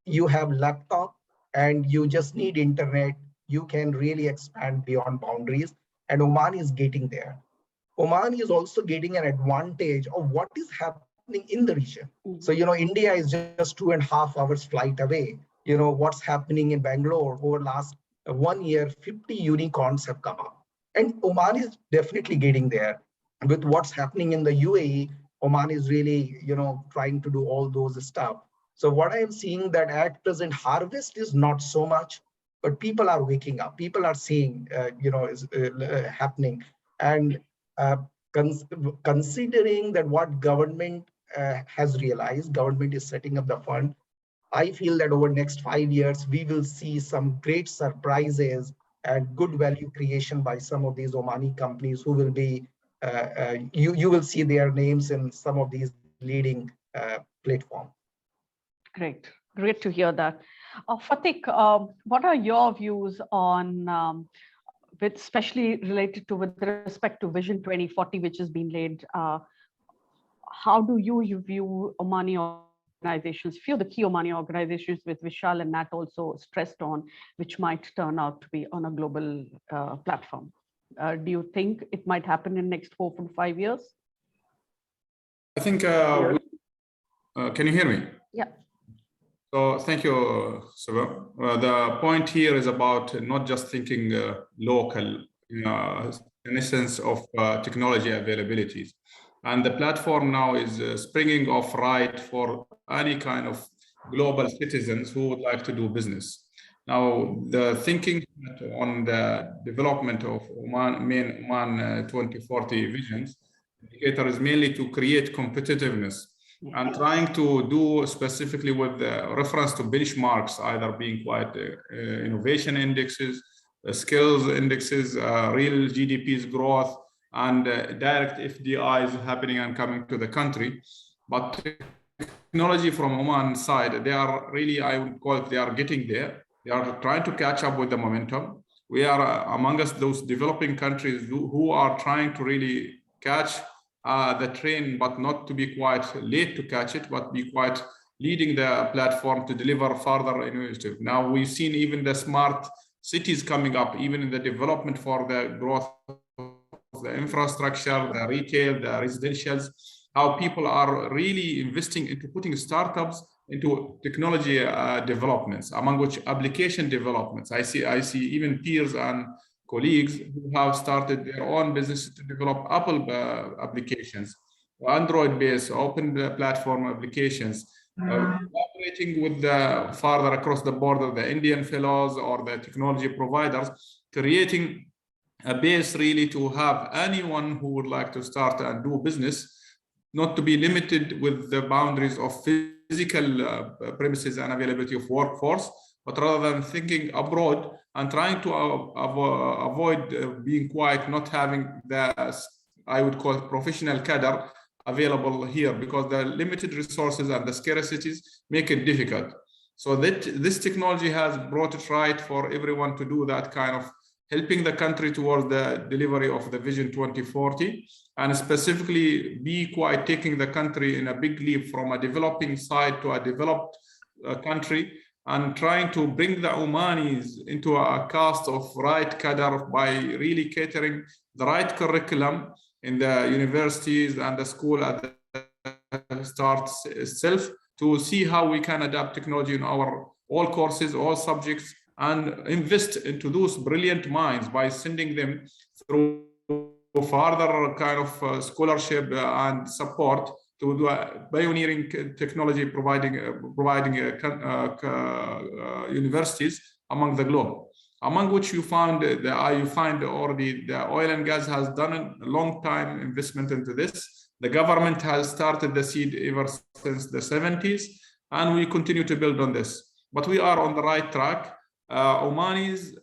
you have laptop and you just need internet, you can really expand beyond boundaries. And Oman is getting there. Oman is also getting an advantage of what is happening in the region. So, India is just 2.5 hours flight away. What's happening in Bangalore over last 1 year, 50 unicorns have come up. And Oman is definitely getting there. With what's happening in the UAE, Oman is really, trying to do all those stuff. So what I am seeing that at present harvest is not so much, but people are waking up. People are seeing, is happening. And considering that what government has realized, government is setting up the fund. I feel that over next 5 years, we will see some great surprises and good value creation by some of these Omani companies who will be, you will see their names in some of these leading platforms. Great. Great to hear that. Fatik, what are your views on, with especially related to with respect to Vision 2040, which has been laid? How do you view Omani organizations, few of the key Omani organizations with Vishal and Nat also stressed on, which might turn out to be on a global platform? Do you think it might happen in the next 4 to 5 years? I think, can you hear me? Yeah. So thank you, Sabah. The point here is about not just thinking local, in essence of technology availabilities. And the platform now is springing off right for any kind of global citizens who would like to do business. Now, the thinking on the development of Oman 2040 visions indicator is mainly to create competitiveness and trying to do specifically with reference to benchmarks, either being quite innovation indexes, skills indexes, real GDP's growth, and direct FDIs happening and coming to the country. But technology from Oman side, they are really, I would call it, they are getting there. They are trying to catch up with the momentum. We are amongst those developing countries who are trying to really catch the train, but not to be quite late to catch it, but be quite leading the platform to deliver further initiative. Now we've seen even the smart cities coming up, even in the development for the growth of the infrastructure, the retail, the residentials, how people are really investing into putting startups into technology developments, among which application developments. I see even peers and colleagues who have started their own business to develop Apple applications, Android-based open platform applications, collaborating with the farther across the border, the Indian fellows or the technology providers, creating a base really to have anyone who would like to start and do business, not to be limited with the boundaries of physical premises and availability of workforce, but rather than thinking abroad and trying to avoid being quite not having the, I would call it, professional cadre available here, because the limited resources and the scarcities make it difficult. So that this technology has brought it right for everyone to do that kind of helping the country towards the delivery of the Vision 2040, and specifically be quite taking the country in a big leap from a developing side to a developed country, and trying to bring the Omanis into a cast of right cadre by really catering the right curriculum in the universities and the school at the start itself, to see how we can adapt technology in our all courses, all subjects, and invest into those brilliant minds by sending them through further kind of scholarship and support to do a pioneering technology providing universities among the globe, among which you find already the oil and gas has done a long time investment into this. The government has started the seed ever since the 70s, and we continue to build on this. But we are on the right track. Omanis,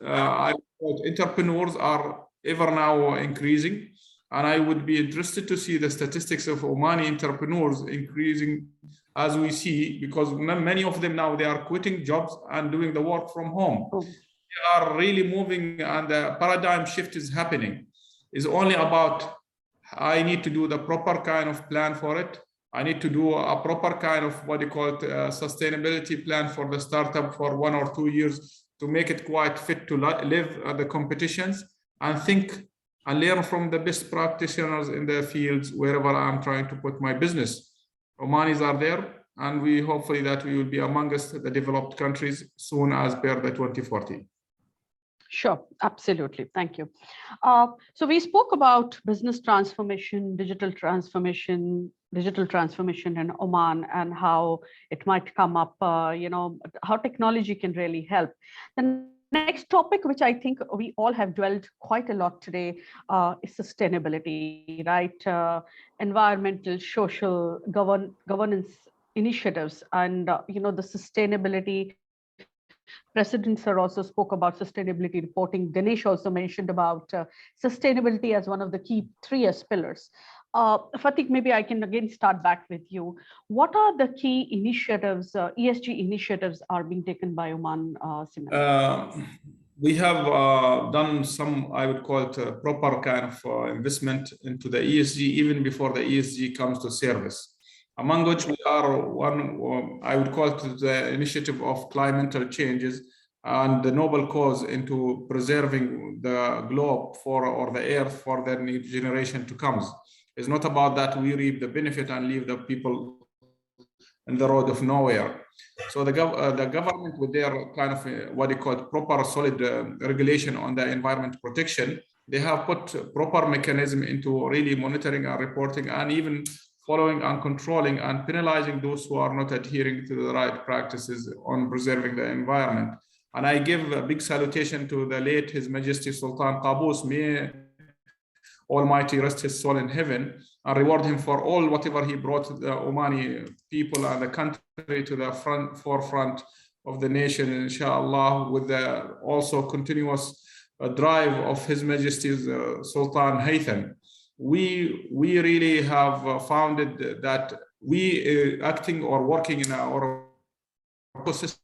entrepreneurs are ever now increasing, and I would be interested to see the statistics of Omani entrepreneurs increasing as we see, because many of them now, they are quitting jobs and doing the work from home. They are really moving, and the paradigm shift is happening. It's only about, I need to do the proper kind of plan for it. I need to do a proper kind of what you call it, sustainability plan for the startup for 1 or 2 years to make it quite fit to live at the competitions, and think and learn from the best practitioners in the fields wherever I'm trying to put my business. Omanis are there, and we hopefully that we will be amongst the developed countries soon as per the 2040. Sure, absolutely. Thank you. So we spoke about business transformation, digital transformation in Oman, and how it might come up, how technology can really help. The next topic, which I think we all have dwelled quite a lot today, is sustainability, right? Environmental, social, governance initiatives, and the sustainability. President Sir also spoke about sustainability reporting. Ganesh also mentioned about sustainability as one of the key 3S pillars. Fatik, maybe I can again start back with you. What are the key initiatives, ESG initiatives are being taken by Oman Cement? We have done some, I would call it proper kind of investment into the ESG even before the ESG comes to service. Among which we are one, I would call it the initiative of climate changes and the noble cause into preserving the globe or the earth for the new generation to come. It's not about that we reap the benefit and leave the people in the road of nowhere. So the government with their kind of what they call proper solid regulation on the environment protection, they have put proper mechanism into really monitoring and reporting and even following and controlling and penalizing those who are not adhering to the right practices on preserving the environment. And I give a big salutation to the late His Majesty Sultan Qaboos. May Almighty rest his soul in heaven and reward him for all whatever he brought the Omani people and the country to the forefront of the nation, inshallah, with the also continuous drive of His Majesty's Sultan Haytham. We really have founded that we acting or working in our ecosystem.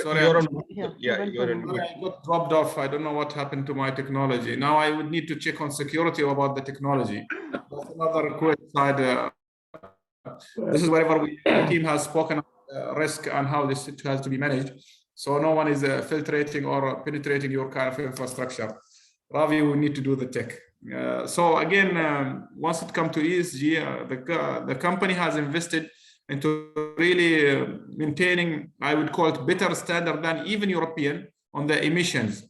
Sorry, you're on mute. Yeah, you're on mute. I got dropped off. I don't know what happened to my technology. Now I would need to check on security about the technology. That's another quick side. This is wherever the team has spoken of risk and how this has to be managed. So no one is filtrating or penetrating your kind of infrastructure. Ravi, we need to do the tech. So again, once it comes to ESG, the company has invested into really maintaining, I would call it better standard than even European on the emissions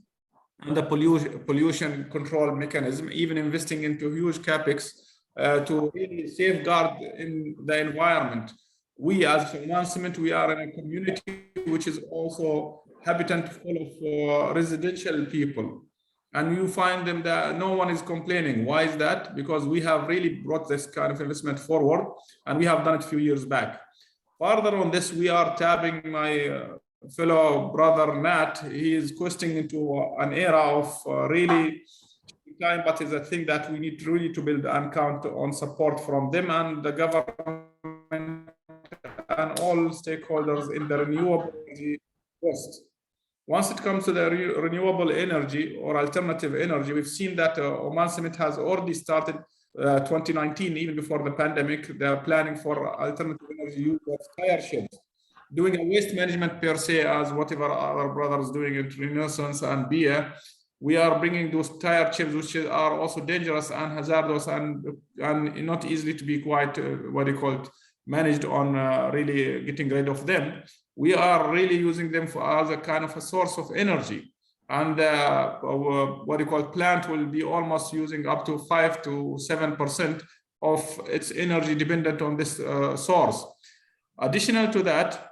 and the pollution control mechanism, even investing into huge capex to really safeguard in the environment. We as Oman Cement, we are in a community which is also habitant full of residential people. And you find them that no one is complaining. Why is that? Because we have really brought this kind of investment forward and we have done it a few years back. Further on this, we are tapping my fellow brother Nat. He is questing into an era of really time, but it's a thing that we need really to build and count on support from them and the government and all stakeholders in the renewable energy cost. Once it comes to the renewable energy or alternative energy, we've seen that Oman Cement has already started 2019, even before the pandemic, they're planning for alternative energy use of tire sheds, doing a waste management per se as whatever our brothers doing in Renaissance and BIA. We are bringing those tire chips, which are also dangerous and hazardous and not easily to be quite, what do you call it, managed on really getting rid of them. We are really using them as a kind of a source of energy. And what you call plant will be almost using up to 5 to 7% of its energy dependent on this source. Additional to that,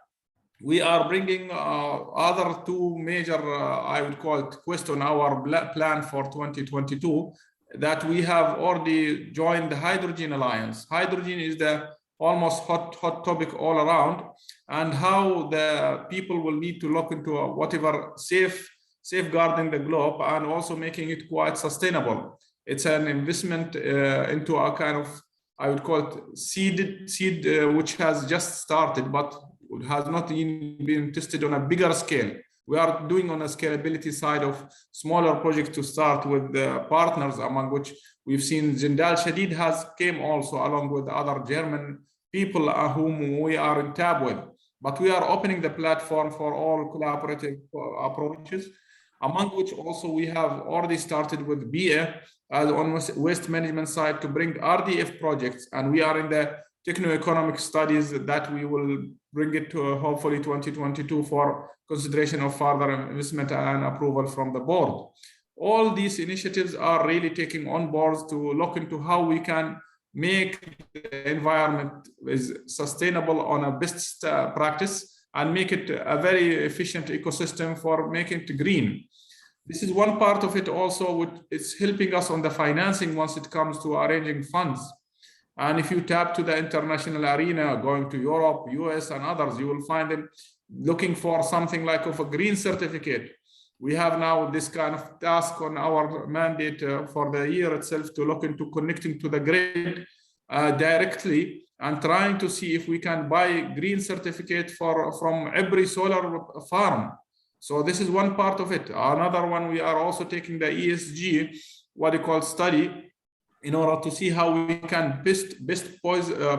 we are bringing other two major, I would call it, quests on our plan for 2022, that we have already joined the Hydrogen Alliance. Hydrogen is the almost hot topic all around, and how the people will need to look into whatever safeguarding the globe and also making it quite sustainable. It's an investment into a kind of, I would call it seed which has just started, but has not been tested on a bigger scale. We are doing on a scalability side of smaller projects to start with the partners, among which we've seen Jindal Shadid has came also along with other German people whom we are in tab with. But we are opening the platform for all collaborative approaches, among which also we have already started with BIA as on waste management side to bring RDF projects. And we are in the techno-economic studies that we will bring it to hopefully 2022 for consideration of further investment and approval from the board. All these initiatives are really taking on board to look into how we can make the environment is sustainable on a best practice and make it a very efficient ecosystem for making it green. This is one part of it also, which is helping us on the financing once it comes to arranging funds. And if you tap to the international arena, going to Europe, US, and others, you will find them looking for something like of a green certificate. We have now this kind of task on our mandate for the year itself to look into connecting to the grid directly and trying to see if we can buy green certificate from every solar farm. So this is one part of it. Another one, we are also taking the ESG, what you call study, in order to see how we can best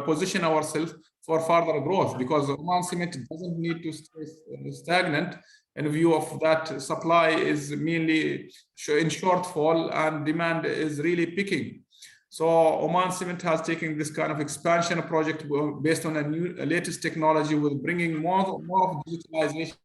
position ourselves for further growth, because Oman Cement doesn't need to stay stagnant in view of that supply is mainly in shortfall and demand is really picking. So Oman Cement has taken this kind of expansion project based on a latest technology with bringing more of digitalization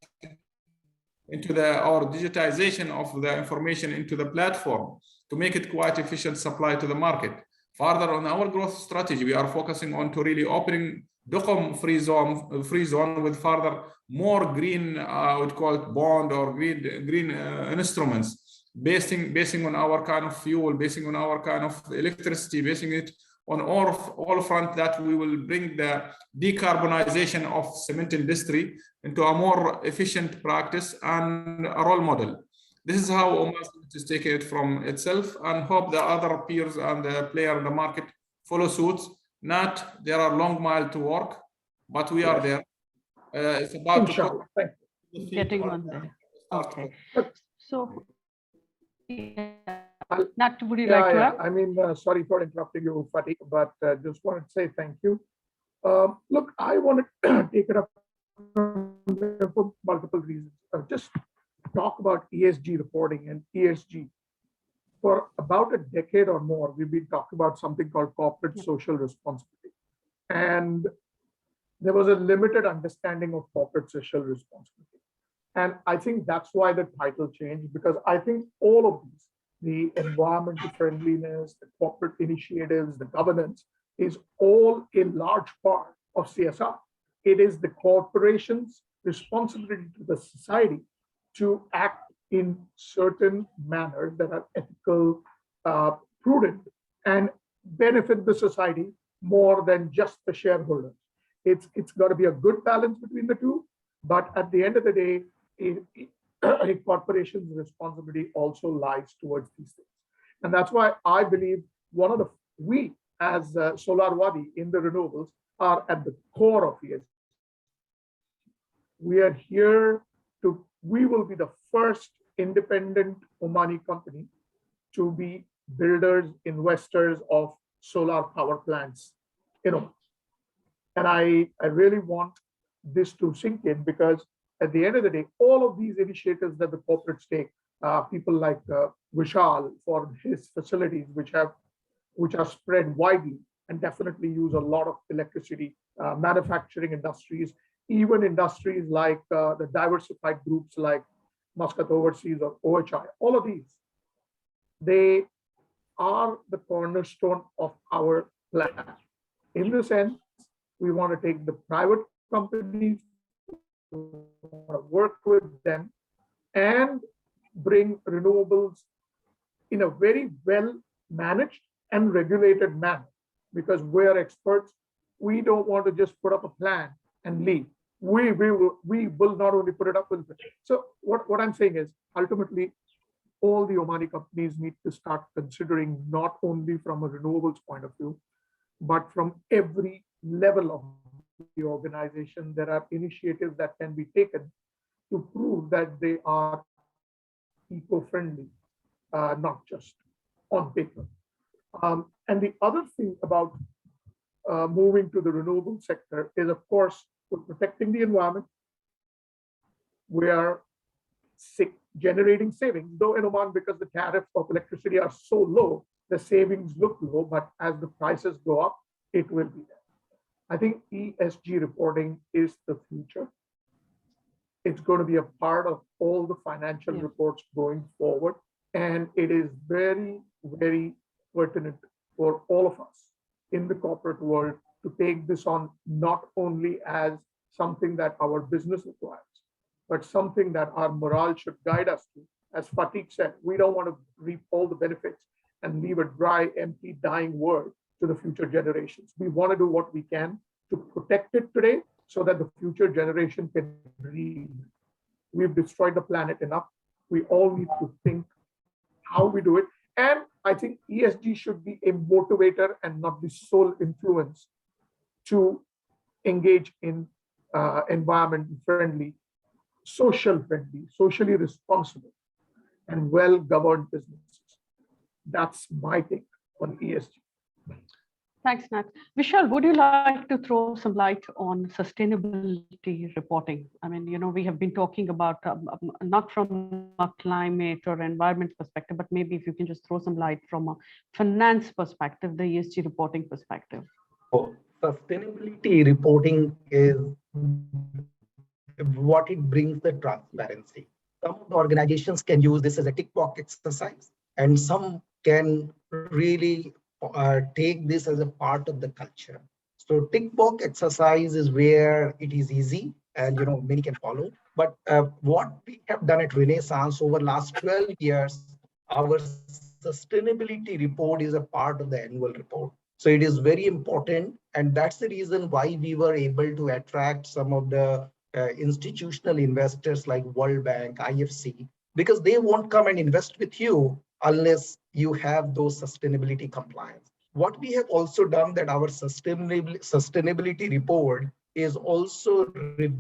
into digitization of the information into the platform to make it quite efficient supply to the market. Further on our growth strategy, we are focusing on to really opening Duqm free zone with further more green, we'd call it bond or green instruments, basing on our kind of fuel, basing on our kind of electricity, basing it on all front that we will bring the decarbonization of cement industry into a more efficient practice and a role model. This is how Oman is taking it from itself, and hope the other peers and the player in the market follow suit. Not there are long mile to work, but we are there. It's about Inshallah. to Getting on there. Okay. So, Nat, would you like to add? I mean, sorry for interrupting you, Fatih, but just wanted to say thank you. Look, I want to take it up for multiple reasons. Just talk about ESG reporting and ESG. For about a decade or more, we've been talking about something called corporate social responsibility. And there was a limited understanding of corporate social responsibility. And I think that's why the title changed, because I think all of these, the environmental friendliness, the corporate initiatives, the governance, is all in large part of CSR. It is the corporation's responsibility to the society to act in certain manners that are ethical, prudent, and benefit the society more than just the shareholders. It's got to be a good balance between the two, but at the end of the day, a corporation's responsibility also lies towards these things. And that's why I believe we as Solar Wadi in the renewables are at the core of ESG. We are here we will be the first independent Omani company to be builders, investors of solar power plants, And I really want this to sink in, because at the end of the day, all of these initiatives that the corporates take, people like Vishal for his facilities, which are spread widely and definitely use a lot of electricity, manufacturing industries, even industries like the diversified groups like Muscat Overseas or OHI, all of these, they are the cornerstone of our plan. In this sense, we want to take the private companies, work with them, and bring renewables in a very well managed and regulated manner, because we're experts. We don't want to just put up a plan and leave. We will not only put it up with it. So what I'm saying is, ultimately, all the Omani companies need to start considering not only from a renewables point of view, but from every level of the organization. There are initiatives that can be taken to prove that they are eco-friendly, not just on paper. And the other thing about moving to the renewable sector is, of course, we're protecting the environment. We are generating savings, though in Oman, because the tariffs of electricity are so low, the savings look low, but as the prices go up, it will be there. I think ESG reporting is the future. It's going to be a part of all the financial reports going forward. And it is very, very pertinent for all of us in the corporate world to take this on not only as something that our business requires, but something that our morale should guide us to. As Fatiq said, we don't want to reap all the benefits and leave a dry, empty, dying world to the future generations. We want to do what we can to protect it today so that the future generation can breathe. We've destroyed the planet enough. We all need to think how we do it. And I think ESG should be a motivator and not the sole influence to engage in environment-friendly, social-friendly, socially responsible, and well-governed businesses. That's my take on ESG. Thanks, Nat. Vishal, would you like to throw some light on sustainability reporting? I mean, we have been talking about not from a climate or environment perspective, but maybe if you can just throw some light from a finance perspective, the ESG reporting perspective. Oh, sustainability reporting is what it brings the transparency. Some of the organizations can use this as a tick box exercise, and some can really take this as a part of the culture. So tick box exercise is where it is easy and many can follow. But what we have done at Renaissance over last 12 years, our sustainability report is a part of the annual report. So it is very important, and that's the reason why we were able to attract some of the institutional investors like World Bank, IFC, because they won't come and invest with you unless you have those sustainability compliance. What we have also done that our sustainability report is also reviewed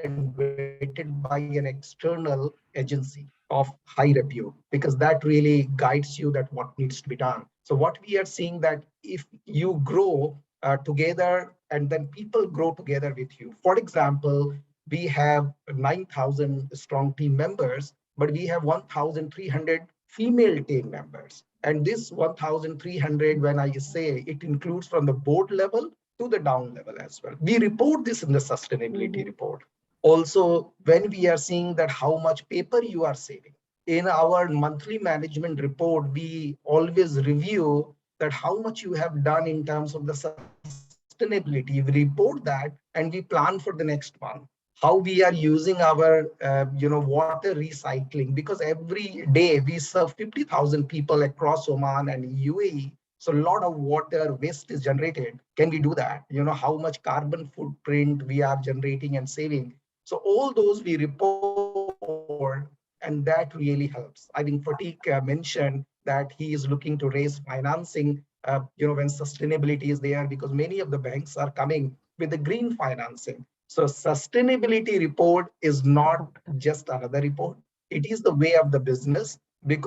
and vetted by an external agency of high repute, because that really guides you that what needs to be done. So what we are seeing that if you grow together and then people grow together with you. For example, we have 9,000 strong team members, but we have 1,300 female team members. And this 1,300, when I say it includes from the board level to the down level as well. We report this in the sustainability report. Also, when we are seeing that how much paper you are saving. In our monthly management report, we always review that how much you have done in terms of the sustainability. We report that and we plan for the next one. How we are using our water recycling, because every day we serve 50,000 people across Oman and UAE. So a lot of water waste is generated. Can we do that? How much carbon footprint we are generating and saving. So all those we report, and that really helps. I think Fatiq mentioned that he is looking to raise financing, when sustainability is there, because many of the banks are coming with the green financing. So sustainability report is not just another report. It is the way of the business.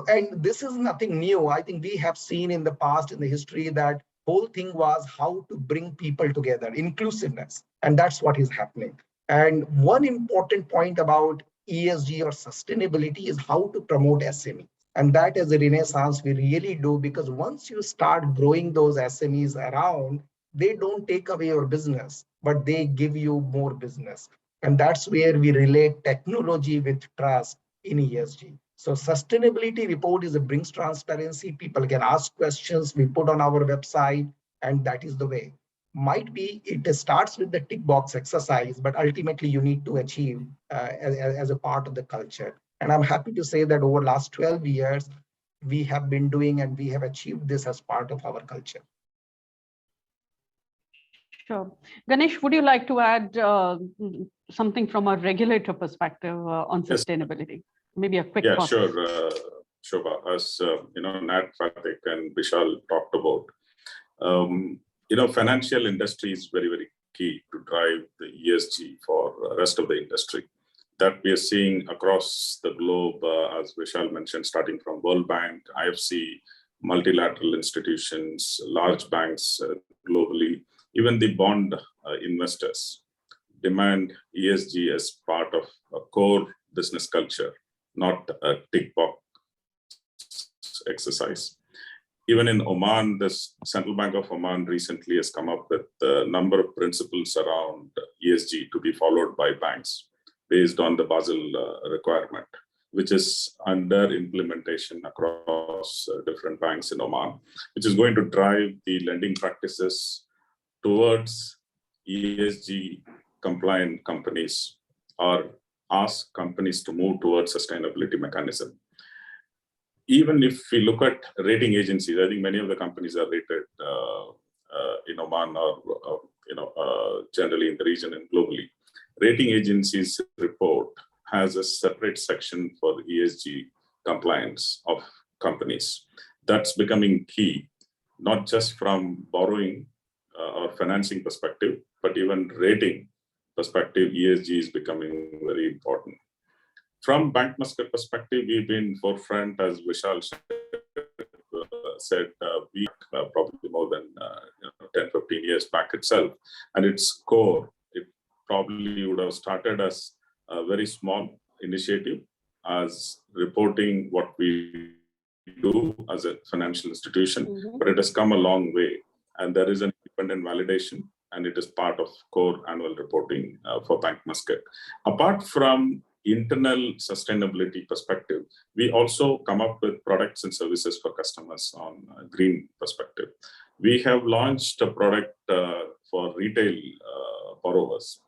And this is nothing new. I think we have seen in the past, in the history, that whole thing was how to bring people together, inclusiveness. And that's what is happening. And one important point about ESG or sustainability is how to promote SME. And that as a Renaissance, we really do, because once you start growing those SMEs around, they don't take away your business, but they give you more business. And that's where we relate technology with trust in ESG. So sustainability report brings transparency. People can ask questions. We put on our website, and that is the way. Might be it starts with the tick box exercise, but ultimately you need to achieve as a part of the culture. And I'm happy to say that over the last 12 years, we have been doing and we have achieved this as part of our culture. Sure. Ganesh, would you like to add something from a regulator perspective on sustainability? Maybe a quick Yeah, thought. sure, Shobha. As Nat, Fatiq, and Vishal talked about, financial industry is very, very key to drive the ESG for the rest of the industry. That we are seeing across the globe, as Vishal mentioned, starting from World Bank, IFC, multilateral institutions, large banks globally, even the bond investors demand ESG as part of a core business culture, not a tick box exercise. Even in Oman, the Central Bank of Oman recently has come up with a number of principles around ESG to be followed by banks based on the Basel requirement, which is under implementation across different banks in Oman, which is going to drive the lending practices towards ESG compliant companies or ask companies to move towards sustainability mechanism. Even if we look at rating agencies, I think many of the companies are rated in Oman or generally in the region and globally. Rating agencies report has a separate section for ESG compliance of companies. That's becoming key, not just from borrowing or financing perspective, but even rating perspective, ESG is becoming very important. From Bank Muscat perspective, we've been forefront, as Vishal said, we probably more than 10, 15 years back itself. And its core, it probably would have started as a very small initiative as reporting what we do as a financial institution, but it has come a long way. And there is an independent validation, and it is part of core annual reporting for Bank Muscat. Apart from internal sustainability perspective, we also come up with products and services for customers on a green perspective. We have launched a product for retail borrowers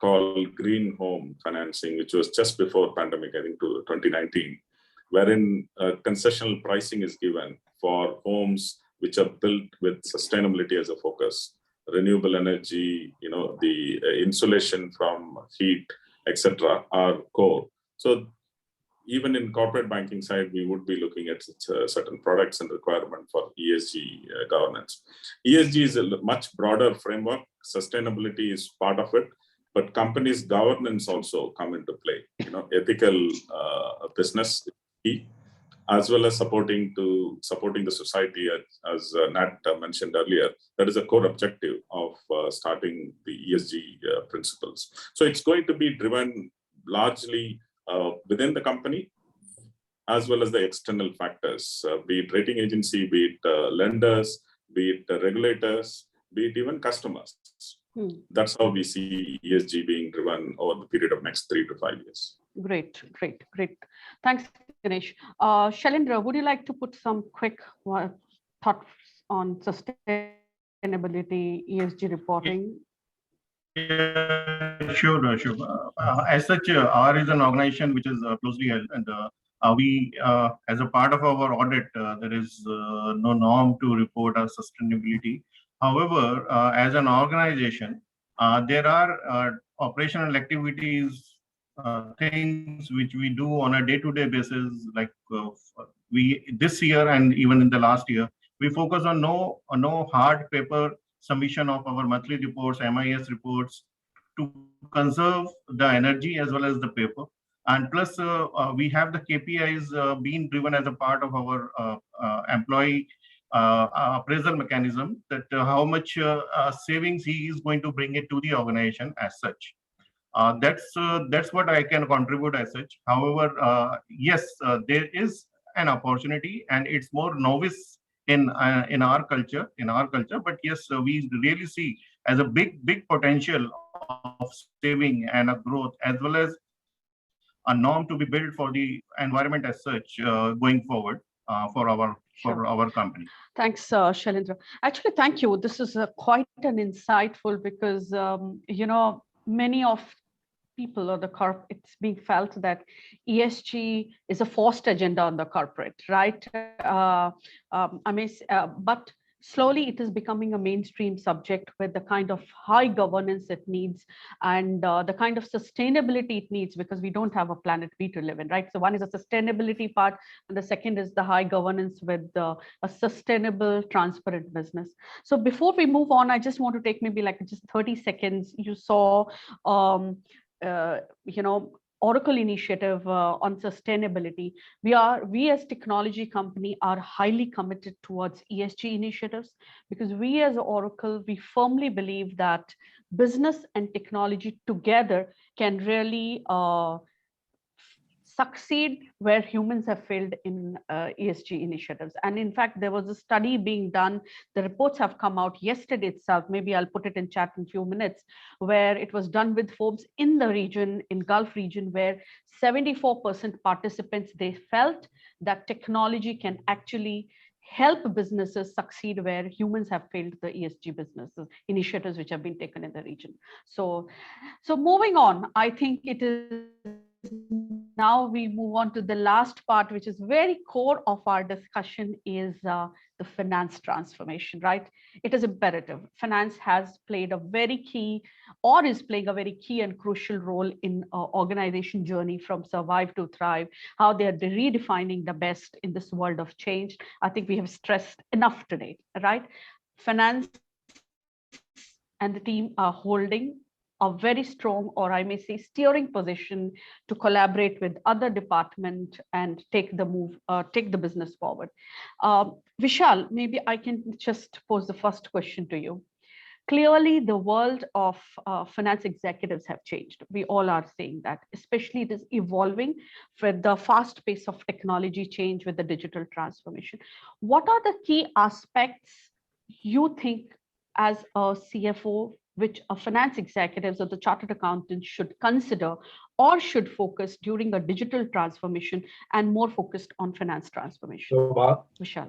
called Green Home Financing, which was just before pandemic, I think to 2019, wherein concessional pricing is given for homes which are built with sustainability as a focus, renewable energy, the insulation from heat, etc., are core. So even in corporate banking side, we would be looking at certain products and requirement for ESG governance. ESG is a much broader framework. Sustainability is part of it, but companies' governance also come into play. Ethical business is key, as well as supporting the society, as Nat mentioned earlier. That is a core objective of starting the ESG principles. So it's going to be driven largely within the company, as well as the external factors, be it rating agency, be it lenders, be it regulators, be it even customers. That's how we see ESG being driven over the period of next 3 to 5 years. Great. Thanks, Ganesh. Shailendra, would you like to put some quick thoughts on sustainability, ESG reporting? Yeah, sure. As such, R is an organization which is closely held, and we, as a part of our audit, there is no norm to report our sustainability. However, as an organization, there are operational activities, things which we do on a day-to-day basis. Like this year and even in the last year, we focus on no hard paper submission of our monthly reports, MIS reports, to conserve the energy as well as the paper. And plus, we have the KPIs being driven as a part of our employee appraisal mechanism, that how much savings he is going to bring it to the organization as such. That's what I can contribute as such. However, yes, there is an opportunity, and it's more novice in our culture. But yes, we really see as a big potential of saving and a growth, as well as a norm to be built for the environment as such going forward for our company. Thanks, Shailendra. Actually, thank you. This is quite an insightful, because many of people or it's being felt that ESG is a forced agenda on the corporate, right? But slowly it is becoming a mainstream subject with the kind of high governance it needs, and the kind of sustainability it needs, because we don't have a planet B to live in, right? So one is a sustainability part, and the second is the high governance with a sustainable, transparent business. So before we move on, I just want to take maybe like just 30 seconds. You saw Oracle initiative on sustainability. We as technology company are highly committed towards ESG initiatives, because we as Oracle, we firmly believe that business and technology together can really succeed where humans have failed in ESG initiatives. And in fact, there was a study being done. The reports have come out yesterday itself. Maybe I'll put it in chat in a few minutes, where it was done with Forbes in the region, in Gulf region, where 74% participants, they felt that technology can actually help businesses succeed where humans have failed the ESG businesses initiatives which have been taken in the region. So moving on, I think it is now we move on to the last part, which is very core of our discussion, is the finance transformation, right? It is imperative. Finance has played a very key, or is playing a very key and crucial role in organization journey from survive to thrive, how they are redefining the best in this world of change. I think we have stressed enough today, right? Finance and the team are holding a very strong, or I may say steering position, to collaborate with other departments and take the business forward. Vishal, maybe I can just pose the first question to you. Clearly, the world of finance executives have changed. We all are saying that, especially it is evolving with the fast pace of technology change with the digital transformation. What are the key aspects you think as a CFO, which a finance executives or the chartered accountants should consider or should focus during a digital transformation and more focused on finance transformation? Vishal.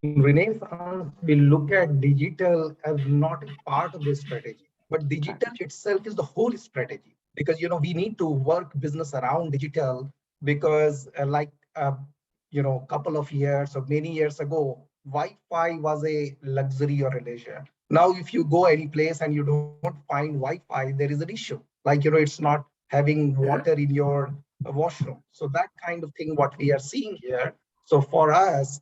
In Renaissance, we look at digital as not a part of the strategy, but digital itself is the whole strategy. Because we need to work business around digital, because a couple of years or many years ago, Wi-Fi was a luxury or a leisure. Now, if you go any place and you don't find Wi-Fi, there is an issue. It's not having water in your washroom. So that kind of thing, what we are seeing here. So for us,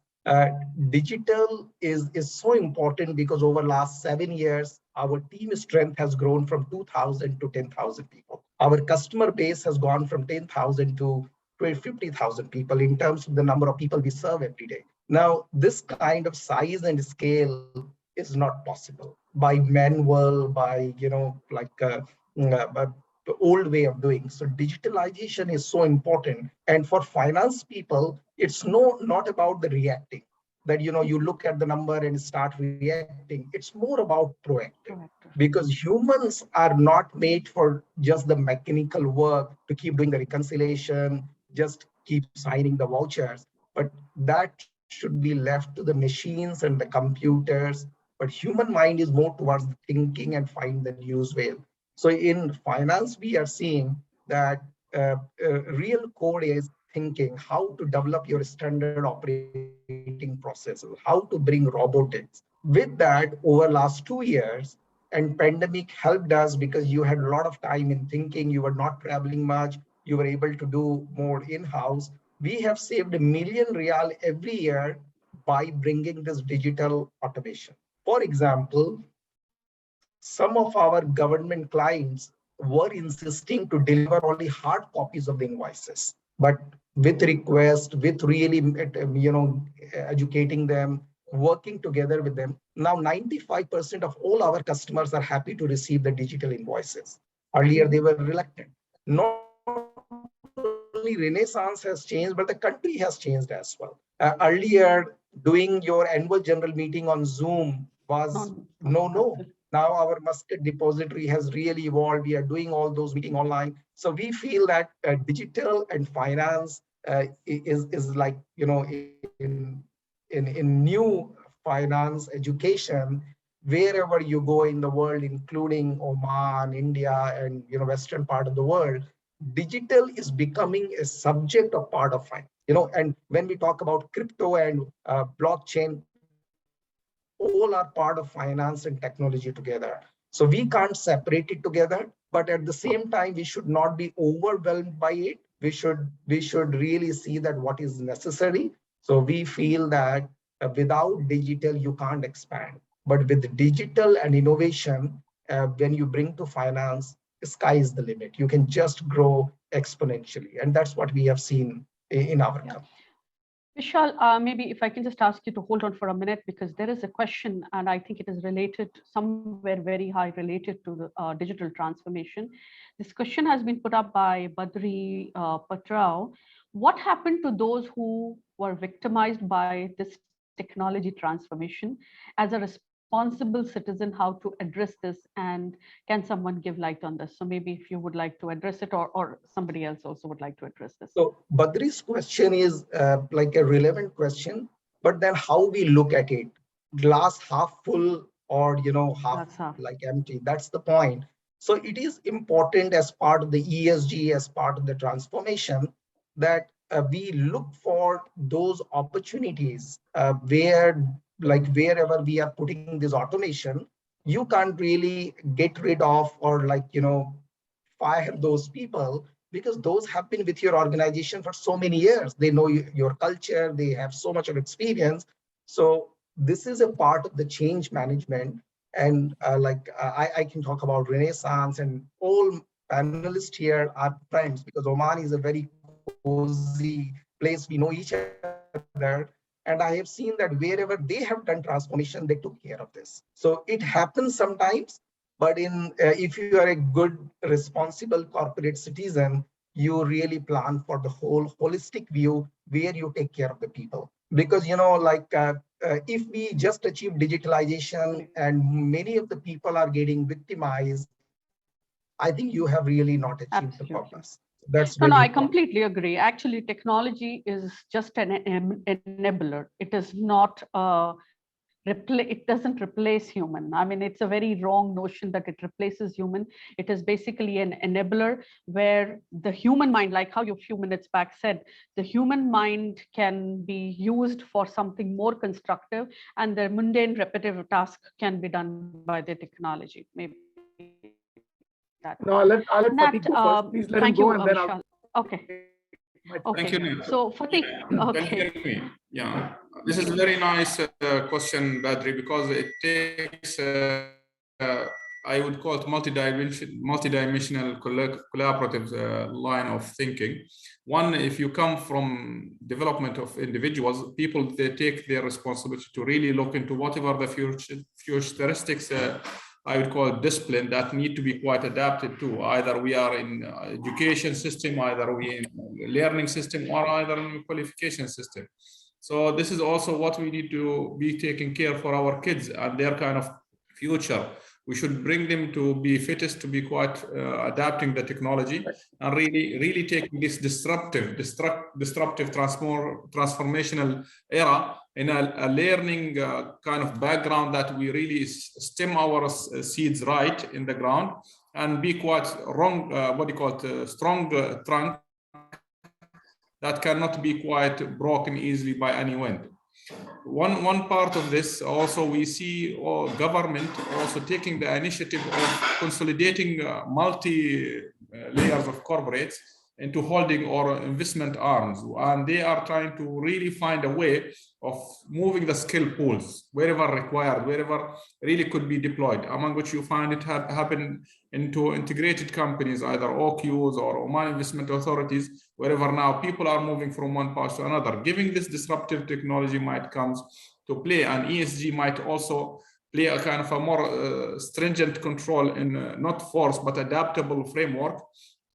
digital is so important, because over the last 7 years, our team strength has grown from 2,000 to 10,000 people. Our customer base has gone from 10,000 to 50,000 people in terms of the number of people we serve every day. Now, this kind of size and scale is not possible by manual, by the old way of doing. So digitalization is so important. And for finance people, it's not about the reacting, that you look at the number and start reacting. It's more about proactive, because humans are not made for just the mechanical work to keep doing the reconciliation, just keep signing the vouchers, but that should be left to the machines and the computers. But human mind is more towards thinking and find the use way. So in finance, we are seeing that real core is thinking how to develop your standard operating processes, how to bring robotics. With that, over last 2 years, and pandemic helped us, because you had a lot of time in thinking, you were not traveling much, you were able to do more in-house. We have saved R1 million every year by bringing this digital automation. For example, some of our government clients were insisting to deliver only hard copies of the invoices, but with request, with really, educating them, working together with them. Now, 95% of all our customers are happy to receive the digital invoices. Earlier, they were reluctant. Not only Renaissance has changed, but the country has changed as well. Earlier, doing your annual general meeting on Zoom was no. Now our Muscat depository has really evolved. We are doing all those meetings online. So we feel that digital and finance is like, in new finance education, wherever you go in the world, including Oman, India, and western part of the world, digital is becoming a subject of part of finance. And when we talk about crypto and blockchain, all are part of finance and technology together. So we can't separate it together, but at the same time, we should not be overwhelmed by it. We should really see that what is necessary. So we feel that without digital, you can't expand. But with digital and innovation, when you bring to finance, the sky is the limit. You can just grow exponentially. And that's what we have seen in our company. Vishal, maybe if I can just ask you to hold on for a minute, because there is a question, and I think it is related somewhere very high related to the digital transformation. This question has been put up by Badri Patrao. What happened to those who were victimized by this technology transformation? As a responsible citizen, how to address this, and can someone give light on this? So maybe if you would like to address it, or somebody else also would like to address this. So Badri's question is like a relevant question, but then how we look at it, glass half full or half like empty, that's the point. So it is important as part of the ESG, as part of the transformation, that we look for those opportunities wherever we are putting this automation, you can't really get rid of or fire those people, because those have been with your organization for so many years. They know your culture, they have so much of experience. So this is a part of the change management. And I can talk about Renaissance, and all panelists here are friends, because Oman is a very cozy place. We know each other. And I have seen that wherever they have done transformation, they took care of this. So it happens sometimes. But if you are a good, responsible corporate citizen, you really plan for the whole holistic view where you take care of the people. Because, if we just achieve digitalization and many of the people are getting victimized, I think you have really not achieved the purpose. That's no, I completely agree. Actually, technology is just an enabler. It is not it doesn't replace human. I mean, it's a very wrong notion that it replaces human. It is basically an enabler where the human mind, like how you a few minutes back said, the human mind can be used for something more constructive, and the mundane repetitive task can be done by the technology. Maybe that. No, I'll let Fatih go first. Please let him go, and then I'll. Okay. Thank you, Neil. So Fatih, okay. Can you hear me? Yeah, this is a very nice question, Badri, because it takes, I would call it multidimensional collaborative line of thinking. One, if you come from development of individuals, people, they take their responsibility to really look into whatever the futuristics I would call it discipline that need to be quite adapted to. Either we are in education system, either we in learning system, or either in qualification system. So this is also what we need to be taking care for our kids and their kind of future. We should bring them to be fittest, to be quite adapting the technology and really taking this disruptive transformational era in a learning kind of background, that we really stem our seeds right in the ground and be quite strong trunk that cannot be quite broken easily by any wind. One part of this also, we see government also taking the initiative of consolidating multi layers of corporates into holding or investment arms, and they are trying to really find a way of moving the skill pools wherever required, wherever really could be deployed, among which you find it happen into integrated companies, either OQs or Oman investment authorities, wherever now people are moving from one part to another. Giving this disruptive technology might come to play, and ESG might also play a kind of a more stringent control in not force but adaptable framework.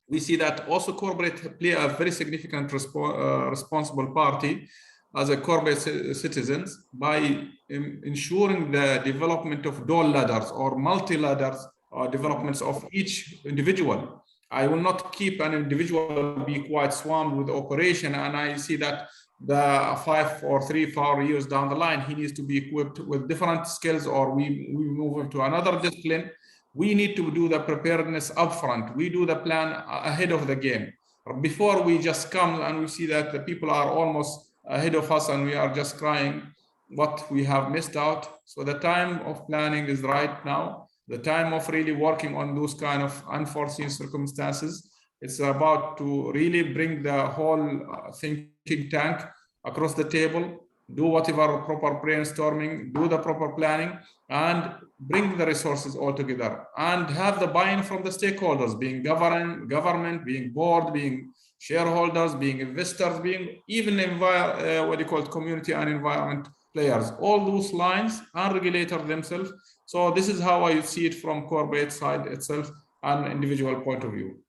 We see that also corporate play a very significant responsible party as a corporate citizens by ensuring the development of dual ladders or multi-ladders developments of each individual. I will not keep an individual be quite swamped with operation, and I see that the 5 or 3 or 4 years down the line, he needs to be equipped with different skills, or we move him to another discipline. We need to do the preparedness upfront. We do the plan ahead of the game. Before we just come and we see that the people are almost ahead of us and we are just crying what we have missed out. So the time of planning is right now. The time of really working on those kind of unforeseen circumstances. It's about to really bring the whole thinking tank across the table, do whatever proper brainstorming, do the proper planning, and bring the resources all together and have the buy-in from the stakeholders, being government, being board, being shareholders, being investors, being even what you call community and environment players. All those lines are regulators themselves. So this is how I see it from corporate side itself and individual point of view.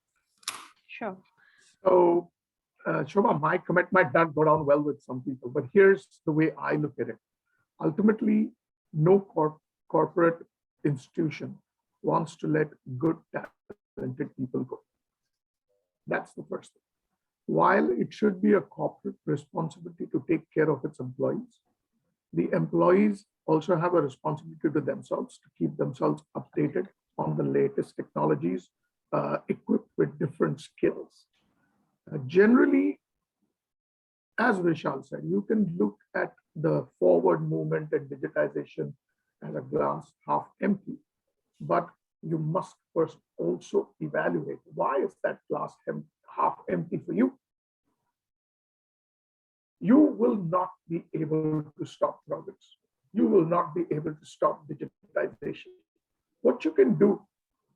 Sure. So, Shobha, my comment might not go down well with some people, but here's the way I look at it. Ultimately, no corporate institution wants to let good, talented people go. That's the first thing. While it should be a corporate responsibility to take care of its employees, the employees also have a responsibility to themselves to keep themselves updated on the latest technologies, equipped with different skills. Generally, as Vishal said, you can look at the forward movement and digitization as a glass half empty, but you must first also evaluate why is that glass half empty for you. You will not be able to stop progress. You will not be able to stop digitization. What you can do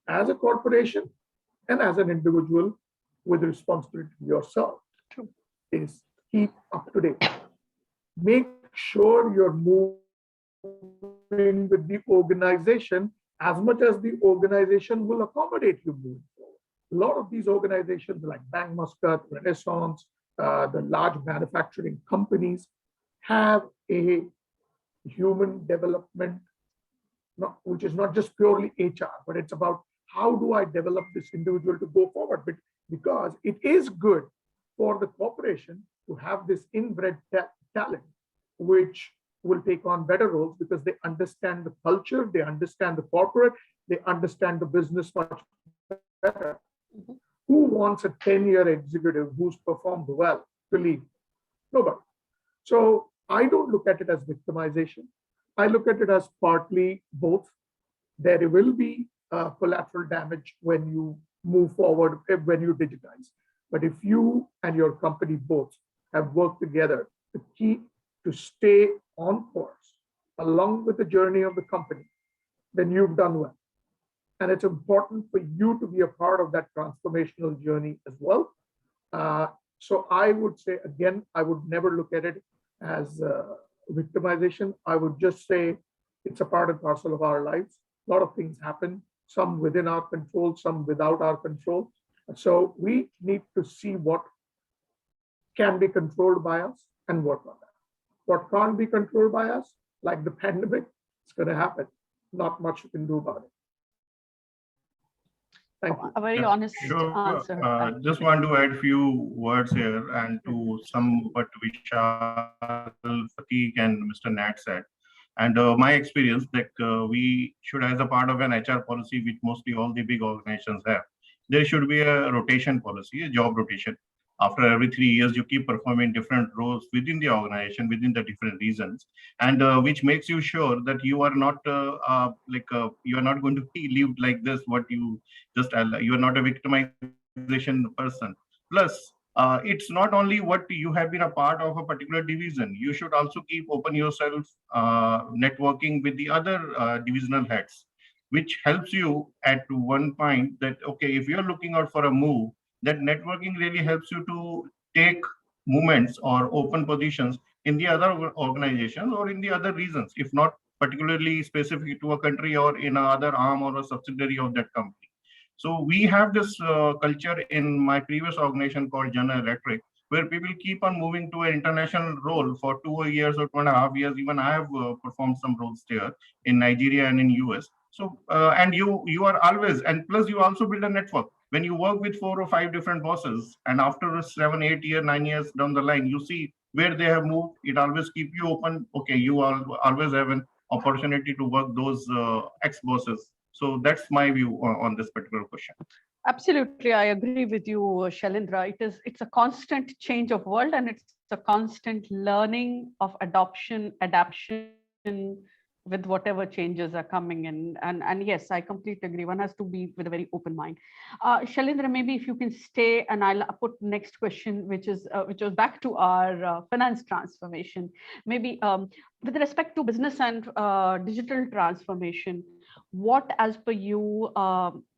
as a corporation and as an individual with responsibility to yourself is keep up to date. Make sure you're moving with the organization as much as the organization will accommodate you moving forward. A lot of these organizations like Bank Muscat, Renaissance, the large manufacturing companies have a human development, which is not just purely HR, but it's about how do I develop this individual to go forward? But because it is good for the corporation to have this inbred talent, which will take on better roles because they understand the culture, they understand the corporate, they understand the business much better. Who wants a 10-year executive who's performed well to leave? Nobody. So I don't look at it as victimization. I look at it as partly both. There will be collateral damage when you move forward, when you digitize. But if you and your company both have worked together to stay on course along with the journey of the company, then you've done well. And it's important for you to be a part of that transformational journey as well. So I would say, again, I would never look at it as victimization. I would just say it's a part and parcel of our lives. A lot of things happen, some within our control, some without our control. So we need to see what can be controlled by us and work on that. What can't be controlled by us, like the pandemic, it's going to happen. Not much you can do about it. Thank you. A very honest answer. Just want to add few words here and to some what Vishal, Fatiq and Mr. Nat said. And my experience that we should, as a part of an HR policy, which mostly all the big organizations have, there should be a rotation policy, a job rotation. After every 3 years, you keep performing different roles within the organization, within the different regions, and which makes you sure that you are not you are not going to be lived like this. What you just you are not a victimization person. Plus, it's not only what you have been a part of a particular division. You should also keep open yourself, networking with the other divisional heads, which helps you at one point that, okay, if you're looking out for a move, that networking really helps you to take movements or open positions in the other organizations or in the other regions, if not particularly specific to a country or in another arm or a subsidiary of that company. So we have this culture in my previous organization called General Electric, where people keep on moving to an international role for 2 years or 2.5 years. Even I have performed some roles there in Nigeria and in US. So, and you are always, and plus you also build a network. When you work with 4 or 5 different bosses, and after 7, 8 years, 9 years down the line, you see where they have moved. It always keep you open. Okay, you always have an opportunity to work those ex-bosses. So that's my view on this particular question. Absolutely, I agree with you, Shailendra. It's a constant change of world, and it's a constant learning of adoption, adaptation with whatever changes are coming in. And yes, I completely agree. One has to be with a very open mind. Shailendra, maybe if you can stay, and I'll put next question, which was back to our finance transformation. Maybe with respect to business and digital transformation, what, as per you,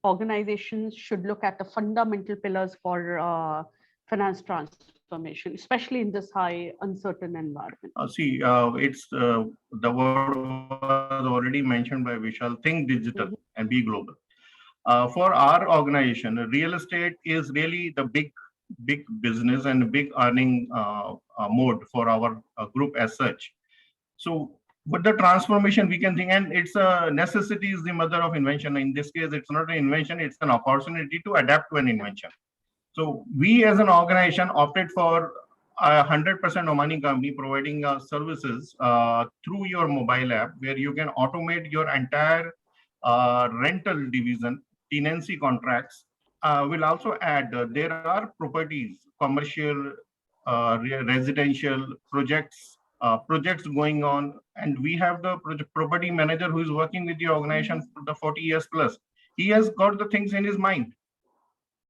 organizations should look at the fundamental pillars for finance transformation, especially in this high uncertain environment? It's the word was already mentioned by Vishal, think digital and be global. For our organization, real estate is really the big business and big earning mode for our group as such. So with the transformation we can think, and it's a necessity is the mother of invention. In this case, it's not an invention, it's an opportunity to adapt to an invention. So we as an organization opted for 100% Omani company providing services through your mobile app, where you can automate your entire rental division, tenancy contracts. We'll also add there are properties, commercial, residential projects going on, and we have the property manager who is working with the organization for the 40 years plus. He has got the things in his mind.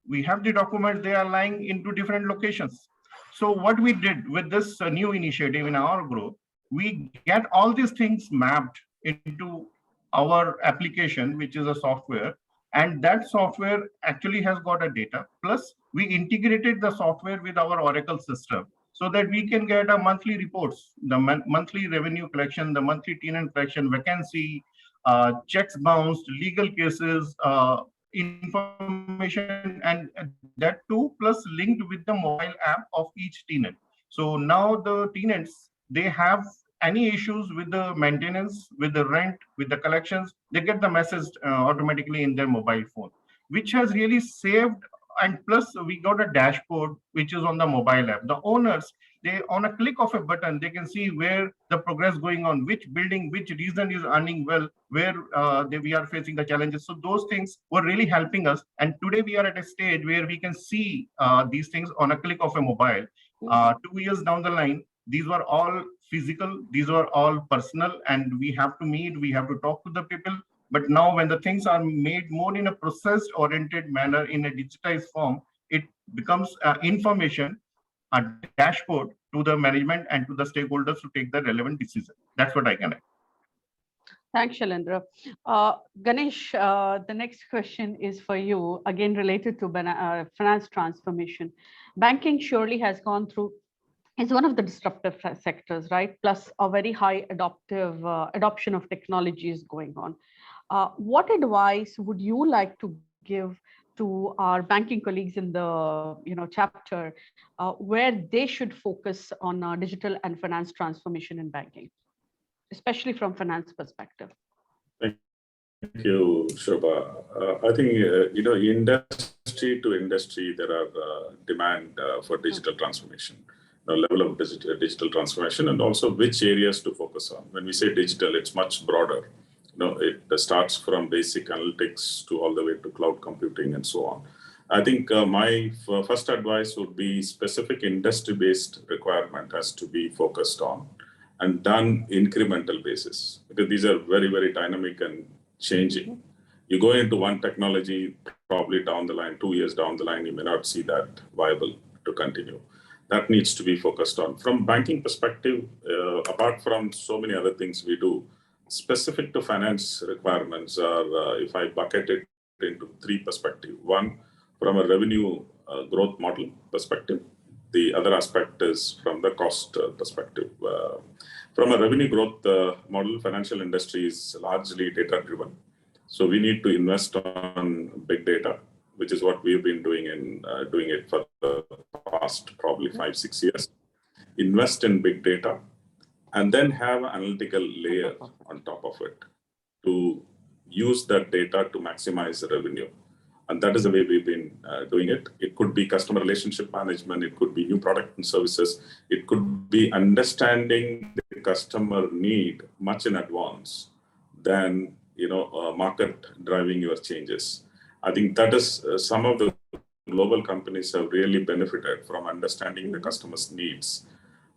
We have the documents, they are lying into different locations. So what we did with this new initiative in our group, we get all these things mapped into our application, which is a software, and that software actually has got a data. Plus, we integrated the software with our Oracle system so that we can get a monthly reports, the monthly revenue collection, the monthly tenant collection, vacancy, checks bounced, legal cases, information, and that too plus linked with the mobile app of each tenant. So now the tenants, they have any issues with the maintenance, with the rent, with the collections, they get the message automatically in their mobile phone, which has really saved. And plus we got a dashboard which is on the mobile app. The owners, they on a click of a button, they can see where the progress going on, which building, which region is earning well, where we are facing the challenges. So those things were really helping us. And today we are at a stage where we can see these things on a click of a mobile. 2 years down the line, these were all physical, these were all personal, and we have to meet, we have to talk to the people. But now when the things are made more in a process-oriented manner, in a digitized form, it becomes information, a dashboard to the management and to the stakeholders to take the relevant decision. That's what I can add. Thanks, Shailendra. Ganesh, the next question is for you, again related to finance transformation. Banking surely has gone through, is one of the disruptive sectors, right? Plus a very high adoption of technology is going on. What advice would you like to give to our banking colleagues in the chapter where they should focus on digital and finance transformation in banking, especially from finance perspective? Thank you, Shobha. I think industry to industry there are demand for digital transformation, level of digital transformation, and also which areas to focus on. When we say digital, it's much broader. It starts from basic analytics to all the way to cloud computing and so on. I think my first advice would be specific industry-based requirement has to be focused on and done incremental basis, because these are very, very dynamic and changing. You go into one technology, probably down the line, 2 years down the line, you may not see that viable to continue. That needs to be focused on. From banking perspective, apart from so many other things we do, specific to finance requirements are, if I bucket it into 3 perspectives. One, from a revenue growth model perspective. The other aspect is from the cost perspective. From a revenue growth model, financial industry is largely data-driven. So we need to invest on big data, which is what we've been doing it for the past probably 5-6 years. Invest in big data, and then have an analytical layer on top of it to use that data to maximize the revenue. And that is the way we've been doing it. It could be customer relationship management, it could be new product and services, it could be understanding the customer need much in advance than market driving your changes. I think that is some of the global companies have really benefited from understanding the customer's needs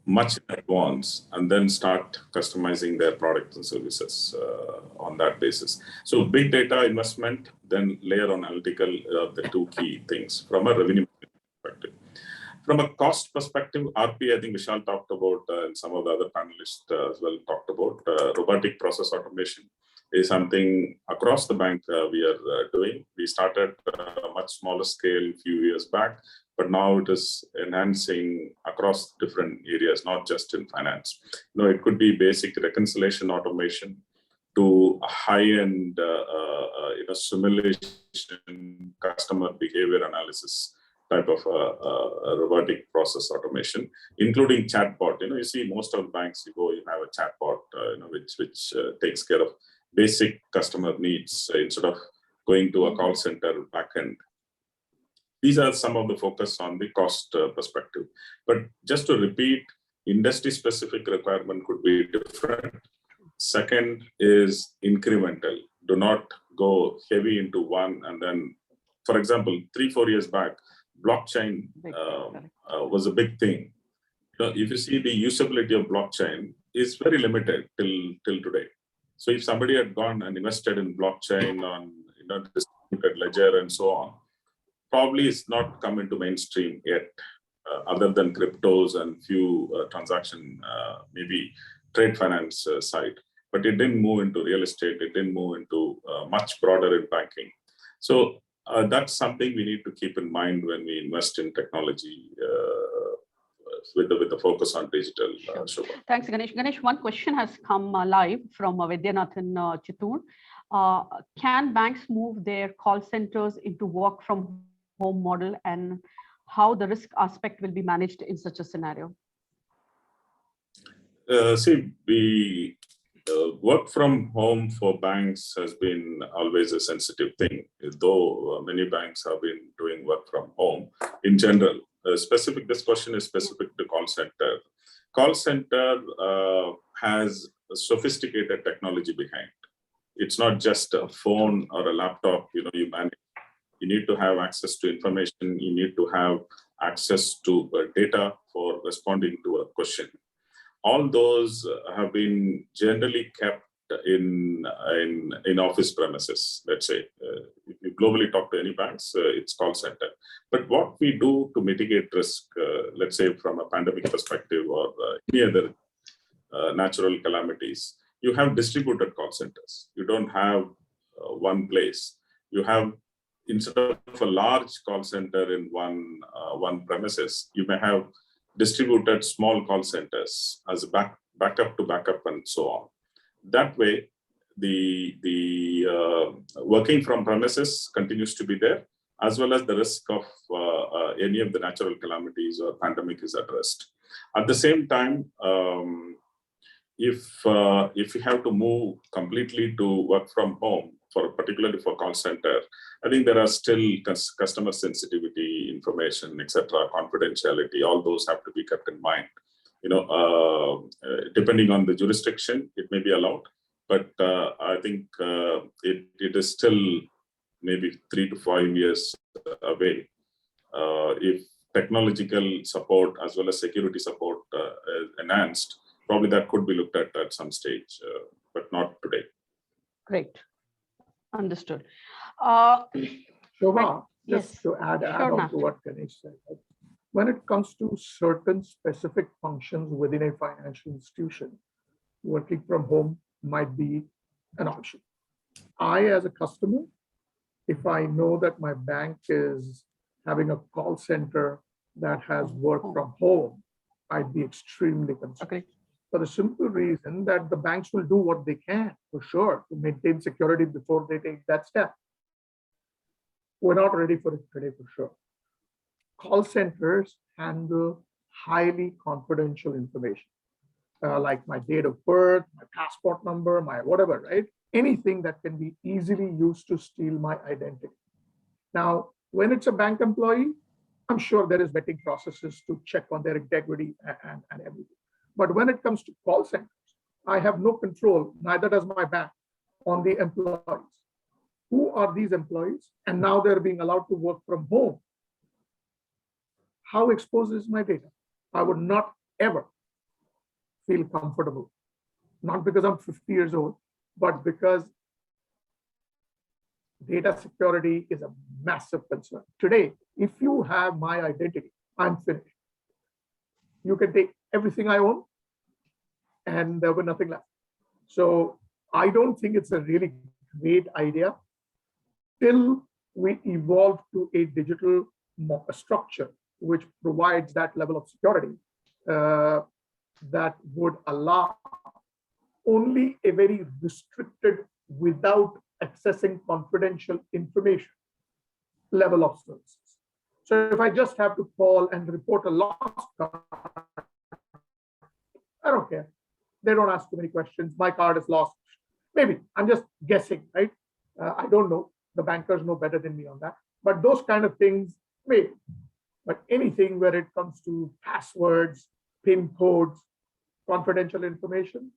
much in advance and then start customizing their products and services on that basis. So big data investment, then layer on analytical, the 2 key things from a revenue perspective. From a cost perspective, RP, I think Vishal talked about, and some of the other panelists as well talked about, robotic process automation. is something across the bank we are doing. We started a much smaller scale a few years back, but now it is enhancing across different areas, not just in finance. It could be basic reconciliation automation to high-end simulation, customer behavior analysis type of robotic process automation, including chatbot. You see most of the banks, you have a chatbot, which takes care of basic customer needs instead of going to a call center backend. These are some of the focus on the cost perspective. But just to repeat, industry-specific requirement could be different. Second is incremental. Do not go heavy into one and then, for example, 3-4 years back, blockchain was a big thing. If you see the usability of blockchain is very limited till today. So if somebody had gone and invested in blockchain on distributed ledger and so on, probably it's not come into mainstream yet, other than cryptos and few transaction, maybe trade finance side. But it didn't move into real estate. It didn't move into much broader in banking. So that's something we need to keep in mind when we invest in technology with the focus on digital. Sure. Thanks, Ganesh. Ganesh, one question has come live from Vidyanathan Chittoor. Can banks move their call centers into work from home model, and how the risk aspect will be managed in such a scenario? See, work from home for banks has been always a sensitive thing, though many banks have been doing work from home in general. This question is specific to call center. Call center has a sophisticated technology behind. It's not just a phone or a laptop, you manage. You need to have access to information. You need to have access to data for responding to a question. All those have been generally kept in office premises, let's say. If you globally talk to any banks, it's call center. But what we do to mitigate risk, let's say from a pandemic perspective or any other natural calamities, you have distributed call centers. You don't have one place. You have, instead of a large call center in one premises, you may have distributed small call centers as a backup to backup and so on. That way, the working from premises continues to be there, as well as the risk of any of the natural calamities or pandemic is addressed. At the same time, if you have to move completely to work from home, particularly for call center, I think there are still customer sensitivity, information, etc., confidentiality. All those have to be kept in mind. Depending on the jurisdiction, it may be allowed, but I think it is still maybe 3 to 5 years away. If technological support as well as security support is enhanced, probably that could be looked at some stage, but not today. Great. Understood. Shobha, yes. just to add on to what Ganesh said, when it comes to certain specific functions within a financial institution, working from home might be an option. I, as a customer, if I know that my bank is having a call center that has work from home, I'd be extremely concerned. Okay. For the simple reason that the banks will do what they can, for sure, to maintain security before they take that step. We're not ready for it today, for sure. Call centers handle highly confidential information, like my date of birth, my passport number, my whatever, right? Anything that can be easily used to steal my identity. Now, when it's a bank employee, I'm sure there is vetting processes to check on their integrity and everything. But when it comes to call centers, I have no control, neither does my bank, on the employees. Who are these employees? And now they're being allowed to work from home. How exposed is my data? I would not ever feel comfortable. Not because I'm 50 years old, but because data security is a massive concern. Today, if you have my identity, I'm finished. You can take everything I own and there will be nothing left. So I don't think it's a really great idea till we evolve to a digital structure which provides that level of security that would allow only a very restricted, without accessing confidential information level of services. So if I just have to call and report a lost card, I don't care. They don't ask too many questions. My card is lost. Maybe I'm just guessing, right? I don't know. The bankers know better than me on that. But those kind of things, maybe. But anything where it comes to passwords, PIN codes, confidential information,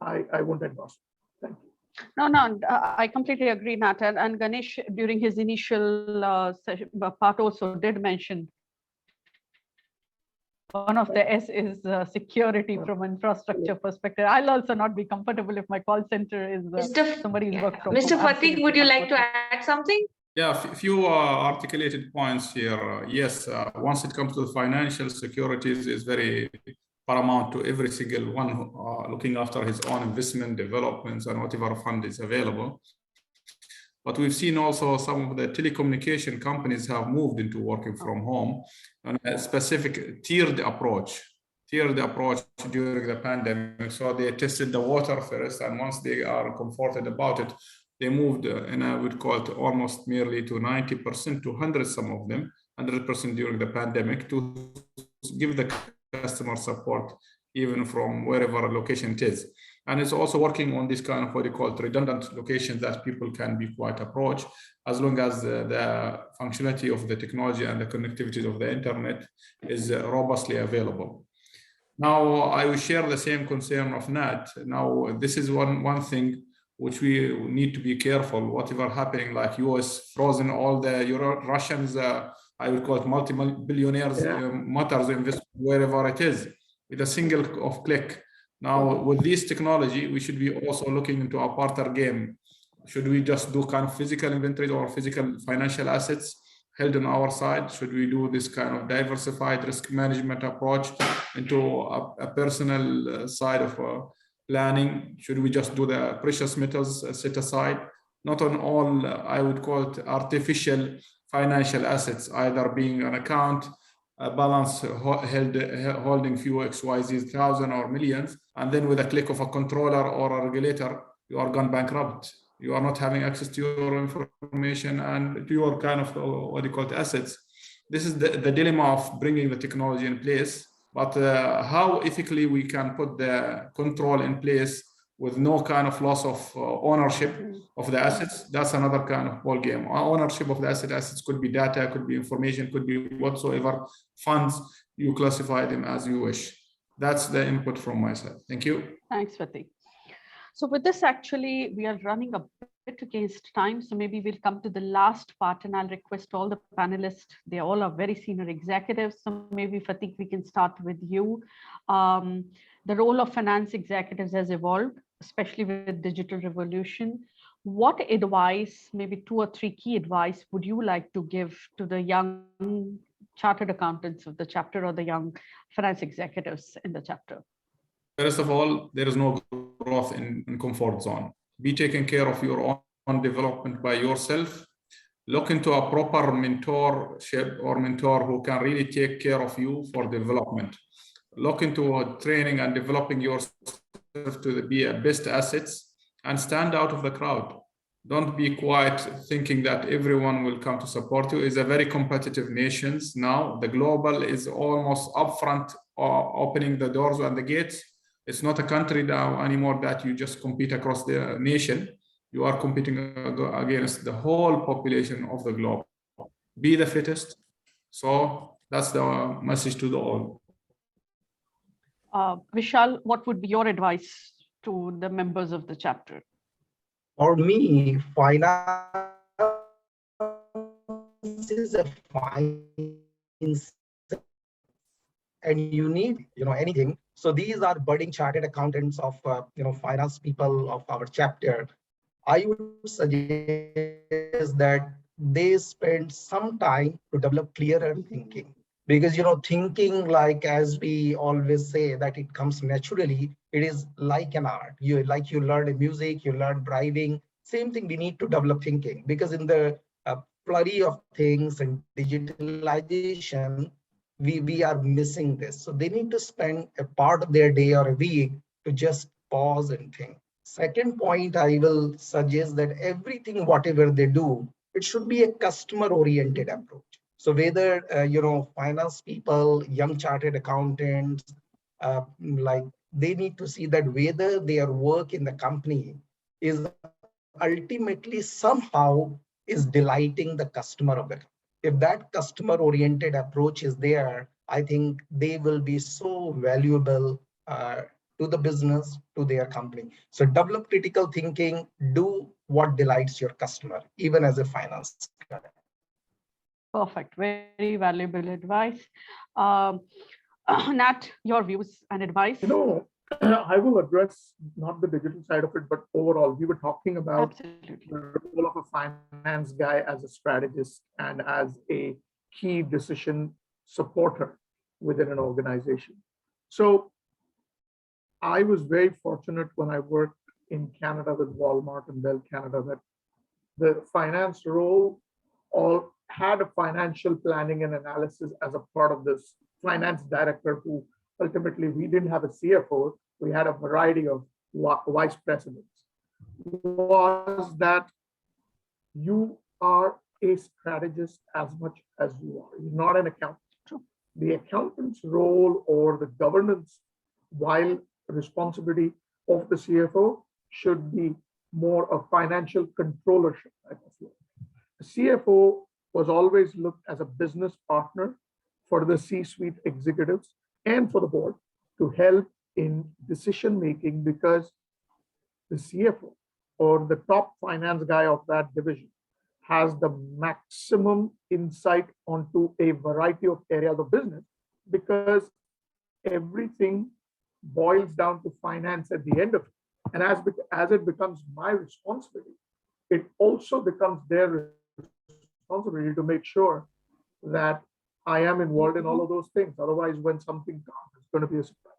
I won't endorse it. Thank you. No, I completely agree, Nat. And Ganesh, during his initial part also did mention one of the S is security from infrastructure perspective. I'll also not be comfortable if my call center is somebody's work from Mr. home. Fatih, would you like to add something? Yeah, a few articulated points here. Yes, once it comes to financial securities, is very paramount to every single one looking after his own investment developments and whatever fund is available. But we've seen also some of the telecommunication companies have moved into working from home on a specific tiered approach during the pandemic. So they tested the water first, and once they are comforted about it, they moved, and I would call it almost nearly to 90% to 100, some of them, 100% during the pandemic, to give the customer support even from wherever location it is. And it's also working on this kind of what you call redundant locations that people can be quite approach, as long as the functionality of the technology and the connectivity of the internet is robustly available. Now, I will share the same concern of Nat. Now, this is one thing which we need to be careful. Whatever happening, like US frozen all the Russians, I would call it multi-billionaires, matters invest wherever it is, with a single of click. Now, with this technology, we should be also looking into a partner game. Should we just do kind of physical inventory or physical financial assets held on our side? Should we do this kind of diversified risk management approach into a personal side of planning? Should we just do the precious metals set aside? Not on all, I would call it artificial financial assets, either being an account, a balance holding few XYZ thousand or millions, and then with a click of a controller or a regulator, you are gone bankrupt. You are not having access to your information and to your kind of, what do you call it, assets. This is the dilemma of bringing the technology in place, but how ethically we can put the control in place with no kind of loss of ownership of the assets, that's another kind of ball game. Ownership of the assets could be data, could be information, could be whatsoever funds, you classify them as you wish. That's the input from my side. Thank you. Thanks, Fatih. So with this, actually, we are running a bit against time. So maybe we'll come to the last part, and I'll request all the panelists. They all are very senior executives. So maybe Fatih, we can start with you. The role of finance executives has evolved, especially with digital revolution. What advice, maybe 2 or 3 key advice, would you like to give to the young chartered accountants of the chapter or the young finance executives in the chapter? First of all, there is no growth in comfort zone. Be taking care of your own development by yourself. Look into a proper mentorship or mentor who can really take care of you for development. Look into training and developing yourself to be a best assets and stand out of the crowd. Don't be quiet thinking that everyone will come to support you. It's a very competitive nation now. The global is almost upfront, opening the doors and the gates. It's not a country now anymore that you just compete across the nation. You are competing against the whole population of the globe. Be the fittest. So that's the message to the all. Vishal, what would be your advice to the members of the chapter? For me, finance is a fine, and you need, anything. So these are budding chartered accountants of, finance people of our chapter. I would suggest that they spend some time to develop clearer thinking. Because, thinking, like, as we always say, that it comes naturally, It is like an art. You learn music, you learn driving. Same thing, we need to develop thinking, because in the flurry of things and digitalization, we are missing this. So they need to spend a part of their day or a week to just pause and think. Second point, I will suggest that everything, whatever they do, it should be a customer-oriented approach. So whether, finance people, young chartered accountants, like they need to see that whether their work in the company is ultimately somehow is delighting the customer of the company. If that customer oriented approach is there, I think they will be so valuable to the business, to their company. So develop critical thinking, do what delights your customer, even as a finance guy. Perfect. Very valuable advice. Nat, your views and advice? I will address not the digital side of it, but overall, we were talking about the role of a finance guy as a strategist and as a key decision supporter within an organization. So I was very fortunate when I worked in Canada with Walmart and Bell Canada that the finance role all had a financial planning and analysis as a part of this finance director, who ultimately we didn't have a CFO, we had a variety of vice presidents. Was that you are a strategist as much as you are. You're not an accountant. The accountant's role or the governance, while responsibility of the CFO, should be more a financial controllership type of role. The CFO was always looked as a business partner for the C-suite executives and for the board to help in decision making, because the CFO or the top finance guy of that division has the maximum insight onto a variety of areas of business, because everything boils down to finance at the end of it. And as it becomes my responsibility, it also becomes their responsibility to make sure that I am involved in all of those things. Otherwise, when something comes, it's going to be a surprise.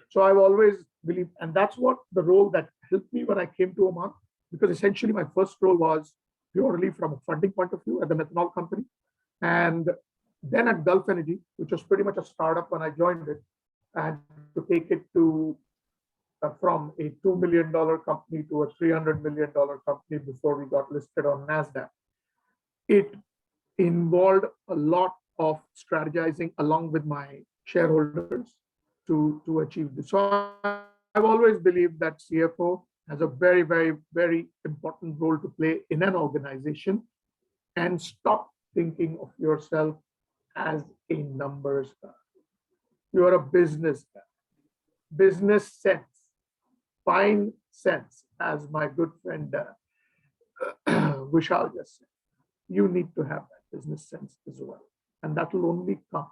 So I've always believed, and that's what the role that helped me when I came to Oman, because essentially my first role was purely from a funding point of view at the methanol company. And then at Gulf Energy, which was pretty much a startup when I joined it, and to take it to from a $2 million company to a $300 million company before we got listed on NASDAQ. It involved a lot of strategizing along with my shareholders to achieve this. So I've always believed that CFO has a very, very, very important role to play in an organization, and stop thinking of yourself as a numbers guy. You are a business guy. Business sense, fine sense, as my good friend Vishal just said. You need to have that business sense as well. And that will only come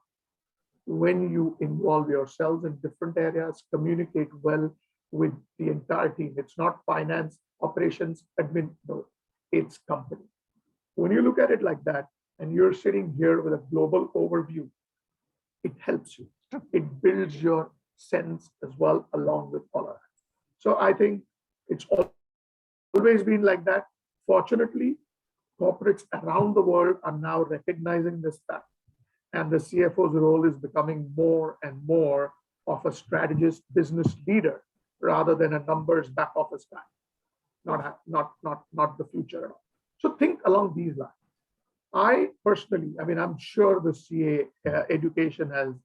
when you involve yourselves in different areas, communicate well with the entire team. It's not finance, operations, admin, no, it's company. When you look at it like that, and you're sitting here with a global overview, it helps you. It builds your sense as well along with all of that. So I think it's always been like that. Fortunately, corporates around the world are now recognizing this fact. And the CFO's role is becoming more and more of a strategist, business leader, rather than a numbers back office guy. Not the future at all. So think along these lines. I personally, I'm sure the CA education has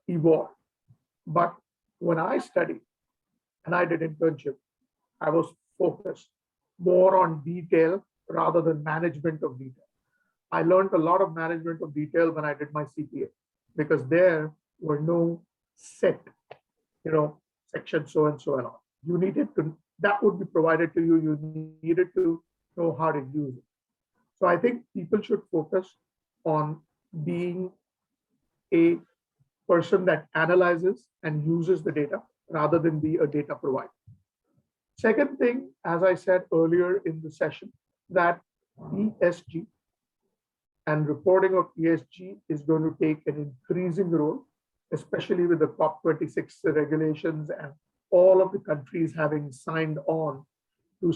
evolved, but when I studied and I did internship, I was focused more on detail rather than management of detail. I learned a lot of management of detail when I did my CPA, because there were no set, section so and so and all. You needed to, that would be provided to you. You needed to know how to use it. So I think people should focus on being a person that analyzes and uses the data rather than be a data provider. Second thing, as I said earlier in the session, that ESG and reporting of ESG is going to take an increasing role, especially with the COP26 regulations and all of the countries having signed on to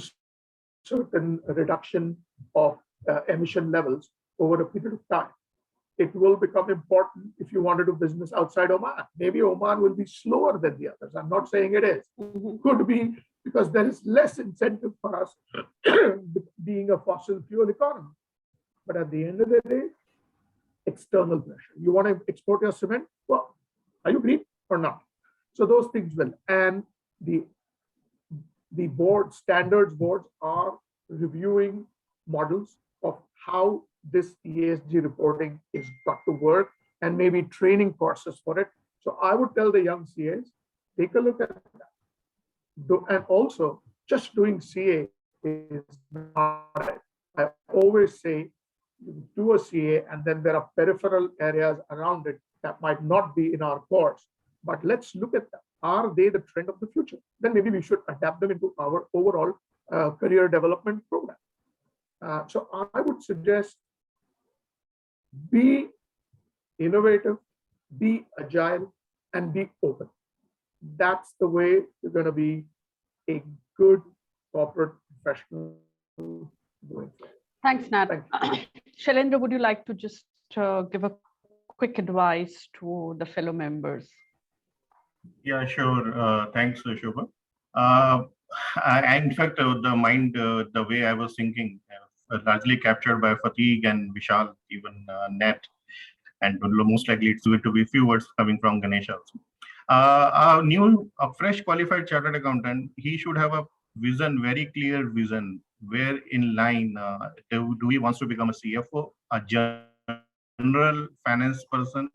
certain reduction of emission levels over a period of time. It will become important if you want to do business outside Oman. Maybe Oman will be slower than the others. I'm not saying it is. Could be because there is less incentive for us being a fossil fuel economy. But at the end of the day, external pressure. You want to export your cement? Well, are you green or not? So those things will. And the standards boards are reviewing models of how this ESG reporting is got to work and maybe training courses for it. So I would tell the young CAs, take a look at that. And also, just doing CA is not it. I always say, you do a CA and then there are peripheral areas around it that might not be in our course. But let's look at them. Are they the trend of the future? Then maybe we should adapt them into our overall career development program. So I would suggest be innovative, be agile, and be open. That's the way you're going to be a good corporate professional going forward. Thanks, Nat. Shailendra, would you like to just give a quick advice to the fellow members? Yeah, sure. Thanks, Shobha. In fact, the way I was thinking, largely captured by Fatigue and Vishal, even Nat, and most likely it's going to be few words coming from Ganesh also. A fresh qualified chartered accountant, he should have a vision, very clear vision, where in line do he wants to become a CFO, a general finance person,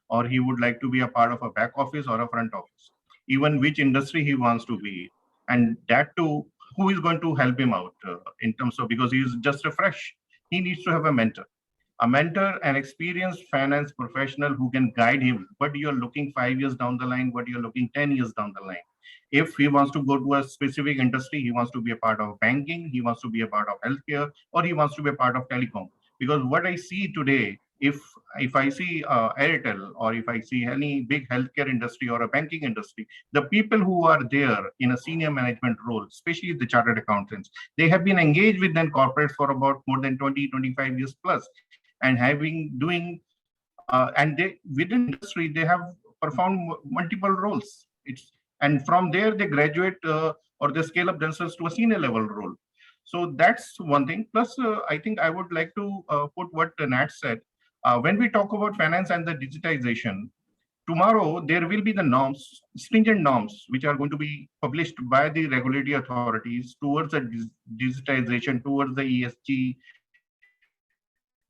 or he would like to be a part of a back office or a front office, even which industry he wants to be, and that too, who is going to help him out in terms of, because he is just a fresh, he needs to have a mentor, an experienced finance professional who can guide him. But you're looking 5 years down the line, what you're looking 10 years down the line. If he wants to go to a specific industry, he wants to be a part of banking, he wants to be a part of healthcare, or he wants to be a part of telecom. Because what I see today, if I see Airtel, or if I see any big healthcare industry or a banking industry, the people who are there in a senior management role, especially the chartered accountants, they have been engaged with them corporates for about more than 20-25 years plus, and and they within industry they have performed multiple roles. And from there they graduate or they scale up themselves to a senior level role. So that's one thing. Plus, I think I would like to put what Nat said. When we talk about finance and the digitization, tomorrow there will be the norms, stringent norms, which are going to be published by the regulatory authorities towards the digitization, towards the ESG,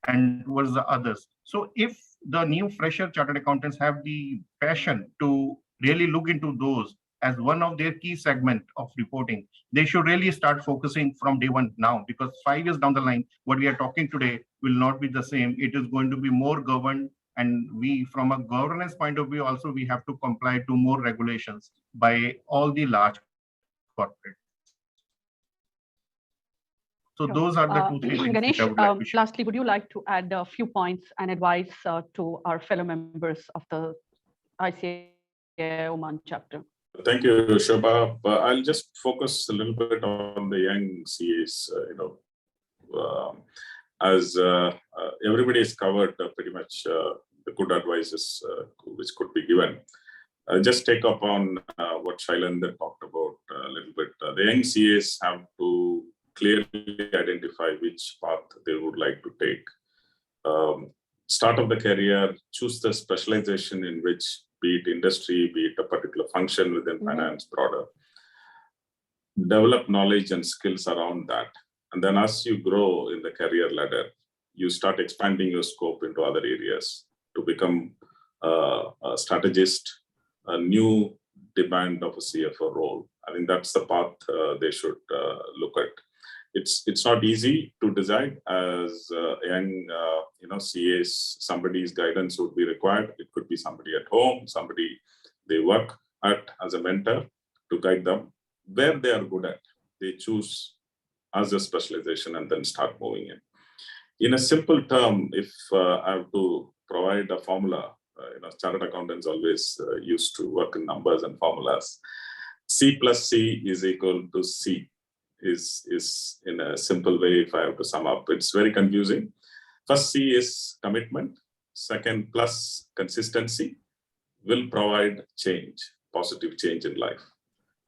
and towards the others. So if the new fresher chartered accountants have the passion to really look into those as one of their key segment of reporting, they should really start focusing from day one now, because 5 years down the line, what we are talking today will not be the same. It is going to be more governed, and we, from a governance point of view, also we have to comply to more regulations by all the large corporates. So those are the two, three things Ganesh, which I would like to share. lastly, would you like to add a few points and advice to our fellow members of the ICA Oman chapter? Thank you, Shobha. I'll just focus a little bit on the young CAs. As everybody has covered pretty much the good advices which could be given. Just take up on what Shailendra talked about a little bit. The young CAs have to clearly identify which path they would like to take. Start of the career, choose the specialization in which, be it industry, be it a particular function within finance broader. Develop knowledge and skills around that. And then as you grow in the career ladder, you start expanding your scope into other areas to become a strategist, a new demand of a CFO role. I think that's the path they should look at. It's not easy to decide as young CAs. Somebody's guidance would be required. It could be somebody at home, somebody they work at as a mentor to guide them where they are good at. They choose as a specialization and then start moving in. In a simple term, if I have to provide a formula, chartered accountants always used to work in numbers and formulas. C plus C is equal to C is in a simple way, if I have to sum up. It's very confusing. First C is commitment. Second, plus consistency will provide change, positive change in life.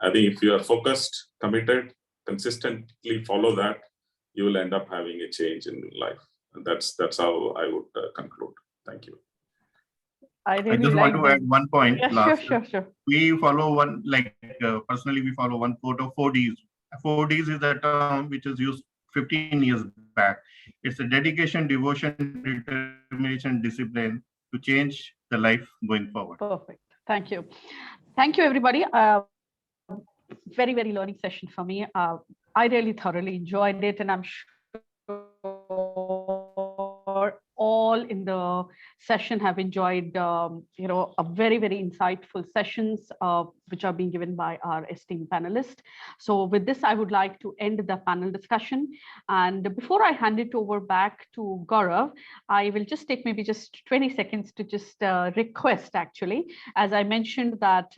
I think if you are focused, committed, consistently follow that, you will end up having a change in life. And that's how I would conclude. Thank you. I really just like want to add one point. Yeah, sure. We follow one, personally, we follow one quote of 4 Ds. 4 Ds is a term which is used 15 years back. It's a dedication, devotion, determination, discipline to change the life going forward. Perfect. Thank you. Thank you, everybody. Very, very learning session for me. I really thoroughly enjoyed it, and I'm sure all in the session have enjoyed, a very, very insightful sessions which are being given by our esteemed panelists. So with this, I would like to end the panel discussion. And before I hand it over back to Gaurav, I will just take maybe just 20 seconds to just request, actually, as I mentioned that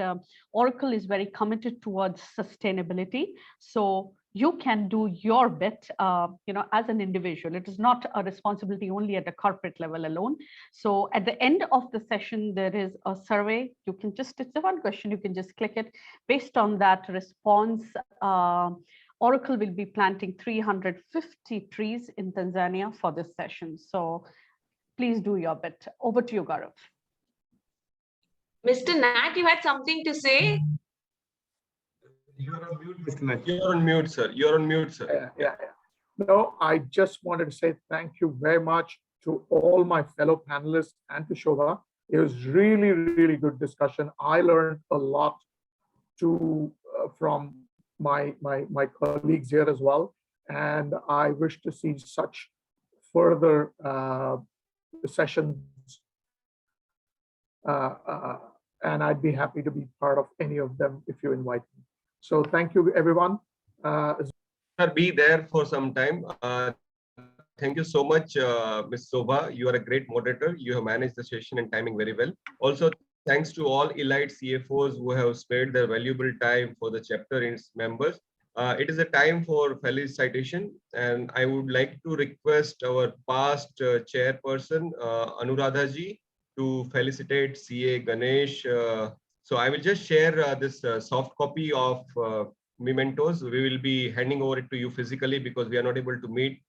Oracle is very committed towards sustainability. So you can do your bit, as an individual. It is not a responsibility only at the corporate level alone. So at the end of the session, there is a survey. You can just, it's the one question, you can just click it. Based on that response, Oracle will be planting 350 trees in Tanzania for this session. So please do your bit. Over to you, Gaurav. Mr. Nat, you had something to say? You're on mute, Mr. Nat. You're on mute, sir. You're on mute, sir. Yeah. No, I just wanted to say thank you very much to all my fellow panelists and to Shobha. It was really, really good discussion. I learned a lot from my colleagues here as well. And I wish to see such further sessions. And I'd be happy to be part of any of them if you invite me. So thank you, everyone. Sir, be there for some time. Thank you so much, Ms. Sobha. You are a great moderator. You have managed the session and timing very well. Also, thanks to all elite CFOs who have spared their valuable time for the chapter and its members. It is a time for felicitation, and I would like to request our past chairperson, Anuradha ji, to felicitate CA Ganesh. So I will just share this soft copy of mementos. We will be handing over it to you physically because we are not able to meet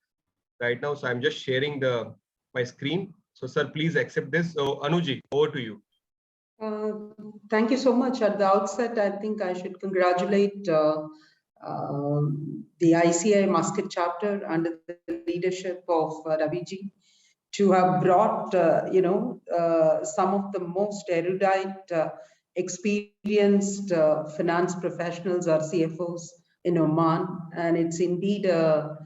right now. So I'm just sharing my screen. So sir, please accept this. So Anuji, over to you. Thank you so much. At the outset, I think I should congratulate the ICI Muscat chapter under the leadership of Raviji to have brought, some of the most erudite, experienced finance professionals or CFOs in Oman. And it's indeed a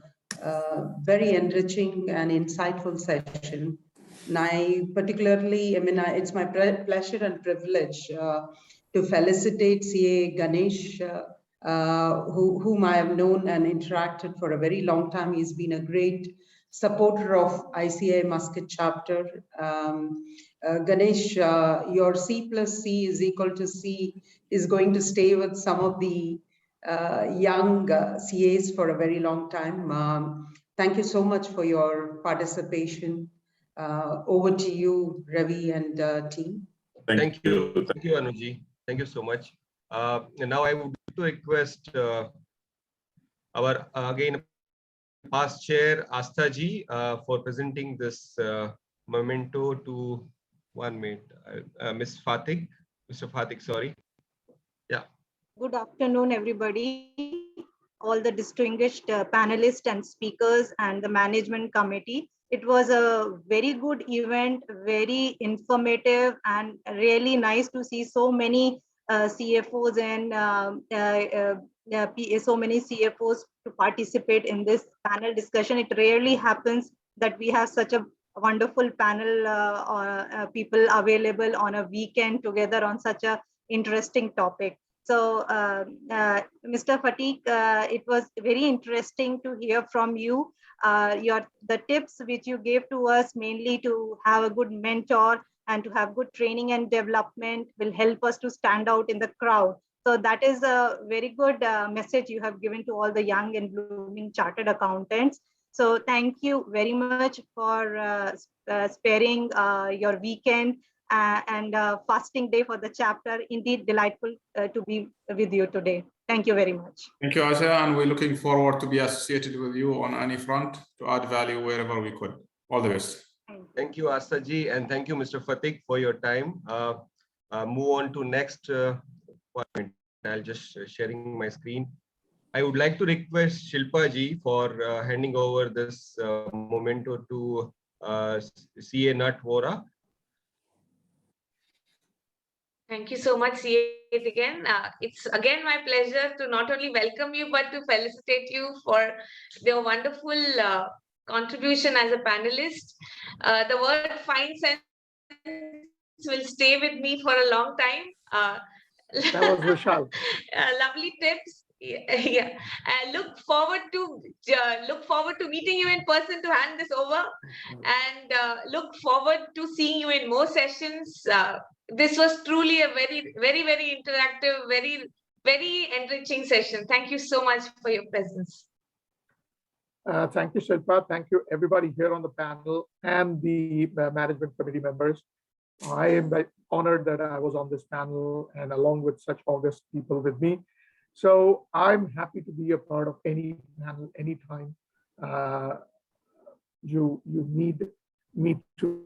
very enriching and insightful session. And I particularly, it's my pleasure and privilege to felicitate CA Ganesh, whom I have known and interacted for a very long time. He's been a great supporter of ICI Muscat chapter. Ganesh, your C plus C is equal to C is going to stay with some of the young CAs for a very long time. Thank you so much for your participation. Over to you, Ravi and team. Thank you, Anuji. Thank you so much. And now I would like to request our again past chair Astha ji for presenting this memento to 1 minute. Ms. Fatik, Mr. Fatik, sorry. Yeah. Good afternoon, everybody. All the distinguished panelists and speakers and the management committee. It was a very good event, very informative, and really nice to see so many CFOs and so many CFOs to participate in this panel discussion. It rarely happens that we have such a wonderful panel people available on a weekend together on such a interesting topic. So, Mr. Fatik, it was very interesting to hear from you. The tips which you gave to us, mainly to have a good mentor and to have good training and development, will help us to stand out in the crowd. So that is a very good message you have given to all the young and blooming chartered accountants. So thank you very much for sparing your weekend and fasting day for the chapter. Indeed delightful to be with you today. Thank you very much. Thank you, Asha, and we're looking forward to be associated with you on any front to add value wherever we could. All the best. Thank you, Asta ji, and thank you, Mr. Fatik, for your time. Move on to next point. I'll just sharing my screen. I would like to request Shilpa ji for handing over this memento to CA Nat Vora. Thank you so much, CA again. It's again my pleasure to not only welcome you, but to felicitate you for your wonderful contribution as a panelist. The word fine sense will stay with me for a long time. That was Vishal. Lovely tips. Yeah. I look forward to meeting you in person to hand this over, and look forward to seeing you in more sessions. This was truly a very, very, very interactive, very, very enriching session. Thank you so much for your presence. Thank you, Shilpa. Thank you, everybody here on the panel and the management committee members. I am honored that I was on this panel and along with such august people with me. So I'm happy to be a part of any panel, anytime you need me to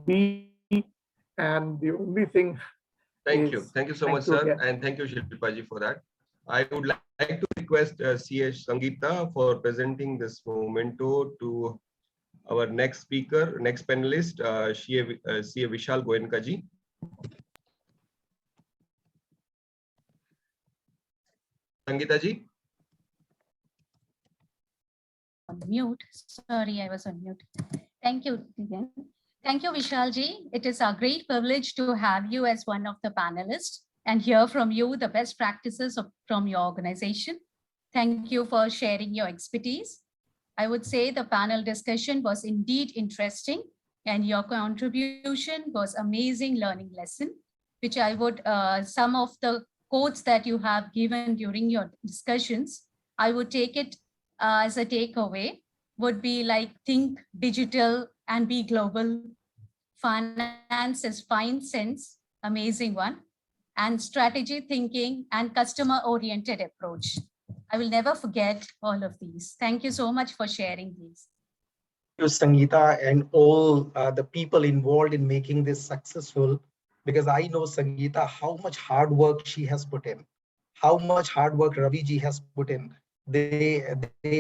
be. And the only thing Thank you so much, sir, and thank you, Shilpa ji, for that. I would like to request CH Sangeeta for presenting this memento to our next speaker, next panelist, CA Vishal Goenka ji. Sangeeta ji. On mute. Sorry, I was on mute. Thank you again. Thank you, Vishal ji. It is a great privilege to have you as one of the panelists and hear from you the best practices from your organization. Thank you for sharing your expertise. I would say the panel discussion was indeed interesting and your contribution was amazing learning lesson, which I would, some of the quotes that you have given during your discussions, I would take it as a takeaway, would be like think digital and be global. Finance is fine sense, amazing one, and strategy thinking and customer oriented approach. I will never forget all of these. Thank you so much for sharing these. Thank you, Sangeeta, and all the people involved in making this successful, because I know, Sangeeta, how much hard work she has put in, how much hard work Ravi ji has put in. They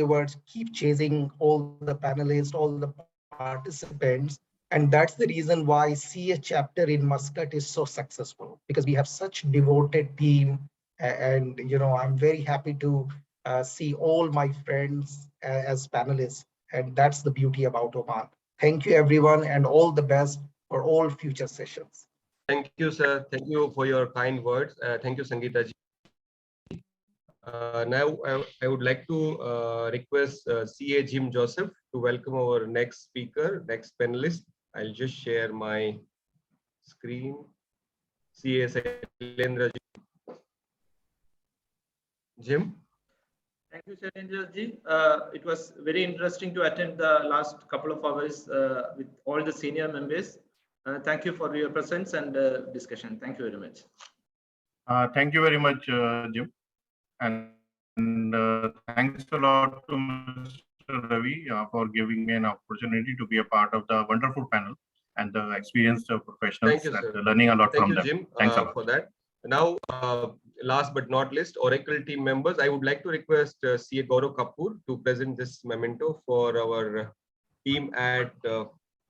were keep chasing all the panelists, all the participants, and that's the reason why CA chapter in Muscat is so successful, because we have such devoted team. And I'm very happy to see all my friends as panelists, and that's the beauty about Oman. Thank you, everyone, and all the best for all future sessions. Thank you, sir. Thank you for your kind words. Thank you, Sangeeta ji. Now, I would like to request CA Jim Joseph to welcome our next speaker, next panelist. I'll just share my screen. CA Shailendra ji. Jim. Thank you, Shailendra ji. It was very interesting to attend the last couple of hours with all the senior members. Thank you for your presence and discussion. Thank you very much. Thank you very much, Jim. And thanks a lot to Mr. Ravi for giving me an opportunity to be a part of the wonderful panel and the experienced professionals. Thank you, sir. Learning a lot Thank from you, them. Jim, Thanks a lot. for that. Now, last but not least, Oracle team members, I would like to request CA Gaurav Kapoor to present this memento for our team at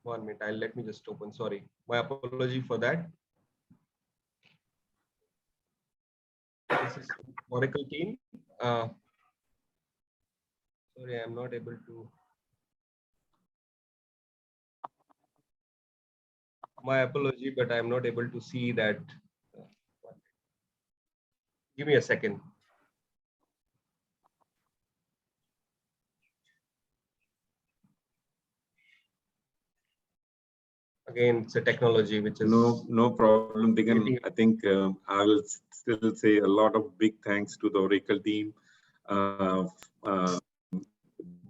1 minute. Let me just open. Sorry, my apology for that. This is Oracle team. Sorry, I'm not able to. My apology, but I'm not able to see that. Give me a second. Again, it's a technology which is no problem. Again, I think I will still say a lot of big thanks to the Oracle team,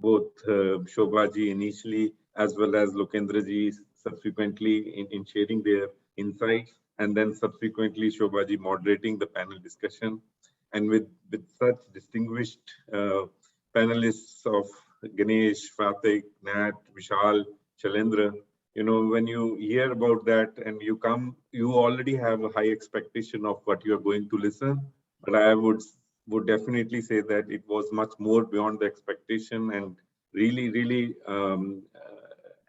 both Shobhaji initially as well as Lokendraji subsequently in sharing their insights, and then subsequently Shobhaji moderating the panel discussion. And with such distinguished panelists of Ganesh, Fatik, Nat, Vishal, Shalendra, when you hear about that and you already have a high expectation of what you are going to listen. But I would definitely say that it was much more beyond the expectation, and really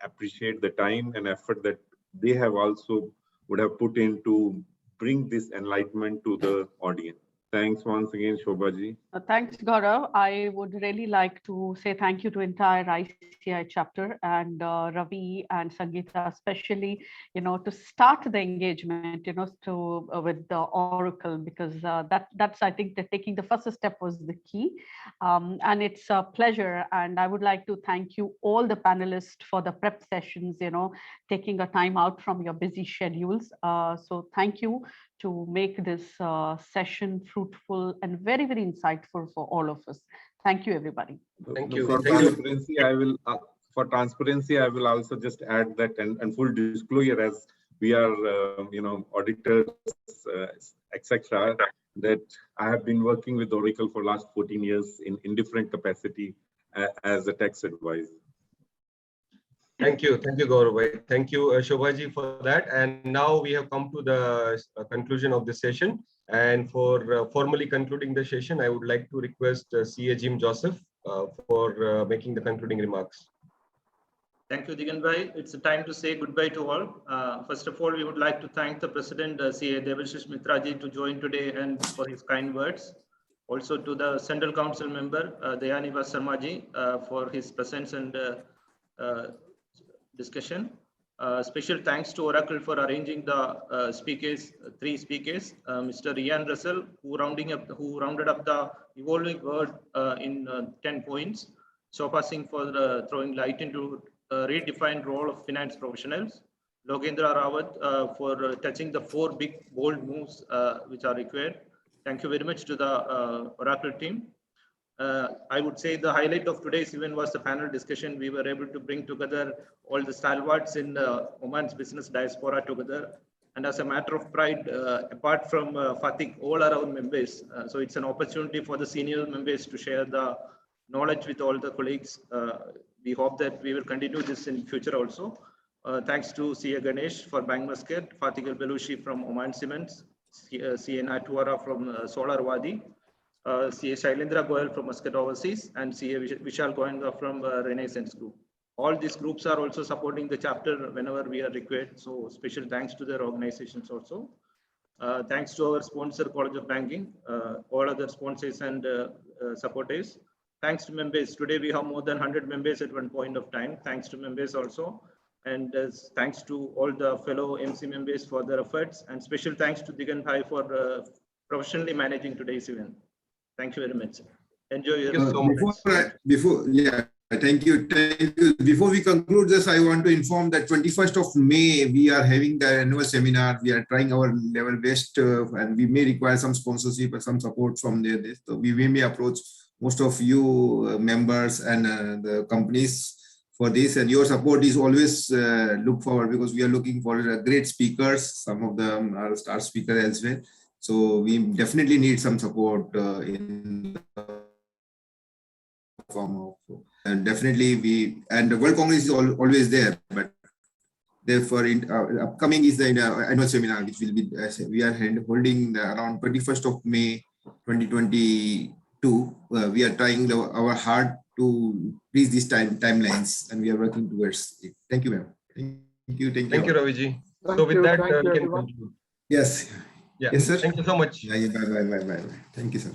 appreciate the time and effort that they have also would have put in to bring this enlightenment to the audience. Thanks once again, Shobhaji. Thanks, Gaurav. I would really like to say thank you to entire ICI chapter and Ravi and Sangeeta, especially, to start the engagement, with the Oracle, because that's I think that taking the first step was the key, and it's a pleasure. And I would like to thank you all the panelists for the prep sessions, taking a time out from your busy schedules. So thank you to make this session fruitful and very, very insightful for all of us. Thank you, everybody. Thank you. For transparency, I will also just add that, and full disclosure, as we are, auditors, etc., that I have been working with Oracle for last 14 years in different capacity as a tax advisor. Thank you, Gaurav. Thank you, Shobhaji, for that. And now we have come to the conclusion of the session. And for formally concluding the session, I would like to request CA Jim Joseph for making the concluding remarks. Thank you, Digan Bhai. It's a time to say goodbye to all. First of all, we would like to thank the President, CA Devashish Mitraji, to join today and for his kind words. Also to the Central Council member, Dayanivas Sarmaji, for his presence and discussion. Special thanks to Oracle for arranging the three speakers, Mr. Ian Russell, who rounded up the evolving world in 10 points. Shobha Singh for throwing light into redefined role of finance professionals. Logendra Rawat for touching the 4 big bold moves which are required. Thank you very much to the Oracle team. I would say the highlight of today's event was the panel discussion. We were able to bring together all the stalwarts in Oman's business diaspora together. And as a matter of pride, apart from Fatik, all are our members. So it's an opportunity for the senior members to share the knowledge with all the colleagues. We hope that we will continue this in future also. Thanks to CA Ganesh for Bank Muscat, Fatik Al-Belushi from Oman Cements, CA Natwara from Solar Wadi, CA Shailendra Goyal from Muscat Overseas, and CA Vishal Goenka from Renaissance Group. All these groups are also supporting the chapter whenever we are required. So special thanks to their organizations also. Thanks to our sponsor, College of Banking, all other sponsors and supporters. Thanks to members. Today we have more than 100 members at one point of time. Thanks to members also. And thanks to all the fellow MC members for their efforts. And special thanks to Digan Bhai for professionally managing today's event. Thank you very much. Enjoy your Thank you. Before we conclude this, I want to inform that 21st of May, we are having the annual seminar. We are trying our level best and we may require some sponsorship or some support from there. So we may approach most of you members and the companies for this, and your support is always look forward, because we are looking for great speakers. Some of them are star speakers as well. So we definitely need some support in the form of, and definitely the World Congress is always there, but therefore upcoming is the annual seminar, which will be we are holding around 21st of May 2022. We are trying our hard to reach these timelines, and we are working towards it. Thank you, ma'am. Thank you, Raviji. So with that, we can conclude. Yes. Yeah. Yes, sir. Thank you so much. Bye. Thank you, sir.